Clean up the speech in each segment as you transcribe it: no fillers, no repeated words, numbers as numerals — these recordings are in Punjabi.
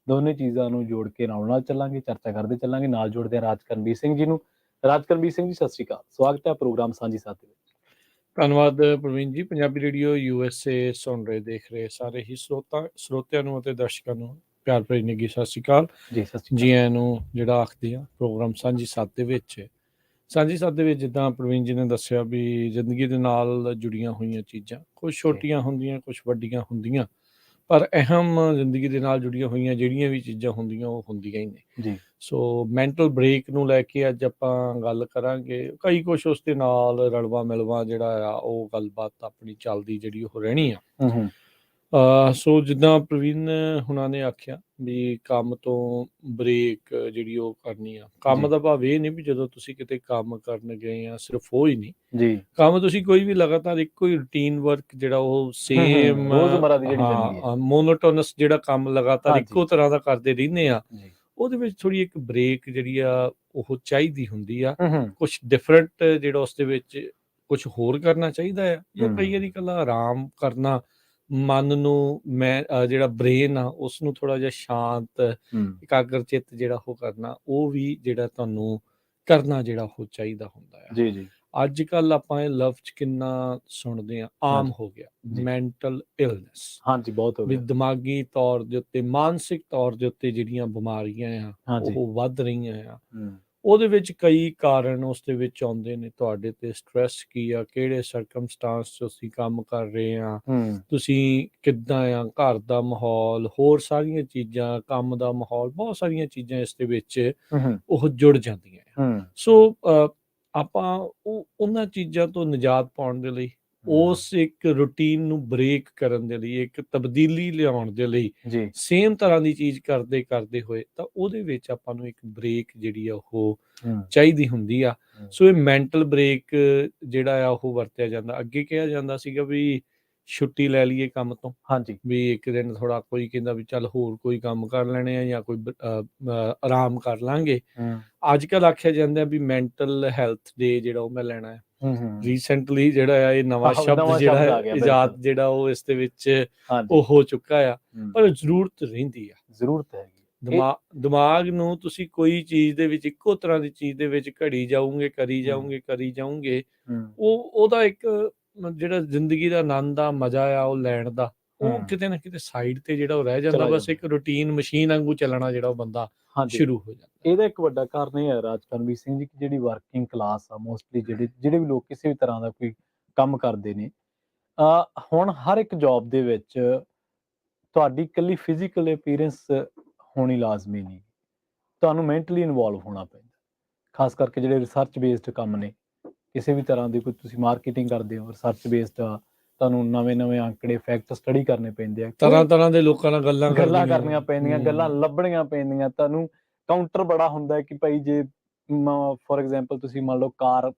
ਦੋਨੇ ਚੀਜ਼ਾਂ ਨੂੰ ਜੋੜ ਕੇ ਨਾਲ ਚੱਲਾਂਗੇ, ਚਰਚਾ ਕਰਦੇ ਚੱਲਾਂਗੇ। ਨਾਲ ਜੋੜਦੇ ਹਾਂ ਰਾਜਕਰਮਵੀਰ ਸਿੰਘ ਜੀ ਨੂੰ। ਰਾਜਕਰਮਵੀਰ ਸਿੰਘ ਜੀ, ਸਤਿ ਸ਼੍ਰੀ ਅਕਾਲ। ਸਵਾਗਤ ਹੈ ਪ੍ਰੋਗਰਾਮ ਸਾਂਝੀ ਸਾਥ ਦੇ ਵਿੱਚ। ਧੰਨਵਾਦ ਪ੍ਰਵੀਨ ਜੀ। ਪੰਜਾਬੀ ਰੇਡੀਓ USA ਸੁਣ ਰਹੇ, ਦੇਖ ਰਹੇ ਸਾਰੇ ਹੀ ਸਰੋਤਿਆਂ ਨੂੰ ਅਤੇ ਦਰਸ਼ਕਾਂ ਨੂੰ ਪਿਆਰ ਭਰੀ ਨਿੱਘੀ ਸਤਿ ਸ਼੍ਰੀ ਅਕਾਲ ਜੀ। ਸਤਿ ਸ਼੍ਰੀ ਜੀ ਆਇਆਂ ਨੂੰ। ਜਿਹੜਾ ਆਖਦੇ ਆ ਪ੍ਰੋਗਰਾਮ ਸਾਂਝੀ ਸਾਥ ਦੇ ਵਿੱਚ, ਜਿੱਦਾਂ ਪ੍ਰਵੀਨ ਜੀ ਨੇ ਦੱਸਿਆ ਵੀ ਜ਼ਿੰਦਗੀ ਦੇ ਨਾਲ ਜੁੜੀਆਂ ਹੋਈਆਂ ਚੀਜ਼ਾਂ ਕੁਛ ਛੋਟੀਆਂ ਹੁੰਦੀਆਂ, ਕੁਛ ਵੱਡੀਆਂ ਹੁੰਦੀਆਂ, ਪਰ ਅਹਿਮ ਜ਼ਿੰਦਗੀ ਦੇ ਨਾਲ ਜੁੜੀਆਂ ਹੋਈਆਂ ਜਿਹੜੀਆਂ ਵੀ ਚੀਜ਼ਾਂ ਹੁੰਦੀਆਂ ਉਹ ਹੁੰਦੀਆਂ ਹੀ ਨੇ ਜੀ। ਸੋ ਮੈਂਟਲ ਬ੍ਰੇਕ ਨੂੰ ਲੈ ਕੇ ਅੱਜ ਆਪਾਂ ਗੱਲ ਕਰਾਂਗੇ। ਕਈ ਕੁਛ ਉਸ ਦੇ ਨਾਲ ਰਲਵਾ ਮਿਲਵਾ ਜਿਹੜਾ ਆ ਉਹ ਗੱਲਬਾਤ ਆਪਣੀ ਚੱਲਦੀ ਜਿਹੜੀ ਉਹ ਰਹਿਣੀ ਆ। ਸੋ ਜਿੱਦਾਂ ਪ੍ਰਵੀਨ ਹੁਣਾਂ ਨੇ ਆਖਿਆ ਵੀ ਕੰਮ ਤੋਂ ਬ੍ਰੇਕ ਜਿਹੜੀ ਉਹ ਕਰਨੀ ਆ। ਕੰਮ ਦਾ ਭਾਵ ਇਹ ਨਹੀਂ ਵੀ ਜਦੋਂ ਤੁਸੀਂ ਕਿਤੇ ਕੰਮ ਕਰਨ ਗਏ ਆ ਸਿਰਫ ਉਹ ਹੀ ਨਹੀਂ ਜੀ। ਕੰਮ, ਤੁਸੀਂ ਕੋਈ ਵੀ ਲਗਾਤਾਰ ਇੱਕੋ ਹੀ ਰੂਟੀਨ ਵਰਕ ਜਿਹੜਾ ਉਹ ਸੇਮ ਰੋਜ਼ਮਰਾ ਦੀ ਜਿਹੜੀ ਜ਼ਿੰਦਗੀ ਹੈ, ਮੋਨੋਟੋਨਸ ਜਿਹੜਾ ਕੰਮ ਲਗਾਤਾਰ ਇੱਕੋ ਤਰ੍ਹਾਂ ਦਾ ਕਰਦੇ ਰਹਿੰਦੇ ਆ, ਜੀ। ਉਹਦੇ ਵਿੱਚ ਥੋੜੀ ਇੱਕ ਬ੍ਰੇਕ ਜਿਹੜੀ ਆ ਉਹ ਚਾਹੀਦੀ ਹੁੰਦੀ ਆ। ਕੁਛ ਡਿਫਰੈਂਟ ਜਿਹੜਾ ਉਸ ਦੇ ਵਿੱਚ ਕੁਛ ਹੋਰ ਕਰਨਾ ਚਾਹੀਦਾ ਆ, ਜਾਂ ਕਈ ਵਾਰੀ ਇਕੱਲਾ ਆਰਾਮ ਕਰਨਾ, ਮਨ ਨੂੰ ਜਿਹੜਾ ਬ੍ਰੇਨ ਆ ਉਸ ਨੂੰ ਥੋੜਾ ਜਿਹਾ ਸ਼ਾਂਤ ਇਕਾਗਰ ਚਿੱਤ ਜਿਹੜਾ ਉਹ ਕਰਨਾ, ਉਹ ਵੀ ਜਿਹੜਾ ਤੁਹਾਨੂੰ ਕਰਨਾ ਜਿਹੜਾ ਉਹ ਚਾਹੀਦਾ ਹੁੰਦਾ ਆ। ਜੀ। ਅੱਜ ਕੱਲ ਆਪਾਂ ਇਹ ਲਫ਼ਜ਼ ਕਿੰਨਾ ਸੁਣਦੇ ਆ, ਆਮ ਹੋ ਗਿਆ ਮੈਂਟਲ ਇਲਨੈਸ। ਹਾਂਜੀ, ਬਹੁਤ ਹੋ ਗਿਆ। ਦਿਮਾਗੀ ਤੌਰ ਦੇ ਉੱਤੇ, ਮਾਨਸਿਕ ਤੌਰ ਦੇ ਉੱਤੇ ਜਿਹੜੀਆਂ ਬਿਮਾਰੀਆਂ ਆ ਉਹ ਵੱਧ ਰਹੀਆਂ ਆ। ਉਹਦੇ ਵਿੱਚ ਕਈ ਕਾਰਨ ਉਸ ਦੇ ਵਿੱਚ ਆਉਂਦੇ ਨੇ। ਤੁਹਾਡੇ ਤੇ ਸਟ੍ਰੈਸ ਕੀ ਆ, ਕਿਹੜੇ ਸਰਕਮਸਟਾਂਸ 'ਚ ਤੁਸੀਂ ਕੰਮ ਕਰ ਰਹੇ ਆ, ਤੁਸੀਂ ਕਿੱਦਾਂ ਆ, ਘਰ ਦਾ ਮਾਹੌਲ, ਹੋਰ ਸਾਰੀਆਂ ਚੀਜ਼ਾਂ, ਕੰਮ ਦਾ ਮਾਹੌਲ, ਬਹੁਤ ਸਾਰੀਆਂ ਚੀਜ਼ਾਂ ਇਸ ਦੇ ਵਿੱਚ ਉਹ ਜੁੜ ਜਾਂਦੀਆਂ ਆ। ਸੋ ਆਪਾਂ ਉਹਨਾਂ ਚੀਜ਼ਾਂ ਤੋਂ ਨਿਜਾਤ ਪਾਉਣ ਦੇ ਲਈ, ਉਸ ਇੱਕ ਰੂਟੀਨ ਨੂੰ ਬ੍ਰੇਕ ਕਰਨ ਦੇ ਲਈ, ਇੱਕ ਤਬਦੀਲੀ ਲਿਆਉਣ ਦੇ ਲਈ, ਸੇਮ ਤਰ੍ਹਾਂ ਦੀ ਚੀਜ਼ ਕਰਦੇ ਹੋਏ, ਤਾਂ ਉਹਦੇ ਵਿੱਚ ਆਪਾਂ ਨੂੰ ਇੱਕ ਬ੍ਰੇਕ ਜਿਹੜੀ ਆ ਉਹ ਚਾਹੀਦੀ ਹੁੰਦੀ ਆ। ਸੋ ਇਹ ਮੈਂਟਲ ਬ੍ਰੇਕ ਜਿਹੜਾ ਆ ਉਹ ਵਰਤਿਆ ਜਾਂਦਾ। ਅੱਗੇ ਕਿਹਾ ਜਾਂਦਾ ਸੀਗਾ ਵੀ ਛੁੱਟੀ ਲੈ ਲਈਏ ਕੰਮ ਤੋਂ, ਵੀ ਇੱਕ ਦਿਨ ਥੋੜਾ ਕੋਈ ਕਹਿੰਦਾ ਵੀ ਚੱਲ ਹੋਰ ਕੋਈ ਕੰਮ ਕਰ ਲੈਣੇ ਆ ਜਾਂ ਕੋਈ ਆਰਾਮ ਕਰ ਲਾਂਗੇ। ਅੱਜ ਕੱਲ ਆਖਿਆ ਜਾਂਦਾ ਵੀ ਮੈਂਟਲ ਹੈਲਥ ਡੇ ਜਿਹੜਾ ਉਹ ਮੈਂ ਲੈਣਾ ਹੈ। ਰੀਸੈਂਟਲੀ ਜਿਹੜਾ ਆ ਇਹ ਨਵਾਂ ਸ਼ਬਦ ਜਿਹੜਾ ਇਜਾਦ ਜਿਹੜਾ ਉਹ ਇਸ ਦੇ ਵਿੱਚ ਉਹ ਹੋ ਚੁੱਕਾ ਆ, ਪਰ ਜ਼ਰੂਰਤ ਰਹਿੰਦੀ ਆ। ਜ਼ਰੂਰਤ ਹੈਗੀ। ਦਿਮਾਗ ਨੂੰ ਤੁਸੀਂ ਕੋਈ ਚੀਜ਼ ਦੇ ਵਿੱਚ, ਇੱਕੋ ਤਰ੍ਹਾਂ ਦੀ ਚੀਜ਼ ਦੇ ਵਿੱਚ ਘੜੀ ਜਾਓਗੇ, ਕਰੀ ਜਾਓਗੇ, ਉਹਦਾ ਇੱਕ ਜਿਹੜਾ ਜ਼ਿੰਦਗੀ ਦਾ ਆਨੰਦ ਆ, ਮਜ਼ਾ ਆ ਉਹ ਲੈਣ ਦਾ, ਉਹ ਕਿਤੇ ਨਾ ਕਿਤੇ ਸਾਈਡ ਤੇ ਜਿਹੜਾ ਉਹ ਰਹਿ ਜਾਂਦਾ। ਬਸ ਇੱਕ ਰੂਟੀਨ ਮਸ਼ੀਨ ਵਾਂਗੂ ਚੱਲਣਾ ਜਿਹੜਾ ਉਹ ਬੰਦਾ ਸ਼ੁਰੂ ਹੋ ਜਾਂਦਾ। ਇਹਦਾ ਇੱਕ ਵੱਡਾ ਕਾਰਨ ਇਹ ਹੈ ਰਾਜਕਰਮਵੀਰ ਸਿੰਘ ਜੀ, ਕਿ ਜਿਹੜੀ ਵਰਕਿੰਗ ਕਲਾਸ ਆ, ਮੋਸਟਲੀ ਜਿਹੜੇ ਵੀ ਲੋਕ ਕਿਸੇ ਵੀ ਤਰ੍ਹਾਂ ਦਾ ਕੋਈ ਕੰਮ ਕਰਦੇ ਨੇ, ਹੁਣ ਹਰ ਇੱਕ ਜੌਬ ਦੇ ਵਿੱਚ ਤੁਹਾਡੀ ਇਕੱਲੀ ਫਿਜ਼ੀਕਲ ਅਪੀਅਰੈਂਸ ਹੋਣੀ ਲਾਜ਼ਮੀ ਨਹੀਂ, ਤੁਹਾਨੂੰ ਮੈਂਟਲੀ ਇਨਵੋਲਵ ਹੋਣਾ ਪੈਂਦਾ। ਖਾਸ ਕਰਕੇ ਜਿਹੜੇ ਰਿਸਰਚ ਬੇਸਡ ਕੰਮ ਨੇ, ਕਿਸੇ ਵੀ ਤਰ੍ਹਾਂ ਦੀ ਕੋਈ ਤੁਸੀਂ ਮਾਰਕੀਟਿੰਗ ਕਰਦੇ ਹੋ, ਰਿਸਰਚ ਬੇਸਡ ਆ, ਤੁਹਾਨੂੰ ਨਵੇਂ ਅੰਕੜੇ, ਫੈਕਟ ਸਟੱਡੀ ਕਰਨੇ ਪੈਂਦੇ ਆ, ਤਰ੍ਹਾਂ ਦੇ ਲੋਕਾਂ ਨਾਲ ਗੱਲਾਂ ਕਰਨੀਆਂ ਪੈਂਦੀਆਂ, ਗੱਲਾਂ ਲੱਭਣੀਆਂ ਪੈਂਦੀਆਂ। ਤੁਹਾਨੂੰ ਕਾਊਂਟਰ ਬੜਾ ਹੁੰਦਾ ਕਿ ਭਾਈ ਜੇ ਫੋਰ ਐਗਜ਼ਾਮਪਲ ਤੁਸੀਂ ਮੰਨ ਲਓ ਕਾਰ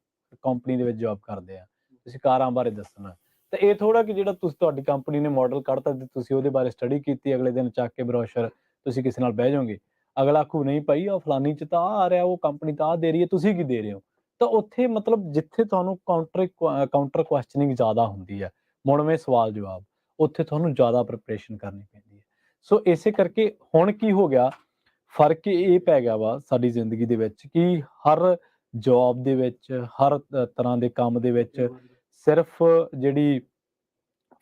ਕੰਪਨੀ ਦੇ ਵਿੱਚ ਜੋਬ ਕਰਦੇ ਆ, ਤੁਸੀਂ ਕਾਰਾਂ ਬਾਰੇ ਦੱਸਣਾ, ਤਾਂ ਇਹ ਥੋੜਾ ਕਿ ਜਿਹੜਾ ਤੁਹਾਡੀ ਕੰਪਨੀ ਨੇ ਮਾਡਲ ਕੱਢਤਾ ਤੇ ਤੁਸੀਂ ਉਹਦੇ ਬਾਰੇ ਸਟੱਡੀ ਕੀਤੀ, ਅਗਲੇ ਦਿਨ ਚੱਕ ਕੇ ਬਰੋਸ਼ਰ ਤੁਸੀਂ ਕਿਸੇ ਨਾਲ ਬਹਿ ਜਾਓਗੇ, ਅਗਲਾ ਆਖੂ ਨਹੀਂ ਭਾਈ ਉਹ ਫਲਾਨੀ 'ਚ ਤਾਂ ਆ ਰਿਹਾ, ਉਹ ਕੰਪਨੀ ਤਾਂ ਆ ਦੇ ਰਹੀ ਹੈ, ਤੁਸੀਂ ਕੀ ਦੇ ਰਹੇ ਹੋ। ਤਾਂ ਉੱਥੇ ਮਤਲਬ ਜਿੱਥੇ ਤੁਹਾਨੂੰ ਕਾਊਂਟਰ ਕੁਐਸਚਨਿੰਗ ਜ਼ਿਆਦਾ ਹੁੰਦੀ ਹੈ, ਮੁੜਵੇਂ ਸਵਾਲ ਜਵਾਬ, ਉੱਥੇ ਤੁਹਾਨੂੰ ਜ਼ਿਆਦਾ ਪ੍ਰਿਪਰੇਸ਼ਨ ਕਰਨੀ ਪੈਂਦੀ ਹੈ। ਸੋ ਇਸੇ ਕਰਕੇ ਹੁਣ ਕੀ ਹੋ ਗਿਆ, ਫਰਕ ਇਹ ਪੈ ਗਿਆ ਵਾ ਸਾਡੀ ਜ਼ਿੰਦਗੀ ਦੇ ਵਿੱਚ ਕਿ ਹਰ ਜੌਬ ਦੇ ਵਿੱਚ, ਹਰ ਤਰ੍ਹਾਂ ਦੇ ਕੰਮ ਦੇ ਵਿੱਚ ਸਿਰਫ ਜਿਹੜੀ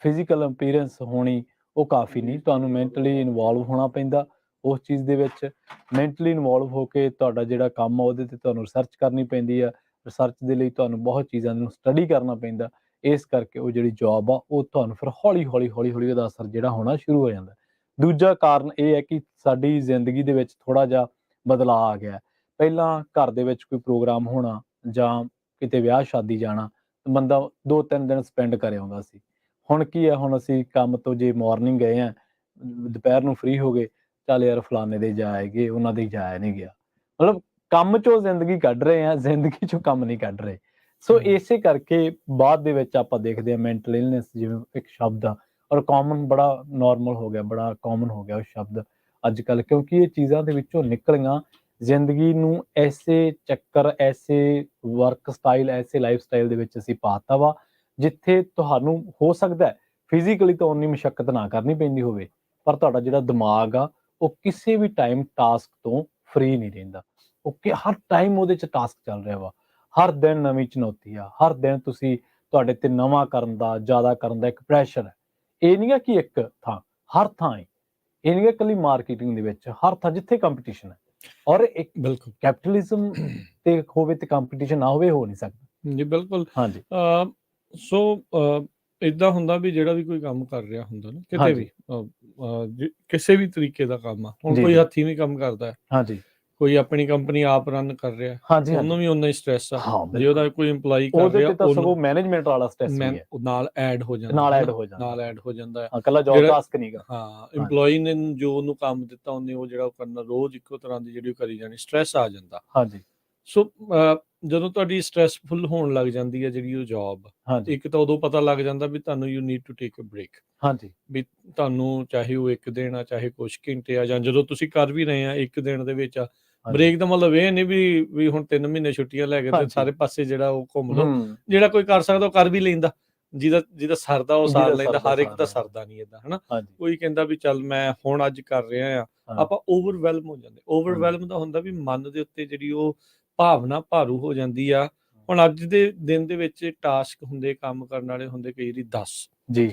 ਫਿਜ਼ੀਕਲ ਅਪੀਅਰੈਂਸ ਹੋਣੀ ਉਹ ਕਾਫੀ ਨਹੀਂ, ਤੁਹਾਨੂੰ ਮੈਂਟਲੀ ਇਨਵੋਲਵ ਹੋਣਾ ਪੈਂਦਾ ਉਸ ਚੀਜ਼ ਦੇ ਵਿੱਚ। ਮੈਂਟਲੀ ਇਨਵੋਲਵ ਹੋ ਕੇ ਤੁਹਾਡਾ ਜਿਹੜਾ ਕੰਮ ਆ ਉਹਦੇ 'ਤੇ ਤੁਹਾਨੂੰ ਰਿਸਰਚ ਕਰਨੀ ਪੈਂਦੀ ਆ। ਰਿਸਰਚ ਦੇ ਲਈ ਤੁਹਾਨੂੰ ਬਹੁਤ ਚੀਜ਼ਾਂ ਨੂੰ ਸਟੱਡੀ ਕਰਨਾ ਪੈਂਦਾ। ਇਸ ਕਰਕੇ ਉਹ ਜਿਹੜੀ ਜੌਬ ਆ ਉਹ ਤੁਹਾਨੂੰ ਫਿਰ ਹੌਲੀ ਹੌਲੀ ਉਹਦਾ ਅਸਰ ਜਿਹੜਾ ਹੋਣਾ ਸ਼ੁਰੂ ਹੋ ਜਾਂਦਾ। ਦੂਜਾ ਕਾਰਨ ਇਹ ਹੈ ਕਿ ਸਾਡੀ ਜ਼ਿੰਦਗੀ ਦੇ ਵਿੱਚ ਥੋੜ੍ਹਾ ਜਿਹਾ ਬਦਲਾਅ ਆ ਗਿਆ। ਪਹਿਲਾਂ ਘਰ ਦੇ ਵਿੱਚ ਕੋਈ ਪ੍ਰੋਗਰਾਮ ਹੋਣਾ ਜਾਂ ਕਿਤੇ ਵਿਆਹ ਸ਼ਾਦੀ ਜਾਣਾ, ਬੰਦਾ 2-3 ਦਿਨ ਸਪੈਂਡ ਕਰ ਆਉਂਦਾ ਸੀ। ਹੁਣ ਕੀ ਹੈ, ਹੁਣ ਅਸੀਂ ਕੰਮ ਤੋਂ ਜੇ ਮਾਰਨਿੰਗ ਗਏ ਆ, ਦੁਪਹਿਰ ਨੂੰ ਫ੍ਰੀ ਹੋ ਗਏ, ਚੱਲ ਯਾਰ ਫਲਾਣੇ ਦੇ ਜਾ ਆਏਗੇ, ਉਹਨਾਂ ਦੇ ਜਾਇਆ ਨਹੀਂ ਗਿਆ। ਮਤਲਬ ਕੰਮ 'ਚੋਂ ਜ਼ਿੰਦਗੀ ਕੱਢ ਰਹੇ ਆ, ਜ਼ਿੰਦਗੀ 'ਚੋਂ ਕੰਮ ਨਹੀਂ ਕੱਢ ਰਹੇ। ਸੋ ਇਸੇ ਕਰਕੇ ਬਾਅਦ ਦੇ ਵਿੱਚ ਆਪਾਂ ਦੇਖਦੇ ਹਾਂ ਮੈਂਟਲ ਇਲਨੈਸ ਜਿਵੇਂ ਇੱਕ ਸ਼ਬਦ ਆ, ਔਰ ਕਾਮਨ ਬੜਾ ਨੋਰਮਲ ਹੋ ਗਿਆ, ਬੜਾ ਕਾਮਨ ਹੋ ਗਿਆ ਉਹ ਸ਼ਬਦ ਅੱਜ ਕੱਲ੍ਹ, ਕਿਉਂਕਿ ਇਹ ਚੀਜ਼ਾਂ ਦੇ ਵਿੱਚੋਂ ਨਿਕਲੀਆਂ ਜ਼ਿੰਦਗੀ ਨੂੰ ਐਸੇ ਚੱਕਰ, ਐਸੇ ਵਰਕ ਸਟਾਈਲ, ਐਸੇ ਲਾਈਫ ਸਟਾਈਲ ਦੇ ਵਿੱਚ ਅਸੀਂ ਪਾਤਾ ਵਾ ਜਿੱਥੇ ਤੁਹਾਨੂੰ ਹੋ ਸਕਦਾ ਫਿਜ਼ੀਕਲੀ ਤਾਂ ਉਨੀ ਮੁਸ਼ੱਕਤ ਨਾ ਕਰਨੀ ਪੈਂਦੀ ਹੋਵੇ, ਪਰ ਤੁਹਾਡਾ ਜਿਹੜਾ ਦਿਮਾਗ ਆ ਉਹ ਕਿਸੇ ਵੀ ਟਾਈਮ ਟਾਸਕ ਤੋਂ ਫ੍ਰੀ ਨਹੀਂ ਰਹਿੰਦਾ। ਓਕੇ, ਹਰ ਟਾਈਮ ਉਹਦੇ 'ਚ ਟਾਸਕ ਚੱਲ ਰਿਹਾ ਵਾ, ਹਰ ਦਿਨ ਨਵੀਂ ਚੁਣੌਤੀ ਆ, ਹਰ ਦਿਨ ਤੁਸੀਂ ਤੁਹਾਡੇ ਤੇ ਨਵਾਂ ਕਰਨ ਦਾ, ਜ਼ਿਆਦਾ ਕਰਨ ਦਾ ਇੱਕ ਪ੍ਰੈਸ਼ਰ ਹੈ। ਇਹ ਨਹੀਂ ਹੈ ਕਿ ਇੱਕ ਥਾਂ, ਹਰ ਥਾਂ ਹੈ। ਇਹ ਨਹੀਂ ਹੈ ਇਕੱਲੀ ਮਾਰਕੀਟਿੰਗ ਦੇ ਵਿੱਚ, ਹਰ ਥਾਂ ਜਿੱਥੇ ਕੰਪੀਟੀਸ਼ਨ ਹੈ। ਔਰ ਇੱਕ ਬਿਲਕੁਲ ਕੈਪੀਟਲਿਜ਼ਮ ਤੇ ਹੋਵੇ ਤੇ ਕੰਪੀਟੀਸ਼ਨ ਨਾ ਹੋਵੇ, ਹੋ ਨਹੀਂ ਸਕਦਾ। ਜੀ, ਬਿਲਕੁਲ। ਹਾਂਜੀ ਸੋ ਇਦਾਂ ਹੁੰਦਾ ਵੀ ਜਿਹੜਾ ਵੀ ਕੋਈ ਕੰਮ ਕਰ ਰਿਹਾ ਹੁੰਦਾ ਨਾ, ਕਿਤੇ ਵੀ ਕਿਸੇ ਵੀ ਤਰੀਕੇ ਦਾ ਕੰਮ ਆ, ਹੁਣ ਕੋਈ ਹੱਥੀਂ ਵੀ ਕੰਮ ਕਰਦਾ ਹੈ, ਹਾਂਜੀ, ਕੋਈ ਆਪਣੀ ਕੰਪਨੀ ਆਪ ਰਨ ਕਰ ਰਿਹਾ, ਹਾਂਜੀ, ਉਹਨੂੰ ਵੀ ਉਨਾ ਹੀ ਸਟ੍ਰੈਸ ਆ। ਹਾਂ, ਜੇ ਉਹਦਾ ਕੋਈ EMPLOYEE ਕਰ ਉਹਦੇ ਰਿਹਾ, ਤੇ ਤਾਂ ਸਗੋਂ ਉਹਨੂੰ ਮੈਨੇਜਮੈਂਟ ਵਾਲਾ ਸਟ੍ਰੈਸ ਵੀ ਹੈ, ਨਾਲ ਐਡ ਹੋ ਜਾਂਦਾ, ਨਾਲ ਐਡ ਹੋ ਜਾਂਦਾ ਹੈ। ਇਕੱਲਾ ਜੌਬ ਟਾਸਕ ਨਹੀਂਗਾ। ਹਾਂ, EMPLOYEE ਨੇ ਜੋ ਉਹਨੂੰ ਕੰਮ ਦਿੱਤਾ, ਉਹਨੇ ਉਹ ਜਿਹੜਾ ਕਰਨਾ, ਰੋਜ਼ ਇੱਕੋ ਤਰ੍ਹਾਂ ਦੀ ਜਿਹੜੀ ਕਰੀ ਜਾਣੀ, ਸਟ੍ਰੈਸ ਆ ਜਾਂਦਾ। ਹਾਂਜੀ, ਸੋ ਜਦੋਂ ਤੁਹਾਡੀ ਸਟ੍ਰੈਸਫੁਲ ਹੋਣ ਲੱਗ ਜਾਂਦੀ ਹੈ ਜਿਹੜੀ ਉਹ ਜੌਬ, ਇੱਕ ਤਾਂ ਉਦੋਂ ਪਤਾ ਲੱਗ ਜਾਂਦਾ ਵੀ ਤੁਹਾਨੂੰ you need to take a break. ਹਾਂਜੀ, ਵੀ ਤੁਹਾਨੂੰ ਚਾਹੇ ਉਹ 1 ਦਿਨ ਆ, ਚਾਹੇ ਕੁਛ ਘੰਟੇ ਆ, ਜਾਂ ਜਦੋਂ ਤੁਸੀਂ ਕਰ ਵੀ ਰਹੇ ਆ 1 ਦਿਨ ਦੇ ਵਿੱਚ ਬ੍ਰੇਕ ਦਾ ਮਤਲਬ ਇਹ ਨਹੀਂ ਵੀ ਹੁਣ 3 ਮਹੀਨੇ ਛੁੱਟੀਆਂ ਲੈ ਕੇ ਤੇ ਸਾਰੇ ਪਾਸੇ ਜਿਹੜਾ ਉਹ ਘੁੰਮ ਲਓ। ਜਿਹੜਾ ਕੋਈ ਕਰ ਸਕਦਾ ਉਹ ਕਰ ਵੀ ਲੈਂਦਾ, ਜਿਹਦਾ ਸਰਦਾ ਉਹ ਸਾਰ ਲੈਂਦਾ। ਹਰ ਇੱਕ ਦਾ ਸਰਦਾ ਨਹੀਂ ਏਦਾਂ, ਹਨਾ। ਕੋਈ ਕਹਿੰਦਾ ਵੀ ਚੱਲ ਮੈਂ ਹੁਣ ਅੱਜ ਕਰ ਰਿਹਾ ਆ, ਆਪਾਂ ਓਵਰਵੈਲਮ ਹੋ ਜਾਂਦੇ। ਓਵਰਵੈਲਮ ਦਾ ਹੁੰਦਾ ਵੀ ਮਨ ਦੇ ਉੱਤੇ ਜਿਹੜੀ ਉਹ ਭਾਵਨਾ ਭਾਰੂ ਹੋ ਜਾਂਦੀ ਆ। ਹੁਣ ਅੱਜ ਦੇ ਦਿਨ ਦੇ ਵਿੱਚ ਟਾਸਕ ਹੁੰਦੇ, ਕੰਮ ਕਰਨ ਵਾਲੇ ਹੁੰਦੇ ਕਈ ਵਾਰੀ 10 ਜੀ,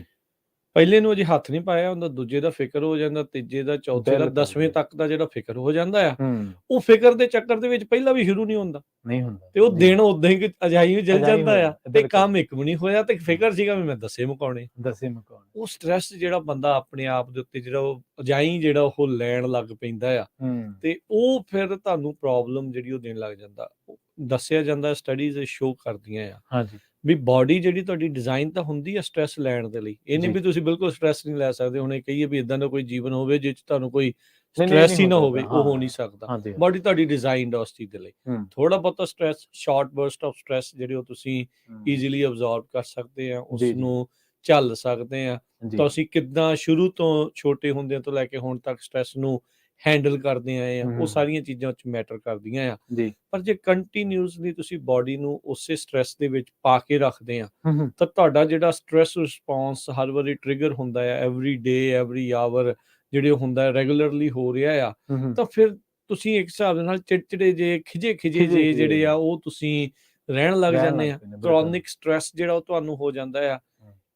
ਪਹਿਲੇ ਨੂੰ ਅਜੇ ਹੱਥ ਨਹੀਂ ਪਾਇਆ ਹੁੰਦਾ, ਦੂਜੇ ਦਾ ਫਿਕਰ ਹੋ ਜਾਂਦਾ, ਤੀਜੇ ਦਾ, ਚੌਥੇ ਦਾ, 10ਵੇਂ ਤੱਕ ਦਾ ਜਿਹੜਾ ਫਿਕਰ ਹੋ ਜਾਂਦਾ ਆ, ਉਹ ਫਿਕਰ ਦੇ ਚੱਕਰ ਦੇ ਵਿੱਚ ਪਹਿਲਾਂ ਵੀ ਸ਼ੁਰੂ ਨਹੀਂ ਹੁੰਦਾ ਤੇ ਉਹ ਦਿਨ ਉਦਾਂ ਹੀ ਅਜਾਈ ਜਲ ਜਾਂਦਾ ਆ ਤੇ ਕੰਮ ਇੱਕ ਵੀ ਨਹੀਂ ਹੋਇਆ ਤੇ ਫਿਕਰ ਸੀਗਾ ਵੀ ਮੈਂ ਦੱਸੇ ਮੁਕਾਉਣੇ। ਉਹ ਸਟ੍ਰੈਸ ਜਿਹੜਾ ਬੰਦਾ ਆਪਣੇ ਆਪ ਦੇ ਉੱਤੇ ਜਿਹੜਾ ਉਹ ਅਜਾਈ ਜਿਹੜਾ ਉਹ ਲੈਣ ਲੱਗ ਪੈਂਦਾ ਆ ਤੇ ਉਹ ਫਿਰ ਤੁਹਾਨੂੰ ਪ੍ਰੋਬਲਮ ਜਿਹੜੀ ਉਹ ਦੇਣ ਲੱਗ ਜਾਂਦਾ। ਦੱਸਿਆ ਜਾਂਦਾ, ਸਟੱਡੀਜ਼ ਸ਼ੋ ਕਰਦੀਆਂ ਆ ਵੀ ਬਾਡੀ ਜਿਹੜੀ ਤੁਹਾਡੀ ਡਿਜ਼ਾਈਨ ਤਾਂ ਹੁੰਦੀ ਆ ਸਟ੍ਰੈਸ ਲੈਣ ਦੇ ਲਈ। ਇਹ ਨਹੀਂ ਵੀ ਤੁਸੀਂ ਬਿਲਕੁਲ ਸਟ੍ਰੈਸ ਨਹੀਂ ਲੈ ਸਕਦੇ। ਹੁਣ ਇਹ ਕਹੀਏ ਵੀ ਇਦਾਂ ਦਾ ਕੋਈ ਜੀਵਨ ਹੋਵੇ ਜਿਸ 'ਚ ਤੁਹਾਨੂੰ ਕੋਈ ਸਟ੍ਰੈਸ ਹੀ ਨਾ ਹੋਵੇ, ਉਹ ਹੋ ਨਹੀਂ ਸਕਦਾ। ਬਾਡੀ ਤੁਹਾਡੀ ਡਿਜ਼ਾਈਨਡ ਆ ਉਸ ਚੀਜ਼ ਦੇ ਲਈ। ਥੋੜਾ ਬਹੁਤਾ stress, short burst of stress ਜਿਹੜੇ ਉਹ ਤੁਸੀਂ ਈਜ਼ੀਲੀ ਅਬਜ਼ੌਰਬ ਕਰ ਸਕਦੇ ਆ, ਉਸ ਨੂੰ ਝੱਲ ਸਕਦੇ ਆ। ਤਾਂ ਅਸੀਂ ਕਿੱਦਾਂ ਸ਼ੁਰੂ ਤੋਂ ਛੋਟੇ ਹੁੰਦਿਆਂ ਤੋਂ ਲੈ ਕੇ ਹੁਣ ਤੱਕ ਸਟ੍ਰੈਸ ਨੂੰ ਹੈਂਡਲ ਕਰਦੇ ਆਏ ਆ, ਉਹ ਸਾਰੀਆਂ ਚੀਜ਼ਾਂ ਉੱਚ ਮੈਟਰ ਕਰਦੀਆਂ ਆ। ਪਰ ਜੇ ਕੰਟੀਨਿਊਸਲੀ ਤੁਸੀਂ ਬਾਡੀ ਨੂੰ ਉਸੇ ਸਟ੍ਰੈਸ ਦੇ ਵਿੱਚ ਪਾ ਕੇ ਰੱਖਦੇ ਆ ਤਾਂ ਤੁਹਾਡਾ ਜਿਹੜਾ ਸਟ੍ਰੈਸ ਰਿਸਪੌਂਸ ਹਰ ਵਾਰੀ ਟ੍ਰਿਗਰ ਹੁੰਦਾ ਆ, ਐਵਰੀ ਡੇ, ਐਵਰੀ ਆਵਰ ਜਿਹੜੇ ਹੁੰਦਾ ਰੈਗੂਲਰਲੀ ਹੋ ਰਿਹਾ ਆ, ਤਾਂ ਫਿਰ ਤੁਸੀਂ ਇੱਕ ਹਿਸਾਬ ਦੇ ਨਾਲ ਚਿੜਚਿੜੇ ਜੇ, ਖਿਜੇ ਜੇ ਜਿਹੜੇ ਆ ਉਹ ਤੁਸੀਂ ਰਹਿਣ ਲੱਗ ਜਾਂਦੇ ਆ। ਕ੍ਰੋਨਿਕ ਸਟ੍ਰੈਸ ਜਿਹੜਾ ਉਹ ਤੁਹਾਨੂੰ ਹੋ ਜਾਂਦਾ ਆ।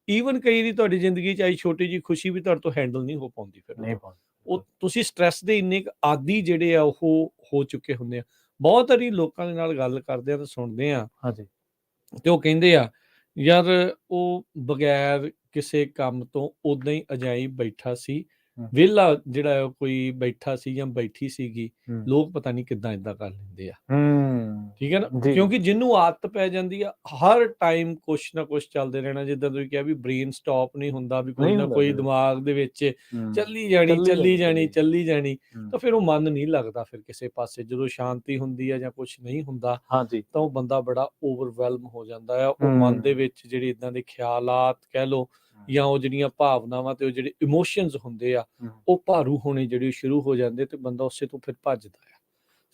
ਈਵਨ ਕਈ ਦੀ ਤੁਹਾਡੀ ਜ਼ਿੰਦਗੀ 'ਚ ਆਈ ਛੋਟੀ ਜਿਹੀ ਖੁਸ਼ੀ ਵੀ ਤੁਹਾਡੇ ਤੋਂ ਹੈਂਡਲ ਨਹੀਂ ਹੋ ਪਾਉਂਦੀ। ਫਿਰ ਉਹ ਤੁਸੀਂ ਸਟ੍ਰੈਸ ਦੇ ਇੰਨੇ ਆਦੀ ਜਿਹੜੇ ਆ ਉਹ ਹੋ ਚੁੱਕੇ ਹੁੰਦੇ ਆ। ਬਹੁਤ ਵਾਰੀ ਲੋਕਾਂ ਦੇ ਨਾਲ ਗੱਲ ਕਰਦੇ ਆ ਤੇ ਸੁਣਦੇ ਆ ਤੇ ਉਹ ਕਹਿੰਦੇ ਆ ਯਾਰ ਉਹ ਬਗੈਰ ਕਿਸੇ ਕੰਮ ਤੋਂ ਉਦਾਂ ਹੀ ਅਜਾਈ ਬੈਠਾ ਸੀ, ਵਿਹਲਾ ਜਿਹੜਾ ਕੋਈ ਬੈਠਾ ਸੀ ਜਾਂ ਬੈਠੀ ਸੀਗੀ, ਲੋਕ ਪਤਾ ਨਹੀਂ ਕਿੱਦਾਂ ਏਦਾਂ ਕਰ ਲੈਂਦੇ ਆ। ਠੀਕ ਹੈ ਨਾ, ਕਿਉਂਕਿ ਜਿਹਨੂੰ ਆਦਤ ਪੈ ਜਾਂਦੀ ਆ ਹਰ ਟਾਈਮ ਕੁਛ ਨਾ ਕੁਛ ਚੱਲਦੇ ਰਹਿਣਾ। ਜਿੱਦਾਂ ਤੁਸੀਂ ਕਿਹਾ ਵੀ ਬ੍ਰੇਨ ਸਟਾਪ ਨਹੀਂ ਹੁੰਦਾ, ਵੀ ਕੋਈ ਨਾ ਕੋਈ ਦਿਮਾਗ ਦੇ ਵਿੱਚ ਚੱਲੀ ਜਾਣੀ, ਤਾਂ ਫਿਰ ਉਹ ਮਨ ਨਹੀਂ ਲੱਗਦਾ ਫਿਰ ਕਿਸੇ ਪਾਸੇ। ਜਦੋਂ ਸ਼ਾਂਤੀ ਹੁੰਦੀ ਆ ਜਾਂ ਕੁਛ ਨਹੀਂ ਹੁੰਦਾ ਤਾਂ ਉਹ ਬੰਦਾ ਬੜਾ ਓਵਰਵੈਲਮ ਹੋ ਜਾਂਦਾ ਆ। ਉਹ ਮਨ ਦੇ ਵਿੱਚ ਜਿਹੜੇ ਇਦਾਂ ਦੇ ਖਿਆਲਾਤ ਕਹਿ ਲਓ ਜਾਂ ਉਹ ਜਿਹੜੀਆਂ ਭਾਵਨਾਵਾਂ ਤੇ ਉਹ ਜਿਹੜੇ ਇਮੋਸ਼ਨਸ ਹੁੰਦੇ ਆ ਉਹ ਭਾਰੂ ਹੋਣੇ ਜਿਹੜੇ ਸ਼ੁਰੂ ਹੋ ਜਾਂਦੇ ਤੇ ਬੰਦਾ ਉਸੇ ਤੋਂ ਫਿਰ ਭੱਜਦਾ ਆ।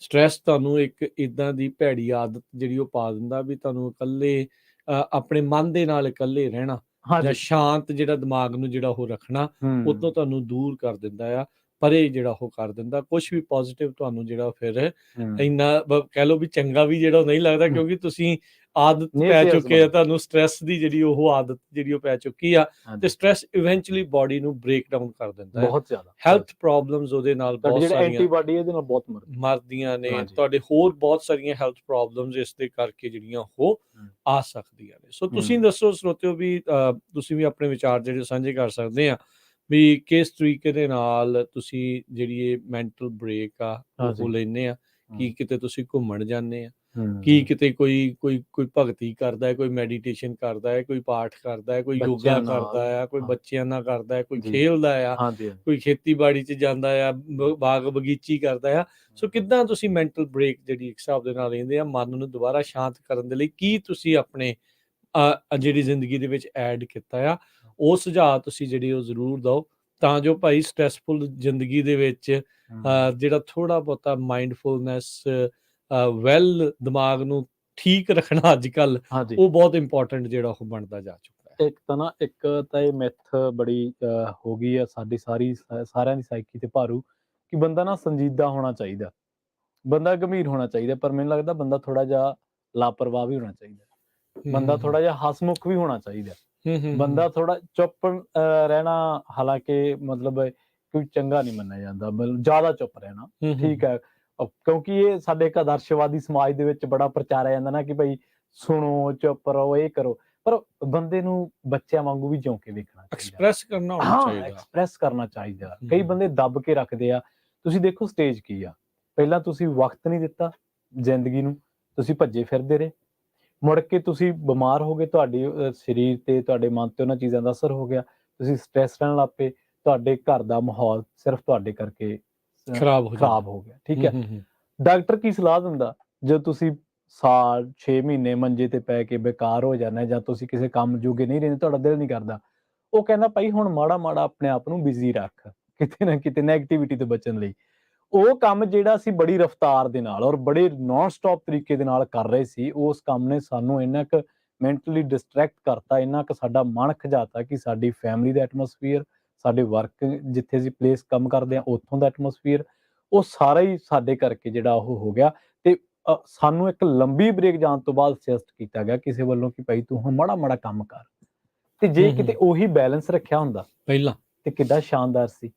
ਸਟ੍ਰੈਸ ਤੁਹਾਨੂੰ ਇੱਕ ਇਦਾਂ ਦੀ ਭੈੜੀ ਆਦਤ ਜਿਹੜੀ ਉਹ ਪਾ ਦਿੰਦਾ ਵੀ ਤੁਹਾਨੂੰ ਇਕੱਲੇ ਆਪਣੇ ਮਨ ਦੇ ਨਾਲ ਇਕੱਲੇ ਰਹਿਣਾ ਜਾਂ ਸ਼ਾਂਤ ਜਿਹੜਾ ਦਿਮਾਗ ਨੂੰ ਜਿਹੜਾ ਉਹ ਰੱਖਣਾ ਉਹ ਤੋਂ ਤੁਹਾਨੂੰ ਦੂਰ ਕਰ ਦਿੰਦਾ ਆ, ਪਰੇ ਜਿਹੜਾ ਉਹ ਕਰ ਦਿੰਦਾ। ਕੁਛ ਵੀ ਪੋਜ਼ਿਟਿਵ ਤੁਹਾਨੂੰ ਜਿਹੜਾ ਫਿਰ ਇੰਨਾ ਕਹਿ ਲਓ ਵੀ ਚੰਗਾ ਵੀ ਜਿਹੜਾ ਉਹ ਨਹੀਂ ਲੱਗਦਾ, ਕਿਉਂਕਿ ਤੁਸੀਂ ਆਦਤ ਪੈ ਚੁੱਕੇ ਆ, ਤੁਹਾਨੂੰ ਸਟ੍ਰੈਸ ਦੀ ਜਿਹੜੀ ਉਹ ਆਦਤ ਜਿਹੜੀ ਉਹ ਪੈ ਚੁੱਕੀ ਆ ਤੇ ਸਟ੍ਰੈਸ ਇਵੈਂਚੁਅਲੀ ਬਾਡੀ ਨੂੰ ਬ੍ਰੇਕ ਡਾਊਨ ਕਰ ਦਿੰਦਾ ਹੈ। ਬਹੁਤ ਜ਼ਿਆਦਾ ਹੈਲਥ ਪ੍ਰੋਬਲਮਸ ਉਹਦੇ ਨਾਲ ਬਹੁਤ ਸਾਰੀਆਂ ਐਂਟੀਬਾਡੀ ਇਹਦੇ ਨਾਲ ਬਹੁਤ ਮਰਦੀਆਂ ਨੇ। ਤੁਹਾਡੇ ਹੋਰ ਬਹੁਤ ਸਾਰੀਆਂ ਹੈਲਥ ਪ੍ਰੋਬਲਮਸ ਇਸ ਦੇ ਕਰਕੇ ਜਿਹੜੀਆਂ ਉਹ ਆ ਸਕਦੀਆਂ ਨੇ। ਸੋ ਤੁਸੀਂ ਦੱਸੋ ਸਰੋਤਿਓ ਵੀ ਤੁਸੀਂ ਵੀ ਆਪਣੇ ਵਿਚਾਰ ਜਿਹੜੇ ਸਾਂਝੇ ਕਰ ਸਕਦੇ ਆ ਵੀ ਕਿਸ ਤਰੀਕੇ ਦੇ ਨਾਲ ਤੁਸੀਂ ਜਿਹੜੀ ਇਹ ਮੈਂਟਲ ਬ੍ਰੇਕ ਆ ਉਹ ਲੈਂਦੇ ਆ। ਕੀ ਕਿਤੇ ਤੁਸੀਂ ਘੁੰਮਣ ਜਾਂਦੇ ਆ, ਕੀ ਕਿਤੇ ਕੋਈ ਭਗਤੀ ਕਰਦਾ ਹੈ, ਕੋਈ ਮੈਡੀਟੇਸ਼ਨ ਕਰਦਾ ਹੈ, ਕੋਈ ਪਾਠ ਕਰਦਾ ਹੈ, ਕੋਈ ਯੋਗਾ ਕਰਦਾ ਆ, ਕੋਈ ਬੱਚਿਆਂ ਨਾਲ ਕਰਦਾ ਹੈ, ਕੋਈ ਖੇਲਦਾ ਆ, ਕੋਈ ਖੇਤੀਬਾੜੀ 'ਚ ਜਾਂਦਾ ਆ, ਬਾਗ ਬਗੀਚੀ ਕਰਦਾ ਆ। ਸੋ ਕਿੱਦਾਂ ਤੁਸੀਂ ਮੈਂਟਲ ਬ੍ਰੇਕ ਜਿਹੜੀ ਇੱਕ ਹਿਸਾਬ ਦੇ ਨਾਲ ਲੈਂਦੇ ਆ ਮਨ ਨੂੰ ਦੁਬਾਰਾ ਸ਼ਾਂਤ ਕਰਨ ਦੇ ਲਈ, ਕੀ ਤੁਸੀਂ ਆਪਣੇ ਜਿਹੜੀ ਜ਼ਿੰਦਗੀ ਦੇ ਵਿੱਚ ਐਡ ਕੀਤਾ ਆ, ਉਹ ਸੁਝਾਅ ਤੁਸੀਂ ਜਿਹੜੇ ਉਹ ਜ਼ਰੂਰ ਦਿਓ ਤਾਂ ਜੋ ਭਾਈ ਸਟ੍ਰੈਸਫੁਲ ਜ਼ਿੰਦਗੀ ਦੇ ਵਿੱਚ ਜਿਹੜਾ ਥੋੜਾ ਬਹੁਤਾ ਮਾਈਂਡਫੁਲਨੈਸ ਵੈਲ ਦਿਮਾਗ ਨੂੰ ਠੀਕ ਰੱਖਣਾ ਅੱਜ ਕੱਲ ਉਹ ਬਹੁਤ ਇੰਪੋਰਟੈਂਟ ਜਿਹੜਾ ਉਹ ਬਣਦਾ ਜਾ ਚੁੱਕਾ ਹੈ। ਇੱਕ ਤਾਂ ਇਹ ਮਿਥ ਬੜੀ ਹੋ ਗਈ ਆ ਸਾਡੀ ਸਾਰਿਆਂ ਦੀ ਸਾਈਕੀ ਤੇ ਭਾਰੂ ਕਿ ਬੰਦਾ ਨਾ ਸੰਜੀਦਾ ਹੋਣਾ ਚਾਹੀਦਾ, ਬੰਦਾ ਗੰਭੀਰ ਹੋਣਾ ਚਾਹੀਦਾ, ਪਰ ਮੈਨੂੰ ਲੱਗਦਾ ਬੰਦਾ ਥੋੜਾ ਜਿਹਾ ਲਾਪਰਵਾਹ ਵੀ ਹੋਣਾ ਚਾਹੀਦਾ, ਬੰਦਾ ਥੋੜਾ ਜਿਹਾ ਹਸਮੁਖ ਵੀ ਹੋਣਾ ਚਾਹੀਦਾ, ਬੰਦਾ ਥੋੜਾ ਚੁੱਪ ਰਹਿਣਾ ਹਾਲਾਂਕਿ ਮਤਲਬ ਕੋਈ ਚੰਗਾ ਨਹੀਂ ਮੰਨਿਆ ਜਾਂਦਾ, ਮਤਲਬ ਜ਼ਿਆਦਾ ਚੁੱਪ ਰਹਿਣਾ ਠੀਕ ਹੈ, ਕਿਉਂਕਿ ਇਹ ਸਾਡੇ ਇੱਕ ਆਦਰਸ਼ਵਾਦੀ ਸਮਾਜ ਦੇ ਵਿੱਚ ਬੜਾ ਪ੍ਰਚਾਰਿਆ ਜਾਂਦਾ ਨਾ ਕਿ ਭਾਈ ਸੁਣੋ, ਚੁੱਪ ਰਹੋ, ਇਹ ਕਰੋ, ਪਰ ਬੰਦੇ ਨੂੰ ਬੱਚਿਆਂ ਵਾਂਗੂ ਵੀ ਜਿਉਂ ਕੇ ਵੇਖਣਾ ਚਾਹੀਦਾ, ਐਕਸਪ੍ਰੈਸ ਕਰਨਾ ਹੋਣਾ ਚਾਹੀਦਾ, ਐਕਸਪ੍ਰੈਸ ਕਰਨਾ ਚਾਹੀਦਾ। ਕਈ ਬੰਦੇ ਦੱਬ ਕੇ ਰੱਖਦੇ ਆ। ਤੁਸੀਂ ਦੇਖੋ ਸਟੇਜ ਕੀ ਆ, ਪਹਿਲਾਂ ਤੁਸੀਂ ਵਕਤ ਨਹੀਂ ਦਿੱਤਾ ਜ਼ਿੰਦਗੀ ਨੂੰ, ਤੁਸੀਂ ਭੱਜੇ ਫਿਰਦੇ ਰਹੇ, ਮੁੜ ਕੇ ਤੁਸੀਂ ਬਿਮਾਰ ਹੋ ਗਏ, ਤੁਹਾਡੀ ਸਰੀਰ ਤੇ ਤੁਹਾਡੇ ਮਨ ਤੇ ਉਹਨਾਂ ਚੀਜ਼ਾਂ ਦਾ ਅਸਰ ਹੋ ਗਿਆ, ਤੁਸੀਂ ਸਟ੍ਰੈਸ ਰਹਿਣ ਲੱਗ ਪਏ, ਤੁਹਾਡੇ ਘਰ ਦਾ ਮਾਹੌਲ ਸਿਰਫ ਤੁਹਾਡੇ ਕਰਕੇ ਖਰਾਬ ਹੋ ਗਿਆ, ਠੀਕ ਹੈ। ਡਾਕਟਰ ਕੀ ਸਲਾਹ ਦਿੰਦਾ, ਜਦੋਂ ਤੁਸੀਂ ਸਾਲ 6 ਮਹੀਨੇ ਮੰਜੇ ਤੇ ਪੈ ਕੇ ਬੇਕਾਰ ਹੋ ਜਾਣਾ ਜਾਂ ਤੁਸੀਂ ਕਿਸੇ ਕੰਮ ਜੋਗੇ ਨਹੀਂ ਰਹਿੰਦੇ, ਤੁਹਾਡਾ ਦਿਲ ਨਹੀਂ ਕਰਦਾ, ਉਹ ਕਹਿੰਦਾ ਭਾਈ ਹੁਣ ਮਾੜਾ ਮਾੜਾ ਆਪਣੇ ਆਪ ਨੂੰ ਬਿਜ਼ੀ ਰੱਖ, ਕਿਤੇ ਨਾ ਕਿਤੇ ਨੈਗੇਟਿਵਿਟੀ ਤੋਂ ਬਚਣ ਲਈ। ਉਹ ਕੰਮ ਜਿਹੜਾ ਅਸੀਂ ਬੜੀ ਰਫ਼ਤਾਰ ਦੇ ਨਾਲ ਔਰ ਬੜੇ ਨੌਨ ਸਟਾਪ ਤਰੀਕੇ ਦੇ ਨਾਲ ਕਰ ਰਹੇ ਸੀ, ਉਸ ਕੰਮ ਨੇ ਸਾਨੂੰ ਇੰਨਾ ਕੁ ਮੈਂਟਲੀ ਡਿਸਟਰੈਕਟ ਕਰਤਾ, ਇੰਨਾ ਕੁ ਸਾਡਾ ਮਨ ਖਿਜਾਤਾ ਕਿ ਸਾਡੀ ਫੈਮਿਲੀ ਦਾ ਐਟਮੋਸਫੀਅਰ, ਸਾਡੇ ਵਰਕ ਜਿੱਥੇ ਅਸੀਂ ਪਲੇਸ ਕੰਮ ਕਰਦੇ ਹਾਂ ਉੱਥੋਂ ਦਾ ਐਟਮੋਸਫੀਅਰ, ਉਹ ਸਾਰਾ ਹੀ ਸਾਡੇ ਕਰਕੇ ਜਿਹੜਾ ਉਹ ਹੋ ਗਿਆ। ਤੇ ਸਾਨੂੰ ਇੱਕ ਲੰਬੀ ਬ੍ਰੇਕ ਜਾਣ ਤੋਂ ਬਾਅਦ ਸੁਜੈਸਟ ਕੀਤਾ ਗਿਆ ਕਿਸੇ ਵੱਲੋਂ ਕਿ ਭਾਈ ਤੂੰ ਹੁਣ ਮਾੜਾ ਮਾੜਾ ਕੰਮ ਕਰ, ਤੇ ਜੇ ਕਿਤੇ ਉਹੀ ਬੈਲੈਂਸ ਰੱਖਿਆ ਹੁੰਦਾ ਪਹਿਲਾਂ ਤੇ ਕਿੱਡਾ ਸ਼ਾਨਦਾਰ ਸੀ।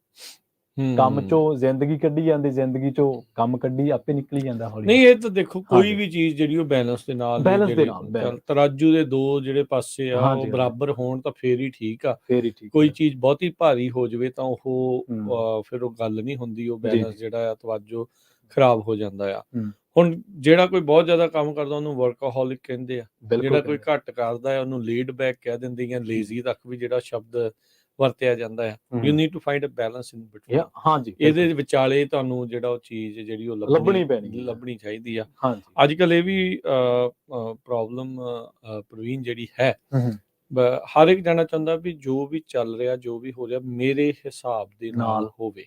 ਕੰਮ ਚੋਂ ਜ਼ਿੰਦਗੀ ਕੱਢੀ ਜਾਂਦੇ, ਜ਼ਿੰਦਗੀ ਚੋਂ ਕੰਮ ਕੱਢੀ ਆਪੇ ਨਿਕਲੀ ਜਾਂਦਾ ਹੌਲੀ। ਨਹੀਂ, ਇਹ ਤਾਂ ਦੇਖੋ ਕੋਈ ਵੀ ਚੀਜ਼ ਜਿਹੜੀ ਉਹ ਬੈਲੈਂਸ ਦੇ ਨਾਲ, ਤਰਾਜੂ ਦੇ ਦੋ ਜਿਹੜੇ ਪਾਸੇ ਆ ਉਹ ਬਰਾਬਰ ਹੋਣ ਤਾਂ ਫੇਰ ਹੀ ਠੀਕ ਆ। ਕੋਈ ਚੀਜ਼ ਬਹੁਤੀ ਭਾਰੀ ਹੋ ਜਾਵੇ ਤਾਂ ਉਹ ਫਿਰ ਉਹ ਗੱਲ ਨਹੀਂ ਹੁੰਦੀ, ਉਹ ਬੈਲੈਂਸ ਜਿਹੜਾ ਆ ਤਵੱਜੋ ਖਰਾਬ ਹੋ ਜਾਂਦਾ ਆ। ਹੁਣ ਜਿਹੜਾ ਕੋਈ ਬਹੁਤ ਜ਼ਿਆਦਾ ਕੰਮ ਕਰਦਾ ਉਹਨੂੰ ਵਰਕaholic ਕਹਿੰਦੇ ਆ, ਜਿਹੜਾ ਕੋਈ ਘੱਟ ਕਰਦਾ ਹੈ ਉਹਨੂੰ ਲੇਡ ਬੈਕ ਕਹਿ ਦਿੰਦੇ ਜਾਂ ਲੇਜ਼ੀ ਤੱਕ ਵੀ ਜਿਹੜਾ ਸ਼ਬਦ ਵਰਤਿਆ ਜਾਂਦਾ ਹੈ। You need to find a balance in between. ਹਾਂਜੀ, ਇਹਦੇ ਵਿਚਾਲੇ ਤੁਹਾਨੂੰ ਜਿਹੜਾ ਉਹ ਚੀਜ਼ ਜਿਹੜੀ ਉਹ ਲੱਭਣੀ ਚਾਹੀਦੀ ਆ। ਅੱਜ ਕੱਲ ਇਹ ਵੀ ਪ੍ਰੋਬਲਮ ਪ੍ਰਵੀਨ ਜਿਹੜੀ ਹੈ, ਹਰ ਇੱਕ ਜਾਣਾ ਚਾਹੁੰਦਾ ਵੀ ਜੋ ਵੀ ਚੱਲ ਰਿਹਾ, ਜੋ ਵੀ ਹੋ ਰਿਹਾ ਮੇਰੇ ਹਿਸਾਬ ਦੇ ਨਾਲ ਹੋਵੇ।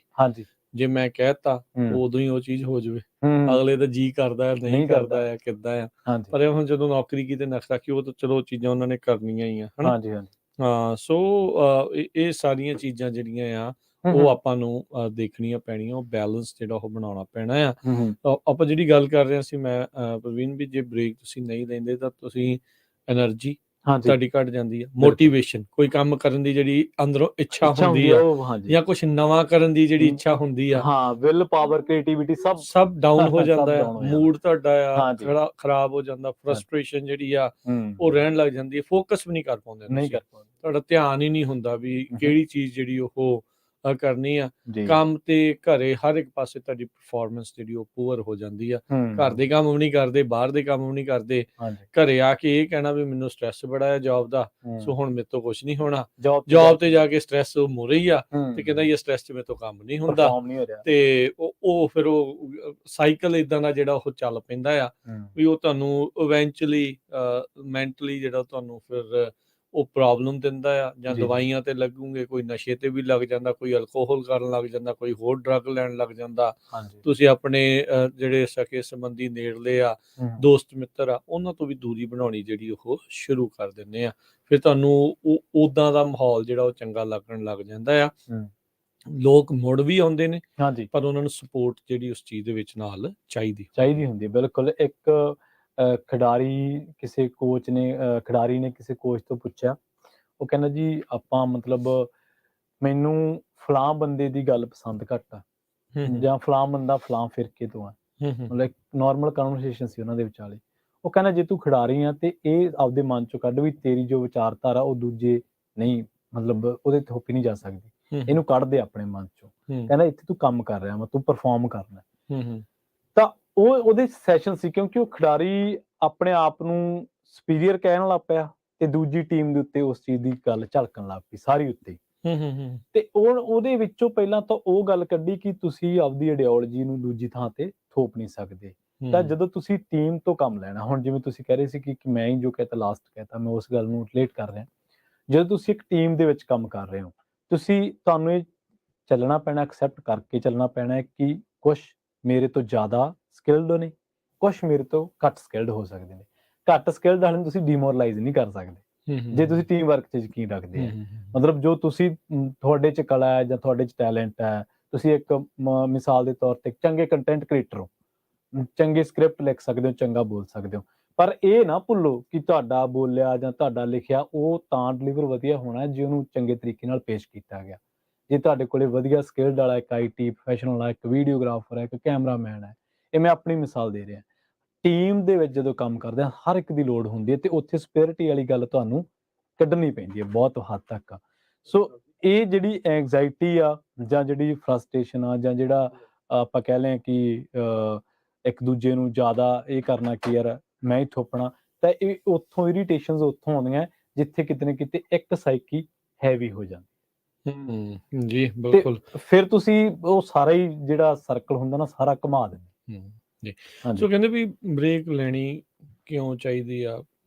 ਜੇ ਮੈਂ ਕਹਿਤਾ ਉਦੋਂ ਹੀ ਉਹ ਚੀਜ਼ ਹੋ ਜਾਵੇ, ਅਗਲੇ ਦਾ ਜੀ ਕਰਦਾ ਹੈ ਨਹੀਂ ਕਰਦਾ ਹੈ ਕਿੱਦਾਂ ਆ, ਪਰ ਹੁਣ ਜਦੋਂ ਨੌਕਰੀ ਕੀਤੇ ਨਕਸ਼ਾ ਕਿ ਉਹ ਤਾਂ ਚਲੋ ਚੀਜ਼ਾਂ ਉਹਨਾਂ ਨੇ ਕਰਨੀਆਂ ਹੀ ਆ, ਹਨਾ। ਹਾਂ, ਸੋ ਇਹ ਸਾਰੀਆਂ ਚੀਜ਼ਾਂ ਜਿਹੜੀਆਂ ਆ ਉਹ ਆਪਾਂ ਨੂੰ ਦੇਖਣੀਆਂ ਪੈਣੀਆਂ, ਉਹ ਬੈਲੈਂਸ ਜਿਹੜਾ ਉਹ ਬਣਾਉਣਾ ਪੈਣਾ ਆ। ਆਪਾਂ ਜਿਹੜੀ ਗੱਲ ਕਰ ਰਹੇ ਸੀ ਮੈਂ ਪ੍ਰਵੀਨ, ਵੀ ਜੇ ਬ੍ਰੇਕ ਤੁਸੀਂ ਨਹੀਂ ਲੈਂਦੇ ਤਾਂ ਤੁਸੀਂ ਐਨਰਜੀ ਤੁਹਾਡੀ ਘਟ ਜਾਂਦੀ ਆ, ਮੋਟੀਵੇਸ਼ਨ, ਕੋਈ ਕੰਮ ਕਰਨ ਦੀ ਜਿਹੜੀ ਅੰਦਰੋਂ ਇੱਛਾ ਹੁੰਦੀ ਆ ਜਾਂ ਕੁਝ ਨਵਾਂ ਕਰਨ ਦੀ ਜਿਹੜੀ ਇੱਛਾ ਹੁੰਦੀ ਆ, ਵਿਲ ਪਾਵਰ, ਕ੍ਰੀਏਟੀਵਿਟੀ ਸਭ ਡਾਊਨ ਹੋ ਜਾਂਦਾ ਆ, ਮੂਡ ਤੁਹਾਡਾ ਆ ਖਰਾਬ ਹੋ ਜਾਂਦਾ, ਫਰਸਟ੍ਰੇਸ਼ਨ ਜਿਹੜੀ ਆ ਉਹ ਰਹਿਣ ਲੱਗ ਜਾਂਦੀ ਹੈ, ਫੋਕਸ ਵੀ ਨਹੀਂ ਕਰ ਪਾਉਂਦੇ, ਤੁਹਾਡਾ ਧਿਆਨ ਹੀ ਨਹੀਂ ਹੁੰਦਾ ਵੀ ਕਿਹੜੀ ਚੀਜ਼ ਜਿਹੜੀ ਉਹ ਕਰਨੀ ਆ। ਕੰਮ ਤੇ ਘਰੇ ਹਰ ਇੱਕ ਪਾਸੇ ਤੁਹਾਡੀ ਪਰਫਾਰਮੈਂਸ ਜਿਹੜੀ ਉਹ ਪੂਅਰ ਹੋ ਜਾਂਦੀ ਆ। ਘਰ ਦੇ ਕੰਮ ਵੀ ਨਹੀਂ ਕਰਦੇ, ਬਾਹਰ ਦੇ ਕੰਮ ਵੀ ਨਹੀਂ ਕਰਦੇ, ਘਰੇ ਆ ਕੇ ਇਹ ਕਹਿਣਾ ਵੀ ਮੈਨੂੰ ਸਟ੍ਰੈਸ ਬੜਾ ਹੈ ਜੌਬ ਦਾ, ਸੋ ਹੁਣ ਮੇਰੇ ਤੋਂ ਕੁਛ ਨਹੀਂ ਹੋਣਾ। ਜੌਬ ਤੇ ਜਾ ਕੇ ਸਟ੍ਰੈਸ ਮੂਹਰੇ ਹੀ ਆ ਤੇ ਕਹਿੰਦਾ ਇਹ ਸਟ੍ਰੈਸ ਚ ਮੇਰੇ ਤੋਂ ਕੰਮ ਨਹੀਂ ਹੁੰਦਾ, ਤੇ ਉਹ ਫਿਰ ਉਹ ਸਾਈਕਲ ਇਦਾਂ ਦਾ ਜਿਹੜਾ ਉਹ ਚੱਲ ਪੈਂਦਾ ਆ ਵੀ ਉਹ ਤੁਹਾਨੂੰ ਇਵੈਂਚੁਅਲੀ ਮੈਂਟਲੀ ਜਿਹੜਾ ਤੁਹਾਨੂੰ ਫਿਰ ਉਹ ਪ੍ਰੋਬਲਮ ਦਿੰਦਾ ਆ। ਜਾਂ ਦਵਾਈਆਂ ਤੇ ਲੱਗੂਗੇ, ਕੋਈ ਨਸ਼ੇ ਤੇ ਵੀ ਲੱਗ ਜਾਂਦਾ, ਕੋਈ ਅਲਕੋਹਲ ਕਰਨ ਲੱਗ ਜਾਂਦਾ, ਕੋਈ ਹੋਰ ਡਰੱਗ ਲੈਣ ਲੱਗ ਜਾਂਦਾ। ਤੁਸੀਂ ਆਪਣੇ ਜਿਹੜੇ ਸਕੇ ਸੰਬੰਧੀ ਨੇੜਲੇ ਆ, ਦੋਸਤ ਮਿੱਤਰ ਆ, ਉਹਨਾਂ ਤੋਂ ਵੀ ਦੂਰੀ ਬਣਾਉਣੀ ਜਿਹੜੀ ਉਹ ਸ਼ੁਰੂ ਕਰ ਦਿੰਦੇ ਆ। ਫਿਰ ਤੁਹਾਨੂੰ ਉਦਾਂ ਦਾ ਮਾਹੌਲ ਜਿਹੜਾ ਉਹ ਚੰਗਾ ਲੱਗਣ ਲੱਗ ਜਾਂਦਾ ਆ। ਲੋਕ ਮੁੜ ਵੀ ਆਉਂਦੇ ਨੇ, ਪਰ ਉਹਨਾਂ ਨੂੰ ਸਪੋਰਟ ਜਿਹੜੀ ਉਸ ਚੀਜ਼ ਦੇ ਵਿੱਚ ਨਾਲ ਚਾਹੀਦੀ ਹੁੰਦੀ। ਬਿਲਕੁਲ। ਇੱਕ ਖਿਡਾਰੀ ਨੇ ਕਿਸੇ ਕੋਚ ਤੋਂ ਪੁੱਛਿਆ, ਉਹ ਕਹਿੰਦਾ ਜੀ ਆਪਾਂ ਮਤਲਬ ਮੈਨੂੰ ਫਲਾਂ ਬੰਦੇ ਦੀ ਗੱਲ ਪਸੰਦ ਘੱਟ ਆ, ਜਾਂ ਫਲਾਂ ਬੰਦਾ ਫਲਾਂ ਫਿਰਕੇ ਤੋਂ ਆ, ਮਤਲਬ ਨਾਰਮਲ ਕਨਵਰਸੇਸ਼ਨ ਸੀ ਉਹਨਾਂ ਦੇ ਵਿਚਾਲੇ। ਉਹ ਕਹਿੰਦਾ ਜੇ ਤੂੰ ਖਿਡਾਰੀ ਆ ਤੇ ਇਹ ਆਪਦੇ ਮਨ ਚੋਂ ਕੱਢ ਵੀ ਤੇਰੀ ਜੋ ਵਿਚਾਰਧਾਰਾ ਉਹ ਦੂਜੇ ਨਹੀਂ, ਮਤਲਬ ਉਹਦੇ ਥੋਪੀ ਨਹੀਂ ਜਾ ਸਕਦੀ, ਇਹਨੂੰ ਕੱਢ ਦੇ ਆਪਣੇ ਮਨ ਚੋਂ। ਕਹਿੰਦਾ ਇੱਥੇ ਤੂੰ ਕੰਮ ਕਰ ਰਿਹਾ ਵਾ, ਤੂੰ ਪਰਫਾਰਮ ਕਰਨਾ। ਤਾਂ ਉਹਦੇ ਸੈਸ਼ਨ ਸੀ, ਕਿਉਂਕਿ ਉਹ ਖਿਡਾਰੀ ਆਪਣੇ ਆਪ ਨੂੰ ਸੁਪੀਰੀਅਰ ਕਹਿਣ ਲੱਗ ਪਿਆ ਤੇ ਦੂਜੀ ਟੀਮ ਦੇ ਉੱਤੇ ਉਸ ਚੀਜ਼ ਦੀ ਗੱਲ ਝਲਕਣ ਲੱਗ ਪਈ ਸਾਰੀ ਉੱਤੇ। ਤੇ ਉਹਦੇ ਵਿੱਚੋਂ ਪਹਿਲਾਂ ਤਾਂ ਉਹ ਗੱਲ ਕੱਢੀ ਕਿ ਤੁਸੀਂ ਆਪਦੀ ਆਈਡੀਓਲੋਜੀ ਨੂੰ ਦੂਜੀ ਥਾਂ ਤੇ ਥੋਪ ਨਹੀਂ ਸਕਦੇ। ਤਾਂ ਜਦੋਂ ਤੁਸੀਂ ਟੀਮ ਤੋਂ ਕੰਮ ਲੈਣਾ, ਹੁਣ ਜਿਵੇਂ ਤੁਸੀਂ ਕਹਿ ਰਹੇ ਸੀ ਕਿ ਮੈਂ ਹੀ ਜੋ ਕਹਿਤਾ ਲਾਸਟ ਕਹਿਤਾ, ਮੈਂ ਉਸ ਗੱਲ ਨੂੰ ਰਿਲੇਟ ਕਰ ਰਿਹਾ। ਜਦੋਂ ਤੁਸੀਂ ਇੱਕ ਟੀਮ ਦੇ ਵਿੱਚ ਕੰਮ ਕਰ ਰਹੇ ਹੋ, ਤੁਹਾਨੂੰ ਇਹ ਚੱਲਣਾ ਪੈਣਾ, ਐਕਸੈਪਟ ਕਰਕੇ ਚੱਲਣਾ ਪੈਣਾ ਕਿ ਕੁਛ ਮੇਰੇ ਤੋਂ ਜ਼ਿਆਦਾ ਸਕਿਲਡ ਨੇ, ਕੁਛ ਮੇਰੇ ਤੋਂ ਘੱਟ ਸਕਿਲਡ ਹੋ ਸਕਦੇ ਨੇ। ਘੱਟ ਸਕਿਲਡ ਵਾਲੇ ਨੂੰ ਤੁਸੀਂ ਡੀਮੋਰਲਾਈਜ਼ ਨਹੀਂ ਕਰ ਸਕਦੇ ਜੇ ਤੁਸੀਂ ਟੀਮ ਵਰਕ 'ਚ ਯਕੀਨ ਰੱਖਦੇ ਆ। ਮਤਲਬ ਜੋ ਤੁਹਾਡੇ 'ਚ ਕਲਾ ਹੈ ਜਾਂ ਤੁਹਾਡੇ 'ਚ ਟੈਲੈਂਟ ਹੈ, ਤੁਸੀਂ ਇੱਕ ਮਿਸਾਲ ਦੇ ਤੌਰ ਤੇ ਚੰਗੇ ਕੰਟੈਂਟ ਕ੍ਰੀਏਟਰ ਹੋ, ਚੰਗੇ ਸਕ੍ਰਿਪਟ ਲਿਖ ਸਕਦੇ ਹੋ, ਚੰਗਾ ਬੋਲ ਸਕਦੇ ਹੋ, ਪਰ ਇਹ ਨਾ ਭੁੱਲੋ ਕਿ ਤੁਹਾਡਾ ਬੋਲਿਆ ਜਾਂ ਤੁਹਾਡਾ ਲਿਖਿਆ ਉਹ ਤਾਂ ਡਿਲੀਵਰ ਵਧੀਆ ਹੋਣਾ ਜੇ ਉਹਨੂੰ ਚੰਗੇ ਤਰੀਕੇ ਨਾਲ ਪੇਸ਼ ਕੀਤਾ ਗਿਆ। ਜੇ ਤੁਹਾਡੇ ਕੋਲੇ ਵਧੀਆ ਸਕਿੱਲਡ ਵਾਲਾ ਇੱਕ IT ਪ੍ਰੋਫੈਸ਼ਨਲ ਆ, ਇੱਕ ਵੀਡੀਓਗ੍ਰਾਫਰ ਹੈ, ਇੱਕ ਕੈਮਰਾਮੈਨ ਹੈ, ਇਹ ਮੈਂ ਆਪਣੀ ਮਿਸਾਲ ਦੇ ਰਿਹਾ। ਟੀਮ ਦੇ ਵਿੱਚ ਜਦੋਂ ਕੰਮ ਕਰਦੇ ਹਾਂ ਹਰ ਇੱਕ ਦੀ ਲੋੜ ਹੁੰਦੀ ਹੈ ਤੇ ਉੱਥੇ ਸਪਿਰਿਟੀ ਵਾਲੀ ਗੱਲ ਤੁਹਾਨੂੰ ਕੱਢਣੀ ਪੈਂਦੀ ਹੈ ਬਹੁਤ ਹੱਦ ਤੱਕ। ਸੋ ਇਹ ਜਿਹੜੀ ਐਂਗਜ਼ਾਇਟੀ ਆ ਜਾਂ ਜਿਹੜੀ ਫਰਸਟ੍ਰੇਸ਼ਨ ਆ ਜਾਂ ਜਿਹੜਾ ਆਪਾਂ ਕਹਿ ਲਏ ਕਿ ਇੱਕ ਦੂਜੇ ਨੂੰ ਜ਼ਿਆਦਾ ਇਹ ਕਰਨਾ ਕਿ ਯਾਰ ਮੈਂ ਹੀ ਥੋਪਣਾ, ਤਾਂ ਇਹ ਉੱਥੋਂ ਇਰੀਟੇਸ਼ਨਸ ਉੱਥੋਂ ਆਉਂਦੀਆਂ ਜਿੱਥੇ ਕਿਤੇ ਨਾ ਕਿਤੇ ਇੱਕ ਸਾਈਕੀ ਹੈਵੀ ਹੋ ਜਾਂਦੀ। ਜੀ ਬਿਲਕੁਲ। ਫਿਰ ਤੁਸੀਂ ਉਹ ਸਾਰਾ ਹੀ ਜਿਹੜਾ ਸਰਕਲ ਹੁੰਦਾ ਨਾ ਸਾਰਾ ਘੁਮਾ ਦਿੰਦੇ। ਜੀ ਸੋ ਕਹਿੰਦੇ ਵੀ ਬ੍ਰੇਕ ਲੈਣੀ ਕਿਉਂ ਚਾਹੀਦੀ ਆ,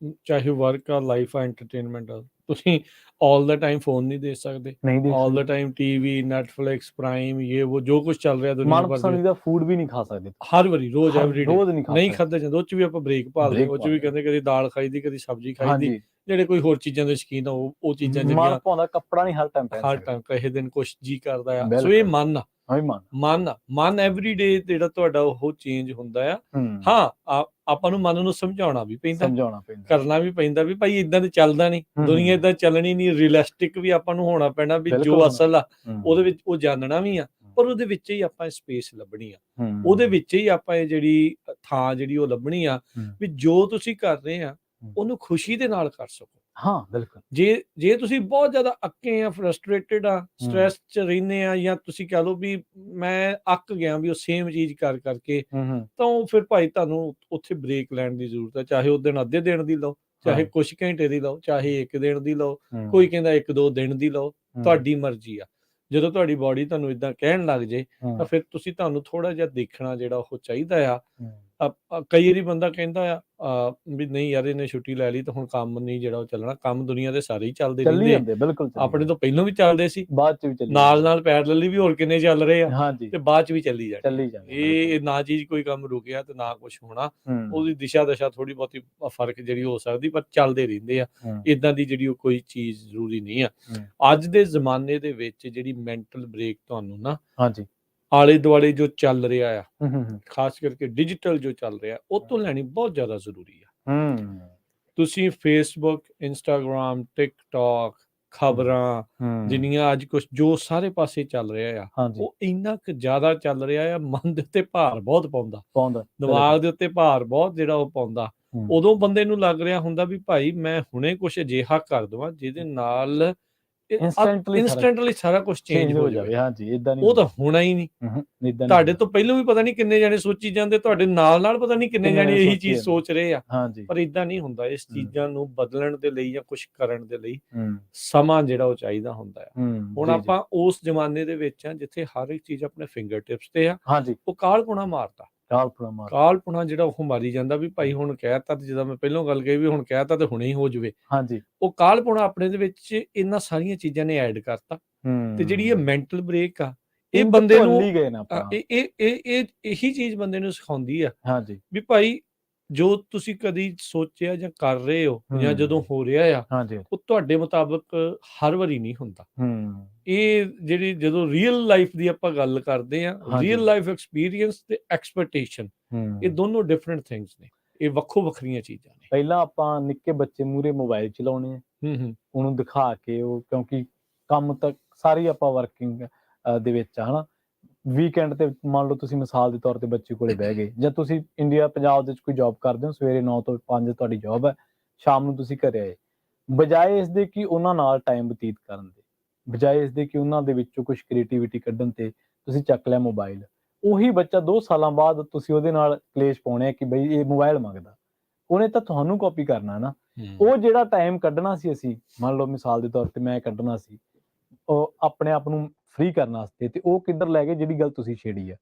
ਚਾਹੇ ਵਰਕ ਆ, ਲਾਈਫ ਆ, ਐਂਟਰਟੇਨਮੈਂਟ ਆ। ਤੁਸੀਂ ਆਲ ਦਾ ਟਾਈਮ ਫੋਨ ਨਹੀਂ ਦੇ ਸਕਦੇ, ਆਲ ਦਾ ਟਾਈਮ ਟੀਵੀ, ਨੈਟਫਲਿਕਸ, ਪ੍ਰਾਈਮ, ਇਹ ਉਹ ਜੋ ਕੁਝ ਚੱਲ ਰਿਹਾ ਦੁਨੀਆ ਭਰ ਮਨਪਸੰਦ ਦਾ ਫੂਡ ਵੀ ਨਹੀਂ ਖਾ ਸਕਦੇ ਹਰ ਵਾਰੀ, ਰੋਜ਼ ਐਵਰੀਡੇ ਨਹੀਂ ਖਾ ਖਾਧਾ ਜਾਂਦਾ। ਉਹ 'ਚ ਵੀ ਆਪਾਂ ਬ੍ਰੇਕ ਭਾਲਦੇ, ਉਹ 'ਚ ਵੀ ਕਹਿੰਦੇ ਕਦੀ ਦਾਲ ਖਾਈ ਦੀ, ਕਦੀ ਸਬਜ਼ੀ ਖਾਈ ਦੀ। ਜਿਹੜੇ ਕੋਈ ਹੋਰ ਚੀਜ਼ਾਂ ਦੇ ਸ਼ੌਕੀਨ ਆ ਉਹ ਚੀਜ਼ਾਂ ਜਿਹੜੀਆਂ ਪਾਉਂਦਾ ਕੱਪੜਾ ਨਹੀਂ ਹਰ ਟਾਈਮ ਕਿਸੇ ਦਿਨ ਕੁਛ ਜੀ ਕਰਦਾ ਆ। ਸੋ ਇਹ ਮਨ ਐਵਰੀਡੇ ਜਿਹੜਾ ਤੁਹਾਡਾ ਉਹ ਚੇਂਜ ਹੁੰਦਾ ਆ। ਹਾਂ ਆਪਾਂ ਨੂੰ ਮਨ ਨੂੰ ਸਮਝਾਉਣਾ ਵੀ ਪੈਂਦਾ, ਕਰਨਾ ਵੀ ਪੈਂਦਾ ਵੀ ਭਾਈ ਇਦਾਂ ਤੇ ਚੱਲਦਾ ਨਹੀਂ, ਦੁਨੀਆ ਇਦਾਂ ਚੱਲਣੀ ਨਹੀਂ। ਰੀਅਲਿਸਟਿਕ ਵੀ ਆਪਾਂ ਨੂੰ ਹੋਣਾ ਪੈਣਾ ਵੀ ਜੋ ਅਸਲ ਆ ਉਹਦੇ ਵਿੱਚ ਉਹ ਜਾਣਨਾ ਵੀ ਆ, ਪਰ ਉਹਦੇ ਵਿੱਚ ਹੀ ਆਪਾਂ ਸਪੇਸ ਲੱਭਣੀ ਆ, ਉਹਦੇ ਵਿੱਚ ਹੀ ਆਪਾਂ ਇਹ ਜਿਹੜੀ ਥਾਂ ਜਿਹੜੀ ਉਹ ਲੱਭਣੀ ਆ ਵੀ ਜੋ ਤੁਸੀਂ ਕਰ ਰਹੇ ਆ ਉਹਨੂੰ ਖੁਸ਼ੀ ਦੇ ਨਾਲ ਕਰ ਸਕੋ। ਹਾਂ ਬਿਲਕੁਲ। ਜੇ ਤੁਸੀਂ ਬਹੁਤ ਜ਼ਿਆਦਾ ਅੱਕੇ ਆ, ਫਰਸਟ੍ਰੇਟਡ ਆ, ਸਟ੍ਰੈਸ 'ਚ ਰਹਿੰਦੇ ਆ, ਜਾਂ ਤੁਸੀਂ ਕਹਿ ਲਓ ਵੀ ਮੈਂ ਅੱਕ ਗਿਆ ਵੀ ਉਹ ਸੇਮ ਚੀਜ਼ ਕਰ ਕਰਕੇ, ਤਾਂ ਉਹ ਫਿਰ ਭਾਈ ਤੁਹਾਨੂੰ ਉੱਥੇ ਬ੍ਰੇਕ ਲੈਣ ਦੀ ਜ਼ਰੂਰਤ ਹੈ। ਚਾਹੇ ਉਹ ਦਿਨ ਅੱਧੇ ਦਿਨ ਦੀ ਲਓ, ਚਾਹੇ ਕੁਛ ਘੰਟੇ ਦੀ ਲਓ, ਚਾਹੇ 1 ਦਿਨ ਦੀ ਲਓ, ਕੋਈ ਕਹਿੰਦਾ 1-2 ਦਿਨ ਦੀ ਲਓ, ਤੁਹਾਡੀ ਮਰਜ਼ੀ ਆ। ਜਦੋਂ ਤੁਹਾਡੀ ਬਾਡੀ ਤੁਹਾਨੂੰ ਇਦਾਂ ਕਹਿਣ ਲੱਗ ਜੇ ਤਾਂ ਫਿਰ ਤੁਹਾਨੂੰ ਥੋੜਾ ਜਿਹਾ ਦੇਖਣਾ ਜਿਹੜਾ ਉਹ ਚਾਹੀਦਾ ਆ। ਕਈ ਵਾਰੀ ਬੰਦਾ ਕਹਿੰਦਾ ਆ ਵੀ ਨਹੀਂ ਯਾਰ ਇਹਨੇ ਛੁੱਟੀ ਲੈ ਲਈ ਤਾਂ ਹੁਣ ਕੰਮ ਨਹੀਂ ਜਿਹੜਾ ਉਹ ਚੱਲਣਾ। ਕੰਮ ਦੁਨੀਆ ਦੇ ਸਾਰੇ ਹੀ ਚੱਲਦੇ ਰਹਿੰਦੇ, ਆਪਣੇ ਤੋਂ ਪਹਿਲਾਂ ਵੀ ਚੱਲਦੇ ਸੀ, ਬਾਅਦ 'ਚ ਵੀ ਨਾਲ ਪੈਰਲਲੀ ਵੀ ਹੋਰ ਕਿੰਨੇ ਚੱਲ ਰਹੇ ਆ ਤੇ ਬਾਅਦ 'ਚ ਵੀ ਚੱਲੀ ਜਾਣੇ। ਇਹ ਨਾ ਚੀਜ਼ ਕੋਈ ਕੰਮ ਰੁਕਿਆ ਤੇ ਨਾ ਕੁਛ ਹੋਣਾ, ਉਹਦੀ ਦਿਸ਼ਾ ਦਸ਼ਾ ਥੋੜੀ ਬਹੁਤੀ ਫਰਕ ਜਿਹੜੀ ਹੋ ਸਕਦੀ, ਪਰ ਚੱਲਦੇ ਰਹਿੰਦੇ ਆ। ਇਦਾਂ ਦੀ ਜਿਹੜੀ ਉਹ ਕੋਈ ਚੀਜ਼ ਜ਼ਰੂਰੀ ਨਹੀਂ ਆ। ਅੱਜ ਦੇ ਜ਼ਮਾਨੇ ਦੇ ਵਿੱਚ ਜਿਹੜੀ ਮੈਂਟਲ ਬ੍ਰੇਕ ਤੁਹਾਨੂੰ ਨਾ ਆਲੇ ਦੁਆਲੇ ਜੋ ਚੱਲ ਰਿਹਾ ਆ, ਖਾਸ ਕਰਕੇ ਡਿਜੀਟਲ ਜੋ ਚੱਲ ਰਿਹਾ, ਉਹ ਤੋਂ ਲੈਣੀ ਬਹੁਤ ਜ਼ਿਆਦਾ ਜ਼ਰੂਰੀ ਆ। ਤੁਸੀਂ ਫੇਸਬੁੱਕ, ਇੰਸਟਾਗ੍ਰਾਮ, ਟਿਕਟੌਕ, ਖਬਰਾਂ ਜਿੰਨੀਆਂ ਅੱਜ ਕੁਛ ਜੋ ਸਾਰੇ ਪਾਸੇ ਚੱਲ ਰਿਹਾ ਆ, ਉਹ ਇੰਨਾ ਕੁ ਜ਼ਿਆਦਾ ਚੱਲ ਰਿਹਾ ਆ, ਮਨ ਦੇ ਉੱਤੇ ਭਾਰ ਬਹੁਤ ਪਾਉਂਦਾ, ਦਿਮਾਗ ਦੇ ਉੱਤੇ ਭਾਰ ਬਹੁਤ ਜਿਹੜਾ ਉਹ ਪਾਉਂਦਾ। ਉਦੋਂ ਬੰਦੇ ਨੂੰ ਲੱਗ ਰਿਹਾ ਹੁੰਦਾ ਵੀ ਭਾਈ ਮੈਂ ਹੁਣੇ ਕੁਛ ਅਜਿਹਾ ਕਰ ਦੇਵਾਂ ਜਿਹਦੇ ਨਾਲ ਇੰਸਟੈਂਟਲੀ ਸਾਰਾ ਕੁਝ ਚੇਂਜ ਹੋ ਜਾਵੇ। ਉਹ ਤਾਂ ਹੋਣਾ ਹੀ ਨਹੀਂ। ਤੁਹਾਡੇ ਤੋਂ ਪਹਿਲਾਂ ਵੀ ਪਤਾ ਨਹੀਂ ਕਿੰਨੇ ਜਾਣੇ ਸੋਚੀ ਜਾਂਦੇ, ਤੁਹਾਡੇ ਨਾਲ ਪਤਾ ਨਹੀਂ ਕਿੰਨੇ ਜਾਣੇ ਇਹੀ ਚੀਜ਼ ਸੋਚ ਰਹੇ ਆ, ਪਰ ਇਦਾਂ ਨਹੀਂ ਹੁੰਦਾ। ਇਸ ਚੀਜ਼ਾਂ ਨੂੰ ਬਦਲਣ ਦੇ ਲਈ ਜਾਂ ਕੁਝ ਕਰਨ ਦੇ ਲਈ ਸਮਾਂ ਜਿਹੜਾ ਉਹ ਚਾਹੀਦਾ ਹੁੰਦਾ ਆ। ਹੁਣ ਆਪਾਂ ਉਸ ਜ਼ਮਾਨੇ ਦੇ ਵਿੱਚ ਆ ਜਿੱਥੇ ਹਰ ਇੱਕ ਚੀਜ਼ ਆਪਣੇ ਫਿੰਗਰ ਟਿਪਸ ਤੇ ਆ। ਉਹ ਕਾਲਪੁਣਾ ਮਾਰਦਾ, ਕਾਲਪੁਣਾ ਜਿਹੜਾ ਉਹ ਮਾਰੀ ਜਾਂਦਾ ਵੀ ਭਾਈ ਹੁਣ ਕਹਿਤਾ, ਤੇ ਜਿੱਦਾਂ ਮੈਂ ਪਹਿਲਾਂ ਗੱਲ ਕਹੀ ਵੀ ਹੁਣ ਕਹਿਤਾ ਤੇ ਹੁਣੇ ਹੀ ਹੋ ਜਾਵੇ। ਉਹ ਕਾਲਪੁਣਾ ਆਪਣੇ ਦੇ ਵਿੱਚ ਇਹਨਾਂ ਸਾਰੀਆਂ ਚੀਜ਼ਾਂ ਨੇ ਐਡ ਕਰਤਾ, ਤੇ ਜਿਹੜੀ ਇਹ ਮੈਂਟਲ ਬ੍ਰੇਕ ਆ ਇਹ ਬੰਦੇ ਨੂੰ ਇਹੀ ਚੀਜ਼ ਬੰਦੇ ਨੂੰ ਸਿਖਾਉਂਦੀ ਆ ਵੀ ਭਾਈ ਜੋ ਤੁਸੀਂ ਕਦੀ ਸੋਚਿਆ ਜਾਂ ਕਰ ਰਹੇ ਹੋ ਜਾਂ ਜਦੋਂ ਹੋ ਰਿਹਾ ਆ, ਉਹ ਤੁਹਾਡੇ ਮੁਤਾਬਕ ਹਰ ਵਾਰੀ ਨਹੀਂ ਹੁੰਦਾ। ਇਹ ਜਿਹੜੀ ਜਦੋਂ ਰੀਅਲ ਲਾਈਫ ਦੀ ਆਪਾਂ ਗੱਲ ਕਰਦੇ ਆ, ਰੀਅਲ ਲਾਈਫ ਐਕਸਪੀਰੀਅੰਸ ਤੇ ਐਕਸਪੈਕਟੇਸ਼ਨ, ਇਹ ਦੋਨੋਂ ਡਿਫਰੈਂਟ ਥਿੰਗਸ ਨੇ, ਇਹ ਵੱਖੋ ਵੱਖਰੀਆਂ ਚੀਜ਼ਾਂ ਨੇ। ਪਹਿਲਾਂ ਆਪਾਂ ਨਿੱਕੇ ਬੱਚੇ ਮੂਹਰੇ ਮੋਬਾਈਲ ਚਲਾਉਣੇ ਆ, ਉਹਨੂੰ ਦਿਖਾ ਕੇ, ਉਹ ਕਿਉਂਕਿ ਕੰਮ ਤੱਕ ਸਾਰੀ ਆਪਾਂ ਵਰਕਿੰਗ ਦੇ ਵਿੱਚ ਹਨਾ, ਵੀਕਐਂਡ ਤੇ ਮੰਨ ਲਓ ਤੁਸੀਂ ਮਿਸਾਲ ਦੇ ਤੌਰ ਤੇ ਬੱਚੇ ਕੋਲੇ ਬਹਿ ਗਏ, ਜਾਂ ਤੁਸੀਂ ਇੰਡੀਆ ਪੰਜਾਬ ਦੇ ਵਿੱਚ ਕੋਈ ਜੌਬ ਕਰਦੇ ਹੋ, ਸਵੇਰੇ 9 ਤੋਂ 5 ਤੁਹਾਡੀ ਜੌਬ ਹੈ, ਸ਼ਾਮ ਨੂੰ ਤੁਸੀਂ ਘਰੇ ਆਏ, ਬਜਾਏ ਇਸ ਦੇ ਕਿ ਉਹਨਾਂ ਨਾਲ ਟਾਈਮ ਬਤੀਤ ਕਰਨ ਦੇ, ਬਜਾਏ ਇਸ ਦੇ ਕਿ ਉਹਨਾਂ ਦੇ ਵਿੱਚੋਂ ਕੁਛ ਕ੍ਰੀਏਟੀਵਿਟੀ ਕੱਢਣ ਤੇ ਤੁਸੀਂ ਚੱਕ ਲਿਆ ਮੋਬਾਈਲ। ਉਹੀ ਬੱਚਾ 2 ਸਾਲਾਂ ਬਾਅਦ ਤੁਸੀਂ ਉਹਦੇ ਨਾਲ ਕਲੇਸ਼ ਪਾਉਣੇ ਕਿ ਬਈ ਇਹ ਮੋਬਾਈਲ ਮੰਗਦਾ, ਉਹਨੇ ਤਾਂ ਤੁਹਾਨੂੰ ਕਾਪੀ ਕਰਨਾ ਨਾ। ਉਹ ਜਿਹੜਾ ਟਾਈਮ ਕੱਢਣਾ ਸੀ ਅਸੀਂ, ਮੰਨ ਲਓ ਮਿਸਾਲ ਦੇ ਤੌਰ ਤੇ ਮੈਂ ਕੱਢਣਾ ਸੀ ਉਹ ਆਪਣੇ ਆਪ ਨੂੰ ਫ੍ਰੀ ਕਰਨ ਵਾਸਤੇ, ਤੇ ਉਹ ਕਿੱਧਰ ਲੈ ਗਏ ਜਿਹੜੀ ਗੱਲ ਤੁਸੀਂ ਛੇੜੀ ਆ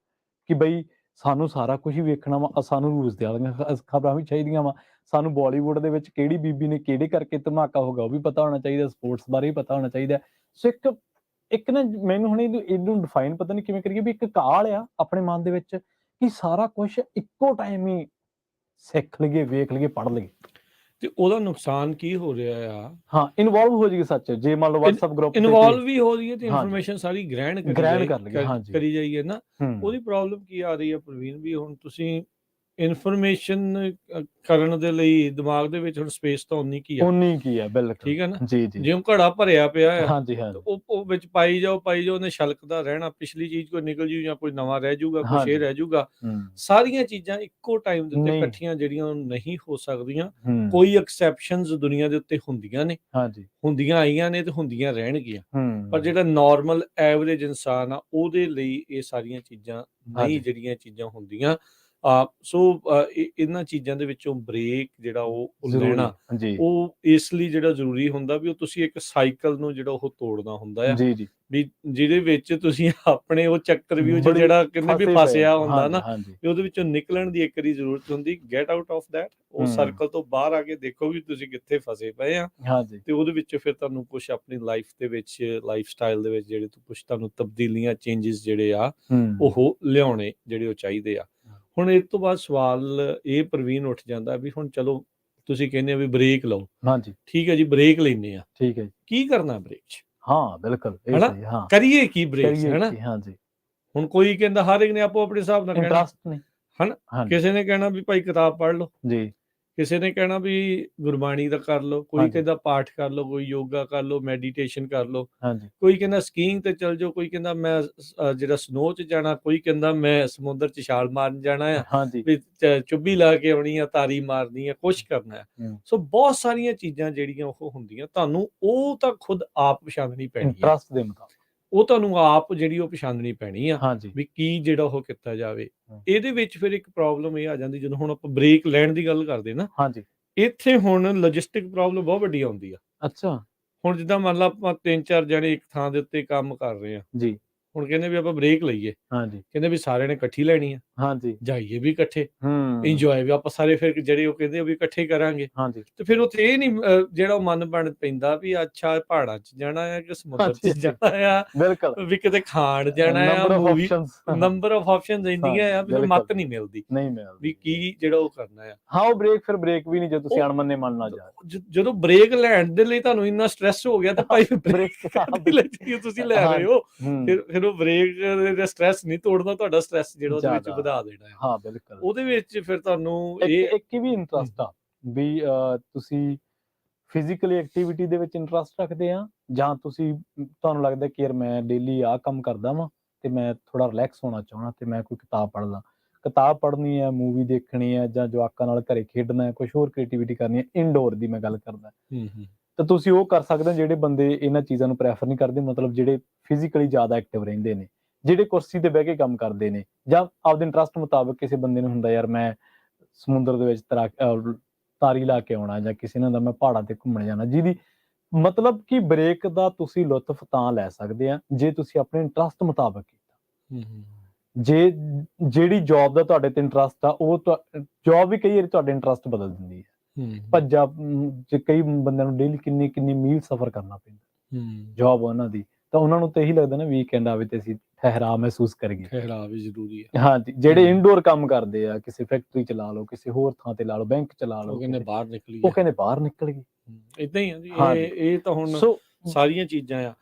ਕਿ ਬਈ ਸਾਨੂੰ ਸਾਰਾ ਕੁਝ ਹੀ ਵੇਖਣਾ ਵਾ, ਸਾਨੂੰ ਰੂਸ ਦੀਆਂ ਖਬਰਾਂ ਵੀ ਚਾਹੀਦੀਆਂ ਵਾ, ਸਾਨੂੰ ਬਾਲੀਵੁੱਡ ਦੇ ਵਿੱਚ ਕਿਹੜੀ ਬੀਬੀ ਨੇ ਕਿਹੜੇ ਕਰਕੇ ਧਮਾਕਾ ਹੋ ਗਿਆ ਉਹ ਵੀ ਪਤਾ ਹੋਣਾ ਚਾਹੀਦਾ, ਸਪੋਰਟਸ ਬਾਰੇ ਵੀ ਪਤਾ ਹੋਣਾ ਚਾਹੀਦਾ। ਸੋ ਇੱਕ ਨਾ ਮੈਨੂੰ ਹੁਣ ਇਹਨੂੰ ਡਿਫਾਈਨ ਪਤਾ ਨਹੀਂ ਕਿਵੇਂ ਕਰੀਏ ਵੀ ਇੱਕ ਕਾਲ ਆ ਆਪਣੇ ਮਨ ਦੇ ਵਿੱਚ ਕਿ ਸਾਰਾ ਕੁਝ ਇੱਕੋ ਟਾਈਮ ਹੀ ਸਿੱਖ ਲਈਏ, ਵੇਖ ਲਈਏ, ਪੜ੍ਹ ਲਈਏ। ਤੇ ਉਹਦਾ ਨੁਕਸਾਨ ਕੀ ਹੋ ਰਿਹਾ ਆ? ਹਾਂ, ਇਨਵੋਲਵ ਹੋ ਜਾਈਏ ਸੱਚ, ਜੇ ਮੰਨ ਲਓ WhatsApp ਗਰੁੱਪ ਤੇ ਇਨਵੋਲਵ ਵੀ ਹੋ ਰਹੀ ਹੈ ਤੇ ਹਾਂਜੀ। ਇਨਫੋਰਮੇਸ਼ਨ ਸਾਰੀ ਗ੍ਰਹਿਣ ਗ੍ਰਹਿਣ ਕਰ ਲਈਏ, ਹਾਂਜੀ। ਕਰੀ ਜਾਈਏ ਨਾ। ਹੂੰ, ਉਹਦੀ ਪ੍ਰੋਬਲਮ ਕੀ ਆ ਰਹੀ ਹੈ ਪ੍ਰਵੀਨ, ਵੀ ਹੁਣ ਤੁਸੀਂ ਇਨਫੋਰਮੇਸ਼ਨ ਕਰਨ ਦੇ ਲਈ ਦਿਮਾਗ ਦੇ ਵਿੱਚ ਹੁਣ ਸਪੇਸ ਤਾਂ ਉਨੀ ਕੀ ਆ, ਉਨੀ ਕੀ ਹੈ, ਬਿਲਕੁਲ। ਠੀਕ ਹੈ ਨਾ। ਜੀ, ਜੀ। ਜਿਉਂ ਘੜਾ ਭਰਿਆ ਪਿਆ ਆ, ਹਾਂਜੀ, ਤੇ ਹਾਂਜੀ। ਉਹ ਵਿੱਚ ਪਾਈ ਜਾਓ ਉਹਨੇ ਛਲਕਦਾ ਰਹਿਣਾ, ਪਿਛਲੀ ਚੀਜ਼ ਕੋਈ ਨਿਕਲ ਜੂ ਜਾਂ ਕੋਈ ਨਵਾਂ ਰਹਿ ਜਾਊਗਾ, ਕੁਛ ਇਹ ਹਾਂਜੀ। ਰਹਿ ਜਾਊਗਾ। ਹੂੰ, ਸਾਰੀਆਂ ਚੀਜ਼ਾਂ ਇੱਕੋ ਟਾਈਮ ਦੇ ਉੱਤੇ ਨਹੀਂ। ਇਕੱਠੀਆਂ ਜਿਹੜੀਆਂ ਉਹ ਨਹੀਂ ਹੋ ਸਕਦੀਆਂ। ਹੂੰ, ਕੋਈ ਐਕਸੈਪਸ਼ਨਸ ਦੁਨੀਆ ਦੇ ਉੱਤੇ ਹੁੰਦੀਆਂ ਨੇ, ਹਾਂਜੀ। ਹੁੰਦੀਆਂ ਆਈਆਂ ਨੇ ਤੇ ਹੁੰਦੀਆਂ ਰਹਿਣਗੀਆਂ। ਪਰ ਹੂੰ, ਜਿਹੜਾ ਨਾਰਮਲ ਐਵਰੇਜ ਇਨਸਾਨ ਆ, ਉਹਦੇ ਲਈ ਇਹ ਸਾਰੀਆਂ ਚੀਜ਼ਾਂ ਨਹੀਂ ਹਾਂਜੀ। ਜਿਹੜੀਆਂ ਚੀਜ਼ਾਂ ਹੁੰਦੀਆਂ। ਸੋ ਇਹਨਾਂ ਚੀਜ਼ਾਂ ਦੇ ਵਿੱਚੋਂ ਬ੍ਰੇਕ ਜਿਹੜਾ ਉਹ ਜ਼ਰੂਰੀ, ਲੈਣਾ, ਜੀ। ਉਹ ਇਸ ਲਈ ਜਿਹੜਾ ਜ਼ਰੂਰੀ ਹੁੰਦਾ ਵੀ ਉਹ ਤੁਸੀਂ ਇੱਕ ਸਾਈਕਲ ਨੂੰ ਜਿਹੜਾ ਉਹ ਤੋੜਨਾ ਹੁੰਦਾ ਆ, ਜੀ, ਜੀ। ਵੀ ਜਿਹਦੇ ਵਿੱਚ ਤੁਸੀਂ ਆਪਣੇ ਉਹ ਚੱਕਰਵਿਊਹ 'ਚ ਬੜੀ ਜਿਹੜਾ ਕਹਿੰਦੇ ਵੀ ਫਸੇ ਪਏ ਫਸਿਆ ਆ। ਹੁੰਦਾ ਹਾਂਜੀ, ਨਾ, ਹਾਂਜੀ। ਵੀ ਉਹਦੇ ਵਿੱਚੋਂ ਨਿਕਲਣ ਦੀ ਇੱਕ ਵਾਰੀ ਜ਼ਰੂਰਤ ਹੁੰਦੀ। ਗੈਟ ਆਊਟ ਆਫ ਦੈਟ, ਉਹ ਹੂੰ, ਸਰਕਲ ਤੋਂ ਬਾਹਰ ਆ ਕੇ ਦੇਖੋ ਵੀ ਤੁਸੀਂ ਕਿੱਥੇ ਫਸੇ ਪਏ ਆ, ਹਾਂਜੀ। ਤੇ ਉਹਦੇ ਵਿੱਚ ਫਿਰ ਤੁਹਾਨੂੰ ਕੁਛ ਆਪਣੀ ਲਾਈਫ ਦੇ ਵਿੱਚ, ਲਾਈਫ ਸਟਾਈਲ ਦੇ ਵਿੱਚ ਜਿਹੜੇ ਕੁਛ ਤੁਹਾਨੂੰ ਤਬਦੀਲੀਆਂ, ਚੇਂਜਸ ਜਿਹੜੇ ਆ ਹੂੰ, ਉਹ ਲਿਆਉਣੇ ਜਿਹੜੇ ਉਹ ਚਾਹੀਦੇ ਆ। ਹੁਣ ਇਸ ਤੋਂ ਬਾਅਦ ਸਵਾਲ ਇਹ ਪ੍ਰਵੀਨ ਉੱਠ ਜਾਂਦਾ ਵੀ ਹੁਣ ਚਲੋ ਤੁਸੀਂ ਕਹਿੰਦੇ ਆ ਵੀ ਬ੍ਰੇਕ ਲਓ, ਹਾਂਜੀ। ਠੀਕ ਹੈ ਜੀ, ਬ੍ਰੇਕ ਲੈਂਦੇ ਆ, ਠੀਕ ਹੈ ਜੀ। ਕੀ ਕਰਨਾ ਬ੍ਰੇਕ 'ਚ? ਹਾਂ, ਬਿਲਕੁਲ, ਇਹ ਹਨਾ, ਸਹੀ, ਹਾਂ। ਕਰੀਏ ਕੀ ਬ੍ਰੇਕ 'ਚ, ਕਰੀਏ ਹਨਾ। ਕੀ? ਹਾਂਜੀ। ਹੁਣ ਕੋਈ ਕਹਿੰਦਾ, ਹਰ ਇੱਕ ਨੇ ਆਪੋ ਆਪਣੇ ਹਿਸਾਬ ਨਾਲ ਕਹਿਣਾ, ਇੰਟਰਸਟ ਨਹੀਂ। ਹਨਾ। ਹਾਂਜੀ। ਕਿਸੇ ਨੇ ਕਹਿਣਾ ਵੀ ਭਾਈ ਕਿਤਾਬ ਪੜ੍ਹ ਲਓ, ਜੀ। ਕਿਸੇ ਨੇ ਕਹਿਣਾ ਵੀ ਗੁਰਬਾਣੀ ਦਾ ਕਰ ਲਓ, ਕੋਈ ਹਾਂਜੀ। ਕਹਿੰਦਾ ਪਾਠ ਕਰ ਲਓ, ਕੋਈ ਯੋਗਾ ਕਰ ਲਓ, ਮੈਡੀਟੇਸ਼ਨ ਕਰ ਲਓ, ਹਾਂਜੀ। ਕੋਈ ਕਹਿੰਦਾ ਸਕੀਇੰਗ ਤੇ ਚੱਲ ਜਾਓ, ਕੋਈ ਕਹਿੰਦਾ ਮੈਂ ਜਿਹੜਾ ਸਨੋ 'ਚ ਜਾਣਾ, ਕੋਈ ਕਹਿੰਦਾ ਮੈਂ ਸਮੁੰਦਰ 'ਚ ਛਾਲ ਮਾਰਨ ਜਾਣਾ ਆ, ਹਾਂਜੀ। ਵੀ ਚੁੱਭੀ ਲਾ ਕੇ ਆਉਣੀ ਆ, ਤਾਰੀ ਮਾਰਨੀ ਆ, ਕੁਛ ਕਰਨਾ ਆ। ਹੂੰ। ਸੋ ਬਹੁਤ ਸਾਰੀਆਂ ਚੀਜ਼ਾਂ ਜਿਹੜੀਆਂ ਉਹ ਹੁੰਦੀਆਂ, ਤੁਹਾਨੂੰ ਉਹ ਤਾਂ ਖੁਦ ਆਪ ਪਛਾਣਨੀ ਪੈਣੀ ਆ। ਇੰਟਰਸਟ ਦੇ ਮੁਤਾਬਕ। ਉਹ ਤੁਹਾਨੂੰ ਆਪ ਜਿਹੜੀ ਉਹ ਪਛਾਣਨੀ ਪੈਣੀ ਆ ਹਾਂਜੀ। ਵੀ ਕੀ ਜਿਹੜਾ ਉਹ ਕੀਤਾ ਜਾਵੇ। ਹੂੰ। ਇਹਦੇ ਵਿੱਚ ਫਿਰ ਇੱਕ ਪ੍ਰੋਬਲਮ ਇਹ ਆ ਜਾਂਦੀ, ਜਦੋਂ ਹੁਣ ਆਪਾਂ ਬ੍ਰੇਕ ਲੈਣ ਦੀ ਗੱਲ ਕਰਦੇ ਨਾ, ਹਾਂਜੀ। ਇੱਥੇ ਹੁਣ ਲੌਜਿਸਟਿਕ ਪ੍ਰੋਬਲਮ ਬਹੁਤ ਵੱਡੀ ਆਉਂਦੀ ਆ। ਅੱਛਾ। ਹੁਣ ਜਿੱਦਾਂ ਮੰਨ ਲਾ ਆਪਾਂ 3-4 ਜਣੇ ਇੱਕ ਥਾਂ ਦੇ ਉੱਤੇ ਕੰਮ ਕਰ ਰਹੇ ਆ, ਜੀ। ਹੁਣ ਕਹਿੰਦੇ ਵੀ ਆਪਾਂ ਬ੍ਰੇਕ ਲਈਏ, ਹਾਂਜੀ। ਕਹਿੰਦੇ ਵੀ ਸਾਰਿਆਂ ਨੇ ਇਕੱਠੀ ਲੈਣੀ ਆ, ਹਾਂਜੀ। ਜਾਈਏ ਵੀ ਇਕੱਠੇ, ਹੂੰ। ਇੰਜੋਏ ਵੀ ਆਪਾਂ ਸਾਰੇ ਫਿਰ ਜਿਹੜੇ ਉਹ ਕਹਿੰਦੇ ਵੀ ਇਕੱਠੇ ਕਰਾਂਗੇ। ਹਾਂਜੀ। ਤੇ ਫਿਰ ਉੱਥੇ ਇਹ ਨਹੀਂ ਜਿਹੜਾ ਉਹ ਮਨ ਬਣ ਪੈਂਦਾ ਵੀ ਅੱਛਾ ਪਹਾੜਾਂ 'ਚ ਜਾਣਾ ਆ ਕਿ ਸਮੁੰਦਰ 'ਚ ਹਾਂਜੀ, ਜਾਣਾ ਆ, ਬਿਲਕੁਲ। ਵੀ ਕਿਤੇ ਖਾਣ ਜਾਣਾ ਆ, number of movie, options. Number of options ਇੰਨੀਆਂ ਆ ਵੀ ਫਿਰ ਬਿਲਕੁਲ। ਮੱਤ ਨਹੀਂ ਮਿਲਦੀ ਨਹੀਂ ਵੀ ਮਿਲਦੀ। ਕੀ ਜਿਹੜਾ ਉਹ ਕਰਨਾ ਆ। ਹਾਂ, ਉਹ ਫਿਰ ਬ੍ਰੇਕ ਵੀ ਨਹੀਂ, ਜੇ ਤੁਸੀਂ ਉਹ ਅਣਮੰਨੇ ਮਨ ਨਾਲ ਜਾ ਰਹੇ। ਜਦੋਂ ਬ੍ਰੇਕ ਲੈਣ ਦੇ ਲਈ ਤੁਹਾਨੂੰ ਇੰਨਾ ਸਟ੍ਰੈਸ ਹੋ ਗਿਆ ਤੇ ਭਾਈ ਬ੍ਰੇਕ ਕਾਹਦੇ ਲਈ ਤੁਸੀਂ ਲੈ ਰਹੇ ਹੋ? ਹੂੰ। ਫਿਰ ਉਹ ਬ੍ਰੇਕ ਦਾ ਸਟ੍ਰੈਸ ਨਹੀਂ ਤੋੜਨਾ, ਤੁਹਾਡਾ ਸਟ੍ਰੈਸ ਜਿਹੜਾ ਉਹਦੇ ਵਿੱਚ ਜ਼ਿਆਦਾ। ਵਧਾ ਦੇਣਾ ਆ। ਹਾਂ, ਬਿਲਕੁਲ। ਉਹਦੇ ਵਿੱਚ ਫਿਰ ਤੁਹਾਨੂੰ ਇੱਕ ਵੀ ਇੰਟਰਸਟ ਆ ਵੀ ਤੁਸੀਂ ਫਿਜ਼ੀਕਲੀ ਐਕਟੀਵਿਟੀ ਦੇ ਵਿੱਚ ਇੰਟਰਸਟ ਰੱਖਦੇ ਆ, ਜਾਂ ਤੁਹਾਨੂੰ ਲੱਗਦਾ ਕਿ ਯਾਰ ਮੈਂ ਡੇਲੀ ਆਹ ਕੰਮ ਕਰਦਾ ਵਾਂ ਤੇ ਮੈਂ ਥੋੜਾ ਰਿਲੈਕਸ ਹੋਣਾ ਚਾਹੁੰਦਾ ਤੇ ਮੈਂ ਕੋਈ ਕਿਤਾਬ ਪੜ੍ਹ ਲਾਂ। ਕਿਤਾਬ ਪੜ੍ਹਨੀ ਹੈ, ਮੂਵੀ ਦੇਖਣੀ ਹੈ, ਜਾਂ ਜਵਾਕਾਂ ਨਾਲ ਘਰੇ ਖੇਡਣਾ ਹੈ, ਕੁਛ ਹੋਰ ਕ੍ਰੀਏਟੀਵਿਟੀ ਕਰਨੀ ਹੈ, ਇਨਡੋਰ ਦੀ ਮੈਂ ਗੱਲ ਕਰਦਾ। ਤਾਂ ਤੁਸੀਂ ਉਹ ਕਰ ਸਕਦੇ ਹੋ ਜਿਹੜੇ ਬੰਦੇ ਇਹਨਾਂ ਚੀਜ਼ਾਂ ਨੂੰ ਪ੍ਰੈਫਰ ਨਹੀਂ ਕਰਦੇ, ਮਤਲਬ ਜਿਹੜੇ ਫਿਜ਼ੀਕਲੀ ਜ਼ਿਆਦਾ ਐਕਟਿਵ ਰਹਿੰਦੇ ਨੇ, ਜਿਹੜੇ ਕੁਰਸੀ ਤੇ ਬਹਿ ਕੇ ਕੰਮ ਕਰਦੇ ਨੇ, ਜਾਂ ਆਪਦੇ ਇੰਟਰਸਟ ਮੁਤਾਬਕ ਕਿਸੇ ਬੰਦੇ ਨੂੰ ਹੁੰਦਾ ਯਾਰ ਮੈਂ ਸਮੁੰਦਰ ਦੇ ਵਿੱਚ ਤਾਰੀ ਲਾ ਕੇ ਆਉਣਾ, ਜਾਂ ਕਿਸੇ ਨੇ ਹੁੰਦਾ ਮੈਂ ਪਹਾੜਾਂ ਤੇ ਘੁੰਮਣ ਜਾਣਾ, ਜਿਹਦੀ ਮਤਲਬ ਕਿ ਬ੍ਰੇਕ ਦਾ ਤੁਸੀਂ ਲੁਤਫ ਤਾਂ ਲੈ ਸਕਦੇ ਆ ਜੇ ਤੁਸੀਂ ਆਪਣੇ ਇੰਟਰਸਟ ਮੁਤਾਬਕ ਕੀਤਾ। ਜੇ ਜਿਹੜੀ ਜੌਬ ਦਾ ਤੁਹਾਡੇ ਤੇ ਇੰਟਰਸਟ ਆ, ਉਹ ਜੌਬ ਵੀ ਕਈ ਵਾਰੀ ਤੁਹਾਡੇ ਇੰਟਰਸਟ ਬਦਲ ਦਿੰਦੀ ਹੈ। ਜੇ ਕਈ ਬੰਦਿਆਂ ਨੂੰ ਡੇਲੀ ਕਿੰਨੀ ਮੀਲ ਸਫ਼ਰ ਕਰਨਾ ਪੈਂਦਾ ਜੌਬ ਉਹਨਾਂ ਦੀ, ਤਾਂ ਉਹਨਾਂ ਨੂੰ ਤਾਂ ਇਹੀ ਲੱਗਦਾ ਨਾ ਵੀਕਐਂਡ ਆਵੇ ਤੇ ਅਸੀਂ ਠਹਿਰਾਅ ਮਹਿਸੂਸ ਕਰੀਏ। ਠਹਿਰਾਅ ਵੀ ਜ਼ਰੂਰੀ ਹੈ। ਹਾਂਜੀ, ਜਿਹੜੇ ਇਨਡੋਰ ਕੰਮ ਕਰਦੇ ਆ, ਕਿਸੇ ਫੈਕਟਰੀ ਚ ਲਾ ਲਓ, ਕਿਸੇ ਹੋਰ ਥਾਂ ਤੇ ਲਾ ਲਓ, ਬੈਂਕ ਚ ਲਾ ਲਓ, ਉਹ ਕਹਿੰਦੇ ਬਾਹਰ ਨਿਕਲੀਏ, ਉਹ ਕਹਿੰਦੇ ਬਾਹਰ ਨਿਕਲ ਗਏ। ਇਦਾਂ ਹੀ ਆ ਜੀ, ਹਾਂਜੀ। ਇਹ ਤਾਂ ਹੁਣ ਸਾਰੀਆਂ ਚੀਜ਼ਾਂ ਆ।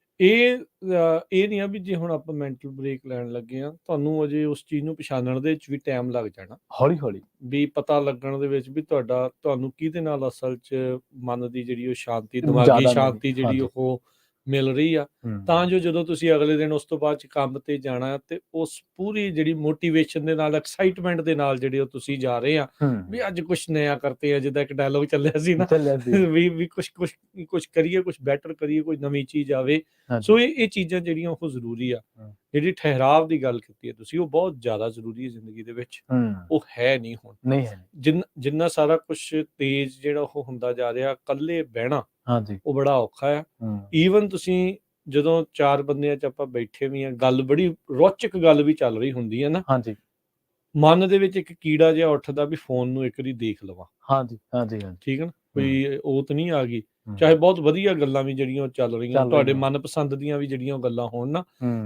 ਇਹ ਨਹੀਂ ਆ ਵੀ ਜੇ ਹੁਣ ਆਪਾਂ ਮੈਂਟਲ ਬ੍ਰੇਕ ਲੈਣ ਲੱਗੇ ਆ, ਤੁਹਾਨੂੰ ਅਜੇ ਉਸ ਚੀਜ਼ ਨੂੰ ਪਛਾਣਨ ਦੇ ਵਿੱਚ ਵੀ ਟਾਈਮ ਲੱਗ ਜਾਣਾ, ਹੌਲੀ ਵੀ ਪਤਾ ਲੱਗਣ ਦੇ ਵਿੱਚ ਵੀ ਤੁਹਾਨੂੰ ਕਿਹਦੇ ਨਾਲ ਅਸਲ 'ਚ ਮਨ ਦੀ ਜਿਹੜੀ ਉਹ ਸ਼ਾਂਤੀ, ਦਿਮਾਗੀ ਸ਼ਾਂਤੀ ਜਿਹੜੀ ਉਹ ਮਿਲ ਰਹੀ ਆ, ਤਾਂ ਜੋ ਜਦੋਂ ਤੁਸੀਂ ਅਗਲੇ ਦਿਨ ਉਸ ਤੋਂ ਬਾਅਦ 'ਚ ਕੰਮ ਤੇ ਜਾਣਾ ਤੇ ਉਸ ਪੂਰੀ ਜਿਹੜੀ ਮੋਟੀਵੇਸ਼ਨ ਦੇ ਨਾਲ, ਐਕਸਾਈਟਮੈਂਟ ਦੇ ਨਾਲ ਜਿਹੜੇ ਉਹ ਤੁਸੀਂ ਜਾ ਰਹੇ ਆ ਵੀ ਅੱਜ ਕੁਛ ਨਇਆ ਕਰਤੇ ਆ, ਜਿੱਦਾਂ ਇੱਕ ਡਾਇਲੋਗ ਚੱਲਿਆ ਸੀ ਨਾ ਵੀ ਕੁਛ ਕਰੀਏ, ਕੁਛ ਬੈਟਰ ਕਰੀਏ, ਕੋਈ ਨਵੀਂ ਚੀਜ਼ ਆਵੇ। ਸੋ ਇਹ ਚੀਜ਼ਾਂ ਜਿਹੜੀਆਂ ਉਹ ਜ਼ਰੂਰੀ ਆ। ਜਿਹੜੀ ਠਹਿਰਾਵ ਦੀ ਗੱਲ ਕੀਤੀ ਹੈ ਤੁਸੀਂ, ਉਹ ਬਹੁਤ ਜ਼ਿਆਦਾ ਜ਼ਰੂਰੀ ਹੈ ਜ਼ਿੰਦਗੀ ਦੇ ਵਿੱਚ, ਉਹ ਹੈ ਨਹੀਂ ਹੁਣ। ਨਹੀਂ ਹੈ। ਜਿੰਨਾ ਸਾਰਾ ਕੁਛ ਤੇਜ਼ ਜਿਹੜਾ ਉਹ ਹੁੰਦਾ ਜਾ ਰਿਹਾ, ਇਕੱਲੇ ਬਹਿਣਾ ਉਹ ਬੜਾ ਔਖਾ ਆ। ਈਵਨ ਤੁਸੀਂ ਜਦੋਂ 4 ਬੰਦਿਆਂ 'ਚ ਆਪਾਂ ਬੈਠੇ ਵੀ ਆ, ਗੱਲ ਬੜੀ ਰੌਚਕ ਗੱਲ ਵੀ ਚੱਲ ਰਹੀ ਹੁੰਦੀ ਹੈ ਨਾ, ਮਨ ਦੇ ਵਿੱਚ ਇੱਕ ਕੀੜਾ ਜਿਹਾ ਉੱਠਦਾ ਵੀ ਫੋਨ ਨੂੰ ਇੱਕ ਵਾਰੀ ਦੇਖ ਲਵਾਂ। ਠੀਕ ਹੈ ਨਾ, ਕੋਈ ਉਹ ਤਾਂ ਨਹੀਂ ਆ ਗਈ, ਚਾਹੇ ਬਹੁਤ ਵਧੀਆ ਗੱਲਾਂ ਵੀ ਜਿਹੜੀਆਂ ਉਹ ਚੱਲ ਰਹੀਆਂ, ਤੁਹਾਡੇ ਮਨਪਸੰਦ ਦੀਆਂ ਵੀ ਜਿਹੜੀਆਂ ਗੱਲਾਂ ਹੋਣ ਨਾ,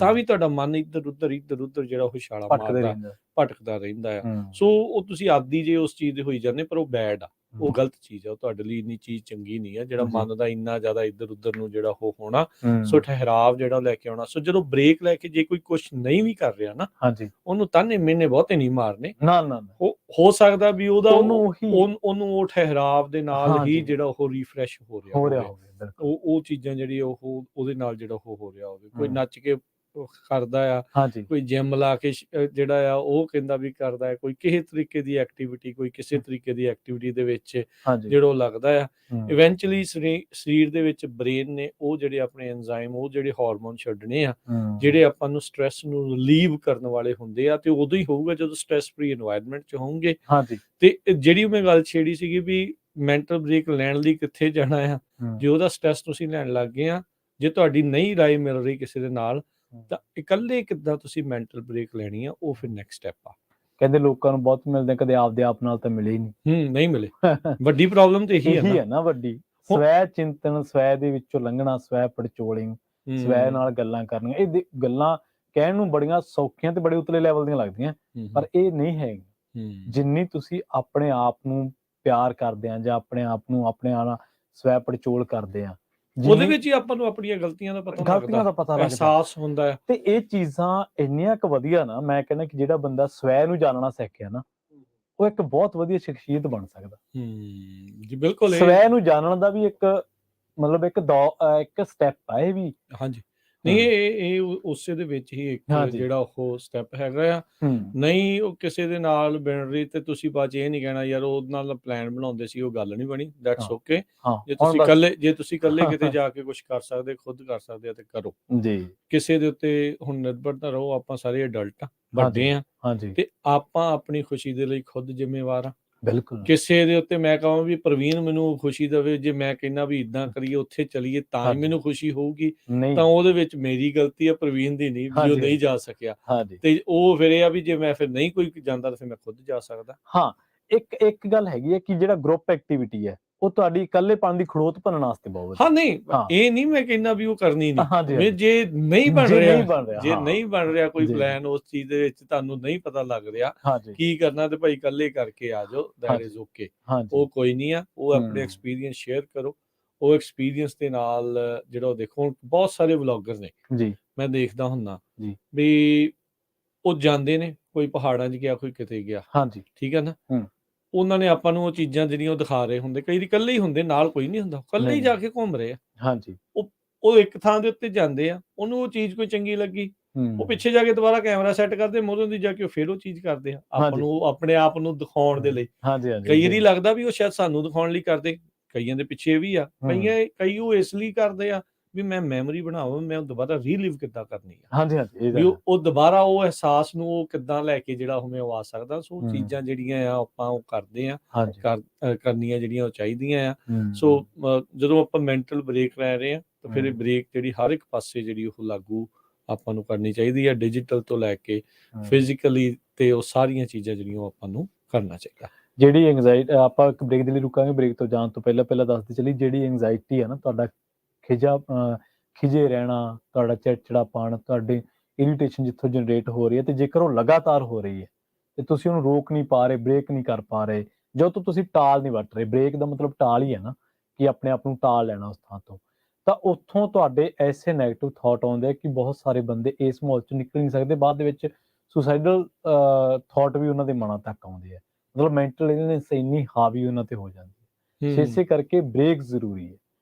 ਤਾਂ ਵੀ ਤੁਹਾਡਾ ਮਨ ਇੱਧਰ ਉੱਧਰ ਜਿਹੜਾ ਉਹ ਛਾਲਾ ਮਾਰਦਾ, ਭਟਕਦਾ ਰਹਿੰਦਾ ਆ। ਸੋ ਉਹ ਤੁਸੀਂ ਆਦੀ ਜੇ ਉਸ ਚੀਜ਼ ਦੇ ਹੋਈ ਜਾਂਦੇ, ਪਰ ਉਹ ਬੈਡ ਆ। ਉਹ ਗਲਤ ਚੀਜ਼ ਆ, ਉਹ ਤੁਹਾਡੇ ਲਈ ਇੰਨੀ ਚੀਜ਼ ਚੰਗੀ ਨਹੀਂ ਆ, ਜਿਹੜਾ ਜੀ। ਮਨ ਦਾ ਇੰਨਾ ਜ਼ਿਆਦਾ ਇੱਧਰ ਉੱਧਰ ਨੂੰ ਜਿਹੜਾ ਉਹ ਹੋਣਾ। ਸੋ ਹੂੰ ਠਹਿਰਾਵ ਜਿਹੜਾ ਲੈ ਕੇ ਆਉਣਾ। ਸੋ ਜਦੋਂ ਬ੍ਰੇਕ ਲੈ ਕੇ ਜੇ ਕੋਈ ਕੁਛ ਨਹੀਂ ਵੀ ਕਰ ਰਿਹਾ ਨਾ, ਹਾਂਜੀ ਉਹਨੂੰ ਤਾਨੇ ਮਿਹਣੇ ਬਹੁਤੇ ਨਹੀਂ ਮਾਰਨੇ। ਨਾ ਨਾ ਨਾ ਹੋ ਸਕਦਾ ਵੀ ਉਹਨੂੰ ਉਹੀ ਉਹਨੂੰ ਉਹ ਠਹਿਰਾਵ ਦੇ ਨਾਲ ਹੀ ਹਾਂਜੀ ਜਿਹੜਾ ਉਹ ਰੀਫਰੈਸ਼ ਹੋ ਰਿਹਾ ਹੋ ਰਿਹਾ ਹੋਵੇ। ਹੋਵੇ ਬਿਲਕੁਲ ਉਹ ਚੀਜ਼ਾਂ ਜਿਹੜੀ ਉਹਦੇ ਨਾਲ ਜਿਹੜਾ ਉਹ ਹੋ ਰਿਹਾ ਹੋਵੇ। ਕੋਈ ਹੂੰ ਨੱਚ ਕੇ ਉਹ ਕਰਦਾ ਆ, ਹਾਂਜੀ ਕੋਈ ਜਿਮ ਲਾ ਕੇ ਜਿਹੜਾ ਆ ਉਹ ਕਹਿੰਦਾ ਵੀ ਕਰਦਾ ਹੈ, ਕੋਈ ਕਿਸੇ ਤਰੀਕੇ ਦੀ ਐਕਟੀਵਿਟੀ, ਕੋਈ ਕਿਸੇ ਤਰੀਕੇ ਦੀ ਐਕਟੀਵਿਟੀ ਦੇ ਵਿੱਚ ਹਾਂਜੀ ਜਿਹੜਾ ਉਹ ਲੱਗਦਾ ਆ। ਹੂੰ ਇਵੈਂਚੁਅਲੀ ਸਰੀਰ ਦੇ ਵਿੱਚ ਬ੍ਰੇਨ ਨੇ ਉਹ ਜਿਹੜੇ ਆਪਣੇ ਐਂਜ਼ਾਈਮ, ਉਹ ਜਿਹੜੇ ਹਾਰਮੋਨ ਛੱਡਣੇ ਆ, ਹੂੰ ਜਿਹੜੇ ਆਪਾਂ ਨੂੰ ਸਟ੍ਰੈਸ ਨੂੰ ਰਿਲੀਵ ਕਰਨ ਵਾਲੇ ਹੁੰਦੇ ਆ। ਤੇ ਉਦੋਂ ਹੀ ਹੋਊਗਾ ਜਦੋਂ ਸਟ੍ਰੈਸ ਫ੍ਰੀ এনवायरमेंट ਚ ਹੋਣਗੇ। ਹਾਂਜੀ ਤੇ ਜਿਹੜੀ ਮੈਂ ਗੱਲ ਛੇੜੀ ਸੀਗੀ ਵੀ ਮੈਂਟਲ ਬ੍ਰੇਕ ਲੈਣ ਲਈ ਕਿੱਥੇ ਜਾਣਾ ਆ, ਹੂੰ ਜੇ ਉਹਦਾ ਸਟ੍ਰੈਸ ਤੁਸੀਂ ਲੈਣ ਲੱਗ ਗਏ ਆ, ਜੇ ਤੁਹਾਡੀ ਨਹੀਂ ਰਾਏ ਮਿਲ ਰਹੀ ਕਿਸੇ ਦੇ ਨਾਲ, ਤਾਂ ਇਕੱਲੇ ਕਿੱਦਾਂ ਤੁਸੀਂ ਮੈਂਟਲ ਬ੍ਰੇਕ ਲੈਣੀ ਆ, ਉਹ ਫਿਰ ਨੈਕਸਟ ਸਟੈਪ ਆ। ਕਹਿੰਦੇ ਲੋਕਾਂ ਨੂੰ ਬਹੁਤ ਮਿਲਦੇ ਆ, ਕਦੇ ਆਪਦੇ ਆਪ ਨਾਲ ਤਾਂ ਮਿਲੇ ਹੀ ਨਹੀਂ ਨਹੀਂ ਮਿਲੇ। ਵੱਡੀ ਪ੍ਰੋਬਲਮ ਤੇ ਇਹੀ ਇਹੀ ਹੈ ਹੈ ਨਾ ਵੱਡੀ, ਹੁਣ- ਸਵੈ ਚਿੰਤਨ, ਸਵੈ ਦੇ ਵਿੱਚੋਂ ਲੰਘਣਾ, ਸਵੈ ਪੜਚੋਲਿੰਗ, ਸਵੈ ਨਾਲ ਗੱਲਾਂ ਕਰਨੀਆਂ। ਇਹ ਗੱਲਾਂ ਕਹਿਣ ਨੂੰ ਬੜੀਆਂ ਸੌਖੀਆਂ ਤੇ ਬੜੇ ਉਤਲੇ ਲੈਵਲ ਦੀਆਂ ਲੱਗਦੀਆਂ, ਪਰ ਇਹ ਨਹੀਂ ਹੈ। ਜਿੰਨੀ ਤੁਸੀਂ ਆਪਣੇ ਆਪ ਨੂੰ ਪਿਆਰ ਕਰਦੇ ਆ ਜਾਂ ਆਪਣੇ ਆਪ ਨੂੰ ਆਪਣੇ ਨਾਲ ਸਵੈ ਪੜਚੋਲ ਕਰਦੇ ਆ, ਉਹਦੇ ਵਿੱਚ ਹੀ ਆਪਾਂ ਨੂੰ ਆਪਣੀਆਂ ਗਲਤੀਆਂ ਦਾ ਪਤਾ ਗਲਤੀਆਂ ਦਾ ਪਤਾ ਲੱਗਦਾ, ਅਹਿਸਾਸ ਹੁੰਦਾ ਹੈ। ਤੇ ਇਹ ਚੀਜ਼ਾਂ ਇੰਨੀਆਂ ਕੁ ਵਧੀਆ ਨਾ, ਮੈਂ ਕਹਿੰਦਾ ਕਿ ਜਿਹੜਾ ਬੰਦਾ ਸਵੈ ਨੂੰ ਜਾਣਨਾ ਸਿੱਖ ਗਿਆ ਨਾ, ਉਹ ਇੱਕ ਬਹੁਤ ਵਧੀਆ ਸ਼ਖਸੀਅਤ ਬਣ ਸਕਦਾ। ਜੀ ਬਿਲਕੁਲ। ਸਵੈ ਨੂੰ ਜਾਣਨ ਦਾ ਵੀ ਇੱਕ ਮਤਲਬ ਇੱਕ ਸਟੈਪ ਆ ਇਹ ਵੀ। ਹਾਂਜੀ, ਨਹੀਂ ਇਹ ਉਸੇ ਦੇ ਵਿੱਚ ਹੀ ਇੱਕ ਜਿਹੜਾ ਉਹ ਸਟੈਪ ਹੈਗਾ ਆ। ਨਹੀਂ ਉਹ ਕਿਸੇ ਦੇ ਨਾਲ ਬਣ ਰਹੀ ਤੇ ਤੁਸੀਂ ਬਾਅਦ ਚ ਇਹ ਨਹੀਂ ਕਹਿਣਾ ਯਾਰ ਉਹਦੇ ਨਾਲ ਪਲਾਨ ਬਣਾਉਂਦੇ ਸੀ, ਉਹ ਗੱਲ ਨਹੀਂ ਬਣੀ। That's okay. ਜੇ ਤੁਸੀਂ ਇਕੱਲੇ ਕਿਤੇ ਜਾ ਕੇ ਕੁਝ ਕਰ ਸਕਦੇ, ਖੁਦ ਕਰ ਸਕਦੇ ਆ ਤੇ ਕਰੋ ਜੀ। ਕਿਸੇ ਦੇ ਉੱਤੇ ਹੁਣ ਨਿਰਭਰ ਨਾ ਰਹੋ। ਆਪਾਂ ਸਾਰੇ ਅਡਲਟ ਆ, ਵੱਡੇ ਆ, ਤੇ ਆਪਾਂ ਆਪਣੀ ਖੁਸ਼ੀ ਦੇ ਲਈ ਖੁਦ ਜ਼ਿੰਮੇਵਾਰ ਆ। ਬਿਲਕੁਲ। ਕਿਸੇ ਦੇ ਉੱਤੇ ਮੈਂ ਕਹਾਂ ਵੀ ਪ੍ਰਵੀਨ ਮੈਨੂੰ ਖੁਸ਼ੀ ਦੇਵੇ, ਜੇ ਮੈਂ ਕਹਿੰਦਾ ਵੀ ਇਦਾਂ ਕਰੀਏ, ਉੱਥੇ ਚਲੀਏ, ਤਾਂ ਹੀ ਮੈਨੂੰ ਖੁਸ਼ੀ ਹੋਊਗੀ, ਤਾਂ ਉਹਦੇ ਵਿੱਚ ਮੇਰੀ ਗਲਤੀ ਆ, ਪ੍ਰਵੀਨ ਦੀ ਨਹੀਂ, ਵੀ ਉਹ ਨਹੀਂ ਜਾ ਸਕਿਆ। ਤੇ ਉਹ ਫਿਰ ਇਹ ਆ ਵੀ ਜੇ ਮੈਂ ਫਿਰ ਨਹੀਂ ਕੋਈ ਜਾਂਦਾ ਤਾਂ ਫਿਰ ਮੈਂ ਖੁਦ ਜਾ ਸਕਦਾ। ਹਾਂ, ਇੱਕ ਗੱਲ ਹੈਗੀ ਹੈ ਕਿ ਜਿਹੜਾ ਗਰੁੱਪ ਐਕਟੀਵਿਟੀ ਹੈ, ਉਹ ਤੁਹਾਡੀ ਇਕੱਲੇਪਨ ਦੀ ਖੜੋਤ ਭੰਨਣ ਵਾਸਤੇ ਬਹੁਤ ਹਾਂ। ਨਹੀਂ ਇਹ ਨਹੀਂ ਮੈਂ ਕਹਿੰਦਾ ਵੀ ਉਹ ਕਰਨੀ ਨਹੀਂ, ਜੇ ਨਹੀਂ ਬਣ ਰਿਹਾ ਕੋਈ ਪਲਾਨ, ਉਸ ਚੀਜ਼ ਦੇ ਵਿੱਚ ਤੁਹਾਨੂੰ ਨਹੀਂ ਪਤਾ ਲੱਗ ਰਿਹਾ ਕੀ ਕਰਨਾ, ਤੇ ਭਾਈ ਇਕੱਲੇ ਕਰਕੇ ਆ ਜਾਓ, ਦੈਟ ਇਜ਼ ਓਕੇ। ਉਹ ਕੋਈ ਨਹੀਂ ਆ, ਉਹ ਆਪਣੇ ਐਕਸਪੀਰੀਅੰਸ ਸ਼ੇਅਰ ਕਰੋ। ਉਹ ਐਕਸਪੀਰੀਅੰਸ ਦੇ ਨਾਲ ਜਿਹੜਾ ਉਹ ਦੇਖੋ, ਬਹੁਤ ਸਾਰੇ ਵਲੌਗਰ ਨੇ ਮੈਂ ਦੇਖਦਾ ਹੁੰਦਾ ਵੀ ਉਹ ਜਾਂਦੇ ਨੇ, ਕੋਈ ਪਹਾੜਾਂ 'ਚ ਗਿਆ, ਕੋਈ ਕਿਤੇ ਗਿਆ, ਠੀਕ ਹੈ ਨਾ, ਉਹਨਾਂ ਨੇ ਆਪਾਂ ਨੂੰ ਉਹ ਚੀਜ਼ਾਂ ਜਿਹੜੀਆਂ ਉਹ ਦਿਖਾ ਰਹੇ ਹੁੰਦੇ, ਕਈ ਇਕੱਲੇ ਹੀ ਹੁੰਦੇ, ਨਾਲ ਕੋਈ ਨਹੀਂ ਹੁੰਦਾ, ਇਕੱਲੇ ਹੀ ਜਾ ਕੇ ਘੁੰਮ ਰਹੇ ਆ। ਉਹ ਇੱਕ ਥਾਂ ਦੇ ਉੱਤੇ ਜਾਂਦੇ ਆ, ਉਹਨੂੰ ਉਹ ਚੀਜ਼ ਕੋਈ ਚੰਗੀ ਲੱਗੀ, ਉਹ ਪਿੱਛੇ ਜਾ ਕੇ ਦੁਬਾਰਾ ਕੈਮਰਾ ਸੈੱਟ ਕਰਦੇ, ਮੂਹਰੋਂ ਦੀ ਜਾ ਕੇ ਫਿਰ ਉਹ ਚੀਜ਼ ਕਰਦੇ ਆ, ਆਪਾਂ ਨੂੰ ਆਪਣੇ ਆਪ ਨੂੰ ਦਿਖਾਉਣ ਦੇ ਲਈ। ਕਈ ਵਾਰੀ ਲੱਗਦਾ ਵੀ ਉਹ ਸ਼ਾਇਦ ਸਾਨੂੰ ਦਿਖਾਉਣ ਲਈ ਕਰਦੇ, ਕਈਆਂ ਦੇ ਪਿੱਛੇ ਵੀ ਆ, ਕਈ ਉਹ ਇਸ ਲਈ ਕਰਦੇ ਆ ਵੀ ਮੈਂ ਮੈਮਰੀ ਬਣਾਵਾਂ, ਮੈਂ ਦੁਬਾਰਾ ਰੀਲਿਵ ਕਿੱਦਾਂ ਕਰਨੀ ਆ, ਵੀ ਉਹ ਦੁਬਾਰਾ ਉਹ ਅਹਿਸਾਸ ਨੂੰ ਉਹ ਕਿੱਦਾਂ ਲੈ ਕੇ ਜਿਹੜਾ ਉਹ ਮੈਂ ਆ ਸਕਦਾ। ਸੋ ਚੀਜ਼ਾਂ ਜਿਹੜੀਆਂ ਆ ਆਪਾਂ ਉਹ ਕਰਦੇ ਆ, ਕਰਨੀਆਂ ਜਿਹੜੀਆਂ ਉਹ ਚਾਹੀਦੀਆਂ ਆ। ਸੋ ਜਦੋਂ ਆਪਾਂ ਮੈਂਟਲ ਬ੍ਰੇਕ ਲੈ ਰਹੇ ਆ, ਤਾਂ ਫਿਰ ਇਹ ਬ੍ਰੇਕ ਜਿਹੜੀ ਹਰ ਇੱਕ ਪਾਸੇ ਜਿਹੜੀ ਉਹ ਲਾਗੂ ਆਪਾਂ ਨੂੰ ਕਰਨੀ ਚਾਹੀਦੀ ਹੈ, ਡਿਜੀਟਲ ਤੋਂ ਲੈ ਕੇ ਫਿਜ਼ੀਕਲੀ, ਤੇ ਉਹ ਸਾਰੀਆਂ ਚੀਜ਼ਾਂ ਜਿਹੜੀਆਂ ਉਹ ਆਪਾਂ ਨੂੰ ਕਰਨਾ ਚਾਹੀਦਾ। ਜਿਹੜੀ ਐਂਗਜ਼ਾਇਟੀ, ਆਪਾਂ ਇੱਕ ਬ੍ਰੇਕ ਦੇ ਲਈ ਰੁਕਾਂਗੇ, ਬ੍ਰੇਕ ਤੋਂ ਜਾਣ ਤੋਂ ਪਹਿਲਾਂ ਦੱਸਦੇ ਚੱਲੀ, ਜਿਹੜੀ ਐਂਗਜ਼ਾਇਟੀ ਹੈ ਨਾ, ਤੁਹਾਡਾ ਖਿਜੇ ਰਹਿਣਾ, ਤੁਹਾਡਾ ਚਿੜਚਿੜਾਪਣ, ਤੁਹਾਡੀ ਇਰੀਟੇਸ਼ਨ ਜਿੱਥੋਂ ਜਨਰੇਟ ਹੋ ਰਹੀ ਹੈ, ਤੇ ਜੇਕਰ ਉਹ ਲਗਾਤਾਰ ਹੋ ਰਹੀ ਹੈ ਤੇ ਤੁਸੀਂ ਉਹਨੂੰ ਰੋਕ ਨਹੀਂ ਪਾ ਰਹੇ, ਬ੍ਰੇਕ ਨਹੀਂ ਕਰ ਪਾ ਰਹੇ, ਜਦੋਂ ਤੋਂ ਤੁਸੀਂ ਟਾਲ ਨਹੀਂ ਵੱਟ ਰਹੇ, ਬ੍ਰੇਕ ਦਾ ਮਤਲਬ ਟਾਲ ਹੀ ਹੈ ਨਾ, ਕਿ ਆਪਣੇ ਆਪ ਨੂੰ ਟਾਲ ਲੈਣਾ ਉਸ ਥਾਂ ਤੋਂ, ਤਾਂ ਉੱਥੋਂ ਤੁਹਾਡੇ ਐਸੇ ਨੈਗੇਟਿਵ ਥਾਟ ਆਉਂਦੇ ਆ ਕਿ ਬਹੁਤ ਸਾਰੇ ਬੰਦੇ ਇਸ ਮਾਹੌਲ ਚੋਂ ਨਿਕਲ ਨਹੀਂ ਸਕਦੇ, ਬਾਅਦ ਦੇ ਵਿੱਚ ਸੁਸਾਈਡਲ ਥਾਟ ਵੀ ਉਹਨਾਂ ਦੇ ਮਨਾਂ ਤੱਕ ਆਉਂਦੇ ਆ, ਮਤਲਬ ਮੈਂਟਲ ਇਲਨੈਸ ਇੰਨੀ ਹਾਵੀ ਉਹਨਾਂ ਤੇ ਹੋ ਜਾਂਦੀ ਹੈ। ਇਸੇ ਕਰਕੇ ਬ੍ਰੇਕ ਜ਼ਰੂਰੀ ਹੈ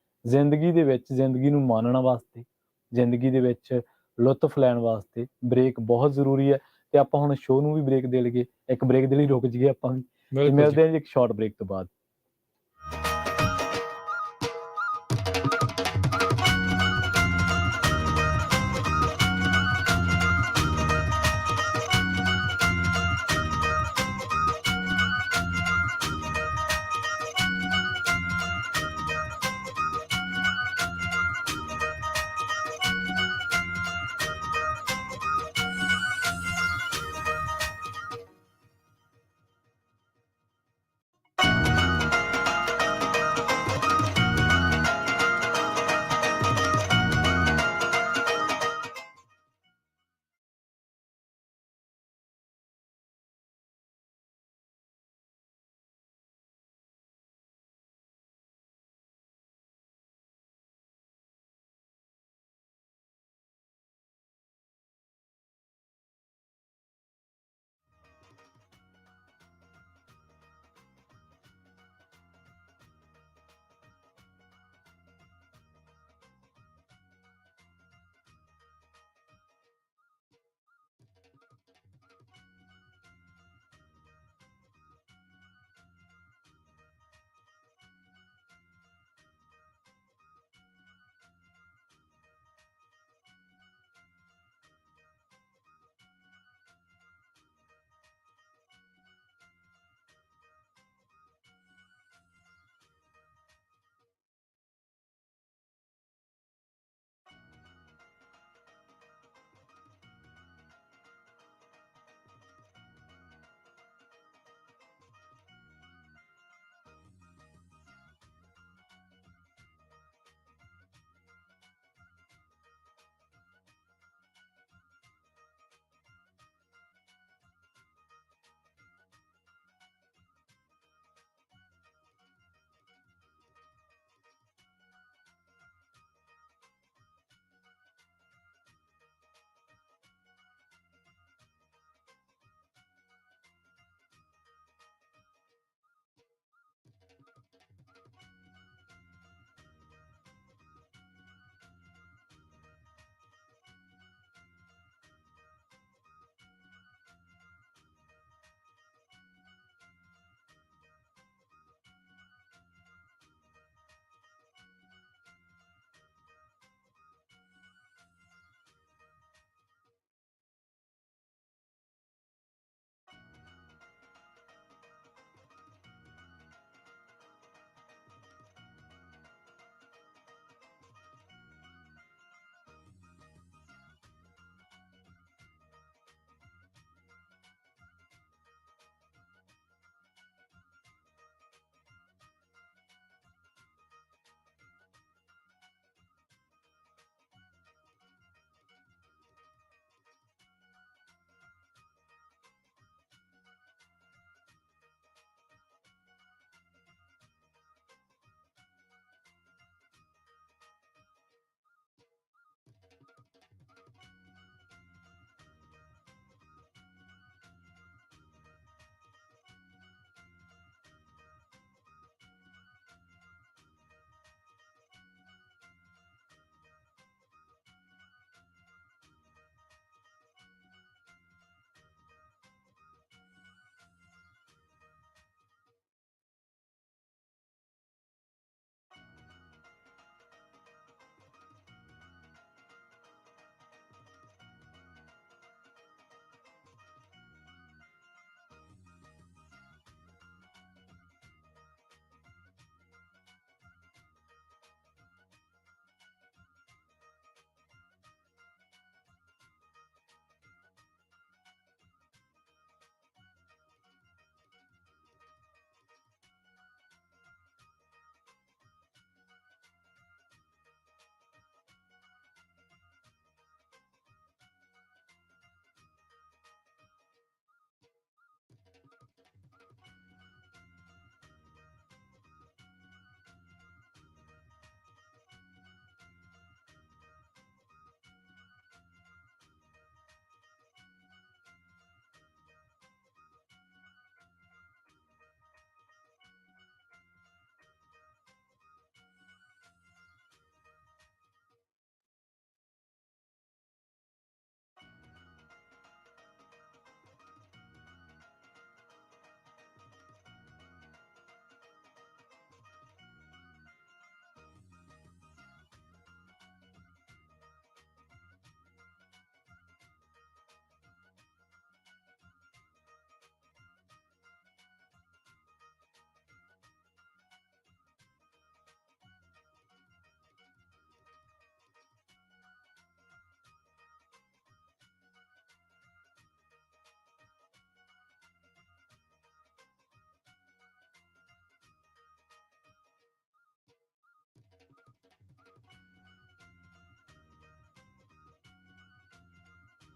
ਜ਼ਿੰਦਗੀ ਦੇ ਵਿੱਚ, ਜ਼ਿੰਦਗੀ ਨੂੰ ਮਾਣਨ ਵਾਸਤੇ, ਜ਼ਿੰਦਗੀ ਦੇ ਵਿੱਚ ਲੁਤਫ ਲੈਣ ਵਾਸਤੇ ਬ੍ਰੇਕ ਬਹੁਤ ਜ਼ਰੂਰੀ ਹੈ। ਤੇ ਆਪਾਂ ਹੁਣ ਸ਼ੋਅ ਨੂੰ ਵੀ ਬ੍ਰੇਕ ਦੇ ਲਈਏ, ਇੱਕ ਬ੍ਰੇਕ ਦੇ ਲਈ ਰੁਕ ਜਾਈਏ ਆਪਾਂ ਵੀ, ਮਿਲਦੇ ਹਾਂ ਜੀ ਇੱਕ ਸ਼ਾਰਟ ਬ੍ਰੇਕ ਤੋਂ ਬਾਅਦ।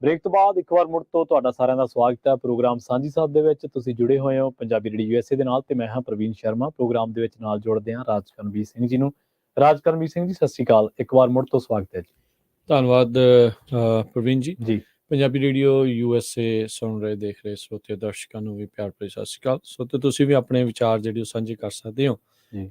ਬ੍ਰੇਕ ਤੋਂ ਬਾਅਦ ਇੱਕ ਵਾਰ ਮੁੜ ਤੋਂ ਤੁਹਾਡਾ ਸਾਰਿਆਂ ਦਾ ਸਵਾਗਤ ਹੈ ਪ੍ਰੋਗਰਾਮ ਸਾਂਝੀ ਸਾਧ ਦੇ ਵਿੱਚ। ਤੁਸੀਂ ਜੁੜੇ ਹੋਏ ਹੋ ਪੰਜਾਬੀ ਰੇਡੀਓ USA ਦੇ ਨਾਲ ਤੇ ਮੈਂ ਹਾਂ ਪ੍ਰਵੀਨ ਸ਼ਰਮਾ। ਪ੍ਰੋਗਰਾਮ ਦੇ ਵਿੱਚ ਨਾਲ ਜੁੜਦੇ ਹਾਂ ਰਾਜਕਰਮਵੀਰ ਸਿੰਘ ਜੀ ਨੂੰ। ਰਾਜਕਰਮਵੀਰ ਸਿੰਘ ਜੀ, ਸਤਿ ਸ਼੍ਰੀ ਅਕਾਲ। ਇੱਕ ਵਾਰ ਮੁੜ ਤੋਂ ਸਵਾਗਤ ਹੈ ਜੀ। ਧੰਨਵਾਦ ਪ੍ਰਵੀਨ ਜੀ। ਜੀ ਪੰਜਾਬੀ ਰੇਡੀਓ USA ਸੁਣ ਰਹੇ ਦੇਖ ਰਹੇ ਸਰੋਤੇ ਦਰਸ਼ਕਾਂ ਨੂੰ ਵੀ ਪਿਆਰ ਭਰੀ ਸਤਿ ਸ਼੍ਰੀ ਅਕਾਲ। ਸੋ ਤੇ ਤੁਸੀਂ ਵੀ ਆਪਣੇ ਵਿਚਾਰ ਜਿਹੜੇ ਉਹ ਸਾਂਝੇ ਕਰ ਸਕਦੇ ਹੋ।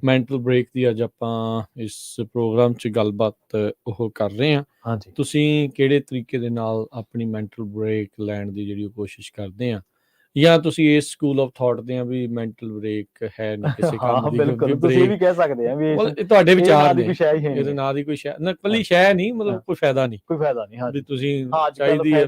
ਮੈਂਟਲ ਬ੍ਰੇਕ ਦੀ ਅੱਜ ਆਪਾਂ ਇਸ ਪ੍ਰੋਗਰਾਮ 'ਚ ਗੱਲਬਾਤ ਉਹ ਕਰ ਰਹੇ ਹਾਂ। ਹਾਂਜੀ, ਤੁਸੀਂ ਕਿਹੜੇ ਤਰੀਕੇ ਦੇ ਨਾਲ ਆਪਣੀ ਮੈਂਟਲ ਬ੍ਰੇਕ ਲੈਣ ਦੀ ਜਿਹੜੀ ਉਹ ਕੋਸ਼ਿਸ਼ ਕਰਦੇ ਆ, ਜਾਂ ਤੁਸੀਂ ਇਸ ਸਕੂਲ ਆਫ ਥਾਟ ਦੇ ਆ ਵੀ ਮੈਂਟਲ ਬ੍ਰੇਕ ਹੈ ਨਹੀਂ ਕਿਸੇ ਕੰਮ ਦੀ, ਬਿਲਕੁਲ ਤੁਸੀਂ ਇਹ ਵੀ ਕਹਿ ਸਕਦੇ ਆ ਵੀ ਇਹ ਤੁਹਾਡੇ ਵਿਚਾਰ ਨੇ, ਇਹਦੇ ਇਹਦੇ ਨਾਂ ਦੀ ਕੋਈ ਸ਼ੈ ਨਾ ਕੱਲੀ ਸ਼ੈ ਨਹੀਂ, ਮਤਲਬ ਕੋਈ ਫਾਇਦਾ ਨਹੀਂ, ਕੋਈ ਫਾਇਦਾ ਨਹੀਂ। ਵੀ ਤੁਸੀਂ ਚਾਹੀਦੀ ਹੈ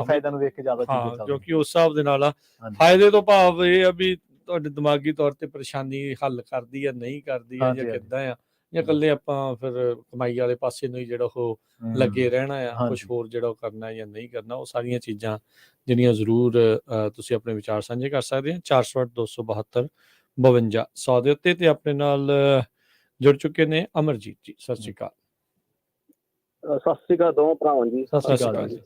ਫਾਇਦਾ ਨੂੰ ਵੇਖ ਕੇ ਜ਼ਿਆਦਾ ਚੀਜ਼ਾਂ ਚੱਲਦੀਆਂ, ਕਿਉਂਕਿ ਉਸ ਹਿਸਾਬ ਦੇ ਨਾਲ ਆ ਫਾਇਦੇ ਤੋਂ ਭਾਵ ਇਹ ਆ ਵੀ ਤੁਹਾਡੇ ਦਿਮਾਗੀ ਤੌਰ ਤੇ ਪਰੇਸ਼ਾਨੀ ਹੱਲ ਕਰਦੀ ਆ, ਨਹੀਂ ਕਰਦੀ ਆ, ਜਾਂ ਕਿੱਦਾਂ ਆ, ਜਾਂ ਇਕੱਲੇ ਆਪਾਂ ਫਿਰ ਕਮਾਈ ਵਾਲੇ ਪਾਸੇ ਨੂੰ ਹੀ ਜਿਹੜਾ ਉਹ ਲੱਗੇ ਰਹਿਣਾ ਆ, ਕੁਛ ਹੋਰ ਜਿਹੜਾ ਉਹ ਕਰਨਾ ਜਾਂ ਨਹੀਂ ਕਰਨਾ। ਉਹ ਸਾਰੀਆਂ ਚੀਜ਼ਾਂ ਜਿਹੜੀਆਂ ਜ਼ਰੂਰ ਤੁਸੀਂ ਆਪਣੇ ਵਿਚਾਰ ਸਾਂਝੇ ਕਰ ਸਕਦੇ ਆ। 408-272-52-100 ਦੇ ਉੱਤੇ। ਤੇ ਆਪਣੇ ਨਾਲ ਜੁੜ ਚੁੱਕੇ ਨੇ ਅਮਰਜੀਤ ਜੀ। ਸਤਿ ਸ਼੍ਰੀ ਅਕਾਲ। ਸਤਿ ਸ਼੍ਰੀ ਅਕਾਲ ਦੋਵਾਂ ਭਰਾਵਾਂ ਜੀ। ਸਤਿ ਸ਼੍ਰੀ ਅਕਾਲ ਜੀ।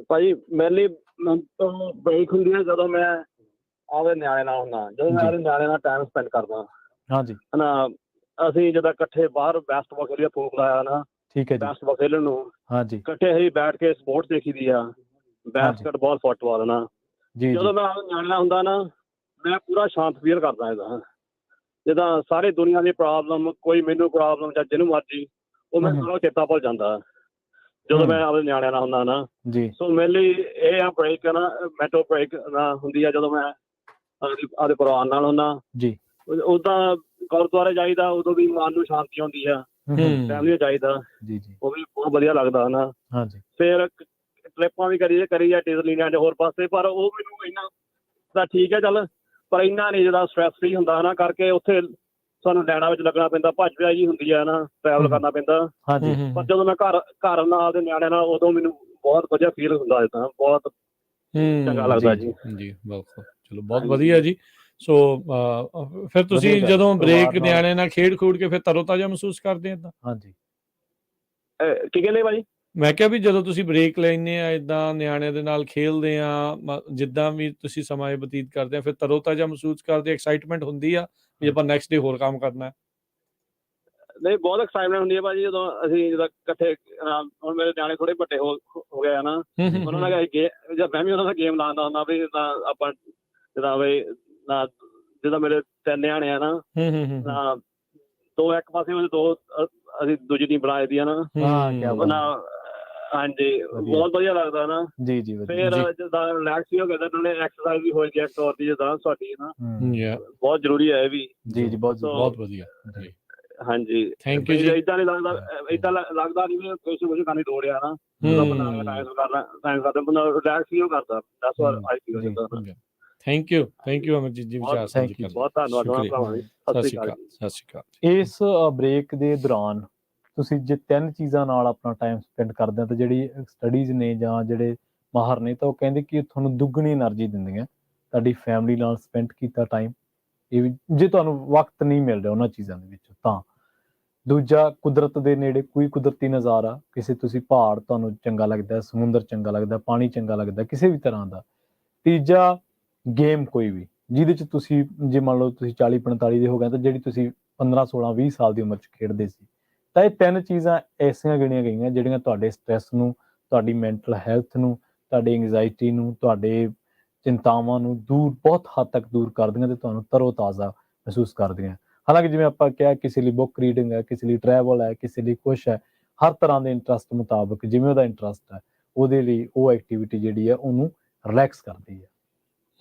ਭਾਜੀ ਮੇਰੇ ਲਈ ਬ੍ਰੇਕ ਹੁੰਦੀ ਹੈ ਜਦੋਂ ਮੈਂ ਆਪਦੇ ਨਿਆਣੇ ਨਾਲ ਹੁੰਦਾ, ਜਦੋਂ ਮੈਂ ਆਪਦੇ ਨਿਆਣੇ ਨਾਲ ਟਾਈਮ ਸਪੈਂਡ ਕਰਦਾ। ਹਾਂਜੀ ਹਨਾ, ਅਸੀਂ ਜਦੋਂ ਇਕੱਠੇ ਬਾਹਰ ਬੈਸਟਬਾਲ ਖੇਲੀਏ, ਫੋਨ ਲਾਇਆ ਨਾ, ਠੀਕ ਹੈ ਜੀ, ਬੈਸਟਬਾਲ ਖੇਲਣ ਨੂੰ। ਹਾਂਜੀ, ਇਕੱਠੇ ਅਸੀਂ ਬੈਠ ਕੇ ਸਪੋਰਟਸ ਦੇਖੀ ਦੀ ਆ, ਬਾਸਕਟਬਾਲ, ਫੁੱਟਬਾਲ ਨਾ। ਜਦੋਂ ਮੈਂ ਆਪਦੇ ਨਿਆਣੇ ਨਾਲ ਹੁੰਦਾ ਨਾ, ਮੈਂ ਪੂਰਾ ਸ਼ਾਂਤ ਫੀਲ ਕਰਦਾ। ਇਹਦਾ ਜਿੱਦਾਂ ਸਾਰੀ ਦੁਨੀਆ ਦੀ ਪ੍ਰੋਬਲਮ, ਕੋਈ ਮੈਨੂੰ ਪ੍ਰੋਬਲਮ ਜਾਂ ਜਿਹਨੂੰ ਮਰਜ਼ੀ, ਉਹ ਮੈਨੂੰ ਸਾਰਾ ਚੇਤਾ ਭੁੱਲ ਜਾਂਦਾ ਜਦੋਂ ਮੈਂ ਆਪਦੇ ਨਿਆਣਿਆਂ ਨਾਲ ਹੁੰਦਾ ਨਾ ਜੀ। ਸੋ ਮੇਰੇ ਲਈ ਇਹ ਆ ਬ੍ਰੇਕ ਨਾ, ਮੈਂਟਲ ਬ੍ਰੇਕ ਨਾ ਹੁੰਦੀ ਆ ਜਦੋਂ ਮੈਂ ਆਪਦੇ ਪਰਿਵਾਰ ਨਾਲ ਹੁੰਦਾ ਜੀ। ਉਦਾਂ ਗੁਰਦੁਆਰੇ ਜਾਈਦਾ, ਉਦੋਂ ਵੀ ਮਨ ਨੂੰ ਸ਼ਾਂਤੀ ਆਉਂਦੀ ਆ। ਫੈਮਲੀ ਜਾਈਦਾ ਜੀ, ਉਹ ਵੀ ਬਹੁਤ ਵਧੀਆ ਲੱਗਦਾ ਨਾ। ਹਾਂਜੀ, ਫਿਰ ਟ੍ਰਿਪਾਂ ਵੀ ਕਰੀ ਆ ਡਿਜ਼ਨੀਲੈਂਡ, ਹੋਰ ਪਾਸੇ, ਪਰ ਉਹ ਮੈਨੂੰ ਇੰਨਾ ਤਾਂ ਠੀਕ ਹੈ ਚੱਲ, ਪਰ ਇੰਨਾ ਨਹੀਂ ਜਿਹੜਾ ਸਟ੍ਰੈਸ ਫ੍ਰੀ ਹੁੰਦਾ ਨਾ, ਕਰਕੇ ਉੱਥੇ ਸਾਨੂੰ ਲੈਣਾ ਵਿੱਚ ਲੱਗਣਾ ਪੈਂਦਾ, ਭੱਜ ਭਜਾਈ ਹੁੰਦੀ ਆ ਨਾ, ਟਰੈਵਲ ਕਰਨਾ ਪੈਂਦਾ। ਹਾਂਜੀ, ਪਰ ਜਦੋਂ ਮੈਂ ਘਰ ਨਾਲ ਦੇ ਨਿਆਣਿਆਂ ਨਾਲ, ਉਦੋਂ ਮੈਨੂੰ ਬਹੁਤ ਵਧੀਆ ਫੀਲ ਹੁੰਦਾ, ਜਿੱਦਾਂ ਬਹੁਤ ਚੰਗਾ ਲੱਗਦਾ ਜੀ। ਜੀ ਬਿਲਕੁਲ, ਚਲੋ ਬਹੁਤ ਵਧੀਆ ਜੀ। ਸੋ ਫਿਰ ਤੁਸੀਂ ਜਦੋਂ ਬ੍ਰੇਕ ਨਿਆਣੇ ਨਾਲ ਖੇਡ ਕੇ ਫਿਰ ਤਰੋਤਾਜ਼ਾ ਮਹਿਸੂਸ ਕਰਦੇ ਏਦਾਂ? ਹਾਂਜੀ, ਕੀ ਕਹਿੰਦੇ ਭਾਜੀ? ਮੈਂ ਕਿਹਾ ਵੀ ਜਦੋਂ ਤੁਸੀਂ ਬ੍ਰੇਕ ਲੈਂਦੇ ਆ, ਏਦਾਂ ਨਿਆਣਿਆਂ ਦੇ ਨਾਲ ਖੇਲਦੇ ਆ, ਜਿੱਦਾਂ ਵੀ ਤੁਸੀਂ ਸਮਾਂ ਬਤੀਤ ਕਰਦੇ ਆ, ਫਿਰ ਤਰੋਤਾਜ਼ਾ ਮਹਿਸੂਸ ਕਰਦੇ, ਐਕਸਾਈਟਮੈਂਟ ਹੁੰਦੀ ਆ ਵੀ ਆਪਾਂ ਨੈਕਸਟ ਡੇ ਹੋਰ ਕੰਮ ਕਰਨਾ? ਨਹੀਂ, ਬਹੁਤ ਐਕਸਾਈਟਮੈਂਟ ਹੁੰਦੀ ਹੈ ਭਾਜੀ ਜਦੋਂ ਅਸੀਂ ਇਕੱਠੇ। ਹੁਣ ਮੇਰੇ ਨਿਆਣੇ ਥੋੜੇ ਵੱਡੇ ਹੋ ਗਏ ਆ ਨਾ, ਉਹਨਾਂ ਨਾਲ ਮੈਂ ਵੀ ਉਹਨਾਂ ਦਾ ਗੇਮ ਲਾਉਂਦਾ ਹੁੰਦਾ ਵੀ ਆਪਾਂ ਜਿੱਦਾਂ ਵੀ ਜਿੱਦਾਂ ਮੇਰੇ 3 ਨਿਆਣੇ ਆ ਨਾ, ਦੋ ਇੱਕ ਪਾਸੇ ਦੋ ਅਸੀਂ ਦੂਜੀ ਟੀਮ ਬਣਾ ਦਿੱਤੀ ਆ ਨਾ। ਹਾਂਜੀ, ਬਹੁਤ ਵਧੀਆ ਲੱਗਦਾ ਨਾ ਜੀ। ਜੀ ਫਿਰ ਜਿੱਦਾਂ ਰਿਲੈਕਸ ਵੀ ਹੋ ਗਿਆ, ਨਾਲੇ ਐਕਸਰਸਾਈਜ਼ ਵੀ ਹੋ ਜਾਂਦੀ ਇੱਕ ਤੌਰ ਦੀ, ਜਿੱਦਾਂ ਸਾਡੀ ਨਾ ਬਹੁਤ ਜ਼ਰੂਰੀ ਹੈ ਇਹ ਵੀ। ਜੀ ਜੀ, ਬਹੁਤ ਵਧੀਆ। ਹਾਂਜੀ, ਥੈਂਕ ਯੂ ਜੀ। ਏਦਾਂ ਨਹੀਂ ਲੱਗਦਾ ਨਹੀਂ ਵੀ ਕੁਛ ਕਰਨੀ ਦੀ ਲੋੜ ਆ ਨਾ, ਟਾਈਮ ਕਰਦਾ ਬੰਦਾ ਰਿਲੈਕਸ ਵੀ ਕਰਦਾ। ਥੈਂਕ ਯੂ ਅਮਰਜੀਤ ਜੀ, ਵਿਚਾਰ ਸਾਂਝੇ ਕਰਨ ਲਈ ਬਹੁਤ ਧੰਨਵਾਦ। ਸਤਿ ਸ਼੍ਰੀ ਅਕਾਲ। ਸਤਿ ਸ਼੍ਰੀ ਅਕਾਲ। ਇਸ ਬ੍ਰੇਕ ਦੇ ਦੌਰਾਨ ਤੁਸੀਂ ਜੇ 3 ਚੀਜ਼ਾਂ ਨਾਲ ਆਪਣਾ ਟਾਈਮ ਸਪੈਂਡ ਕਰਦੇ ਹੋ ਤਾਂ ਜਿਹੜੀ ਸਟੱਡੀਜ਼ ਨੇ ਜਾਂ ਜਿਹੜੇ ਮਾਹਰ ਨੇ, ਤਾਂ ਉਹ ਕਹਿੰਦੇ ਕਿ ਤੁਹਾਨੂੰ ਦੁੱਗਣੀ એનર્ਜੀ ਦਿੰਦੀਆਂ ਤੁਹਾਡੀ ਫੈਮਿਲੀ ਨਾਲ ਸਪੈਂਡ ਕੀਤਾ ਟਾਈਮ। ਇਹ ਵੀ ਜੇ ਤੁਹਾਨੂੰ ਵਕਤ ਨਹੀਂ ਮਿਲ ਰਿਹਾ ਉਹਨਾਂ ਚੀਜ਼ਾਂ ਦੇ ਵਿੱਚ ਤਾਂ। ਦੂਜਾ, ਕੁਦਰਤ ਦੇ ਨੇੜੇ ਕੋਈ ਕੁਦਰਤੀ ਨਜ਼ਾਰਾ, ਕਿਸੇ ਤੁਸੀਂ ਪਹਾੜ ਤੁਹਾਨੂੰ ਚੰਗਾ ਲੱਗਦਾ, ਸਮੁੰਦਰ ਚੰਗਾ ਲੱਗਦਾ, ਪਾਣੀ ਚੰਗਾ ਲੱਗਦਾ, ਕਿਸੇ ਵੀ ਤਰ੍ਹਾਂ ਦਾ। ਤੀਜਾ, ਗੇਮ ਕੋਈ ਵੀ ਜਿਹਦੇ 'ਚ ਤੁਸੀਂ, ਜੇ ਮੰਨ ਲਓ ਤੁਸੀਂ 40-45 ਦੇ ਹੋ ਗਏ ਤਾਂ ਜਿਹੜੀ ਤੁਸੀਂ 15-16-20 ਸਾਲ ਦੀ ਉਮਰ 'ਚ ਖੇਡਦੇ ਸੀ। ਤਾਂ ਇਹ 3 ਚੀਜ਼ਾਂ ਐਸੀਆਂ ਗਿਣੀਆਂ ਗਈਆਂ ਜਿਹੜੀਆਂ ਤੁਹਾਡੇ ਸਟ੍ਰੈਸ ਨੂੰ, ਤੁਹਾਡੀ ਮੈਂਟਲ ਹੈਲਥ ਨੂੰ, ਤੁਹਾਡੀ ਐਂਗਜ਼ਾਇਟੀ ਨੂੰ, ਤੁਹਾਡੇ ਚਿੰਤਾਵਾਂ ਨੂੰ ਬਹੁਤ ਹੱਦ ਤੱਕ ਦੂਰ ਕਰਦੀਆਂ ਤੇ ਤੁਹਾਨੂੰ ਤਰੋ-ਤਾਜ਼ਾ ਮਹਿਸੂਸ ਕਰਦੀਆਂ। ਹਾਲਾਂਕਿ ਜਿਵੇਂ ਆਪਾਂ ਕਿਹਾ, ਕਿਸੇ ਲਈ ਬੁੱਕ ਰੀਡਿੰਗ ਹੈ, ਕਿਸੇ ਲਈ ਟਰੈਵਲ ਹੈ, ਕਿਸੇ ਲਈ ਕੁਛ ਹੈ। ਹਰ ਤਰ੍ਹਾਂ ਦੇ ਇੰਟਰਸਟ ਮੁਤਾਬਕ ਜਿਵੇਂ ਉਹਦਾ ਇੰਟਰਸਟ ਹੈ, ਉਹਦੇ ਲਈ ਉਹ ਐਕਟੀਵਿਟੀ ਜਿਹੜੀ ਹੈ ਉਹਨੂੰ ਰਿਲੈਕਸ ਕਰਦੀ ਹੈ।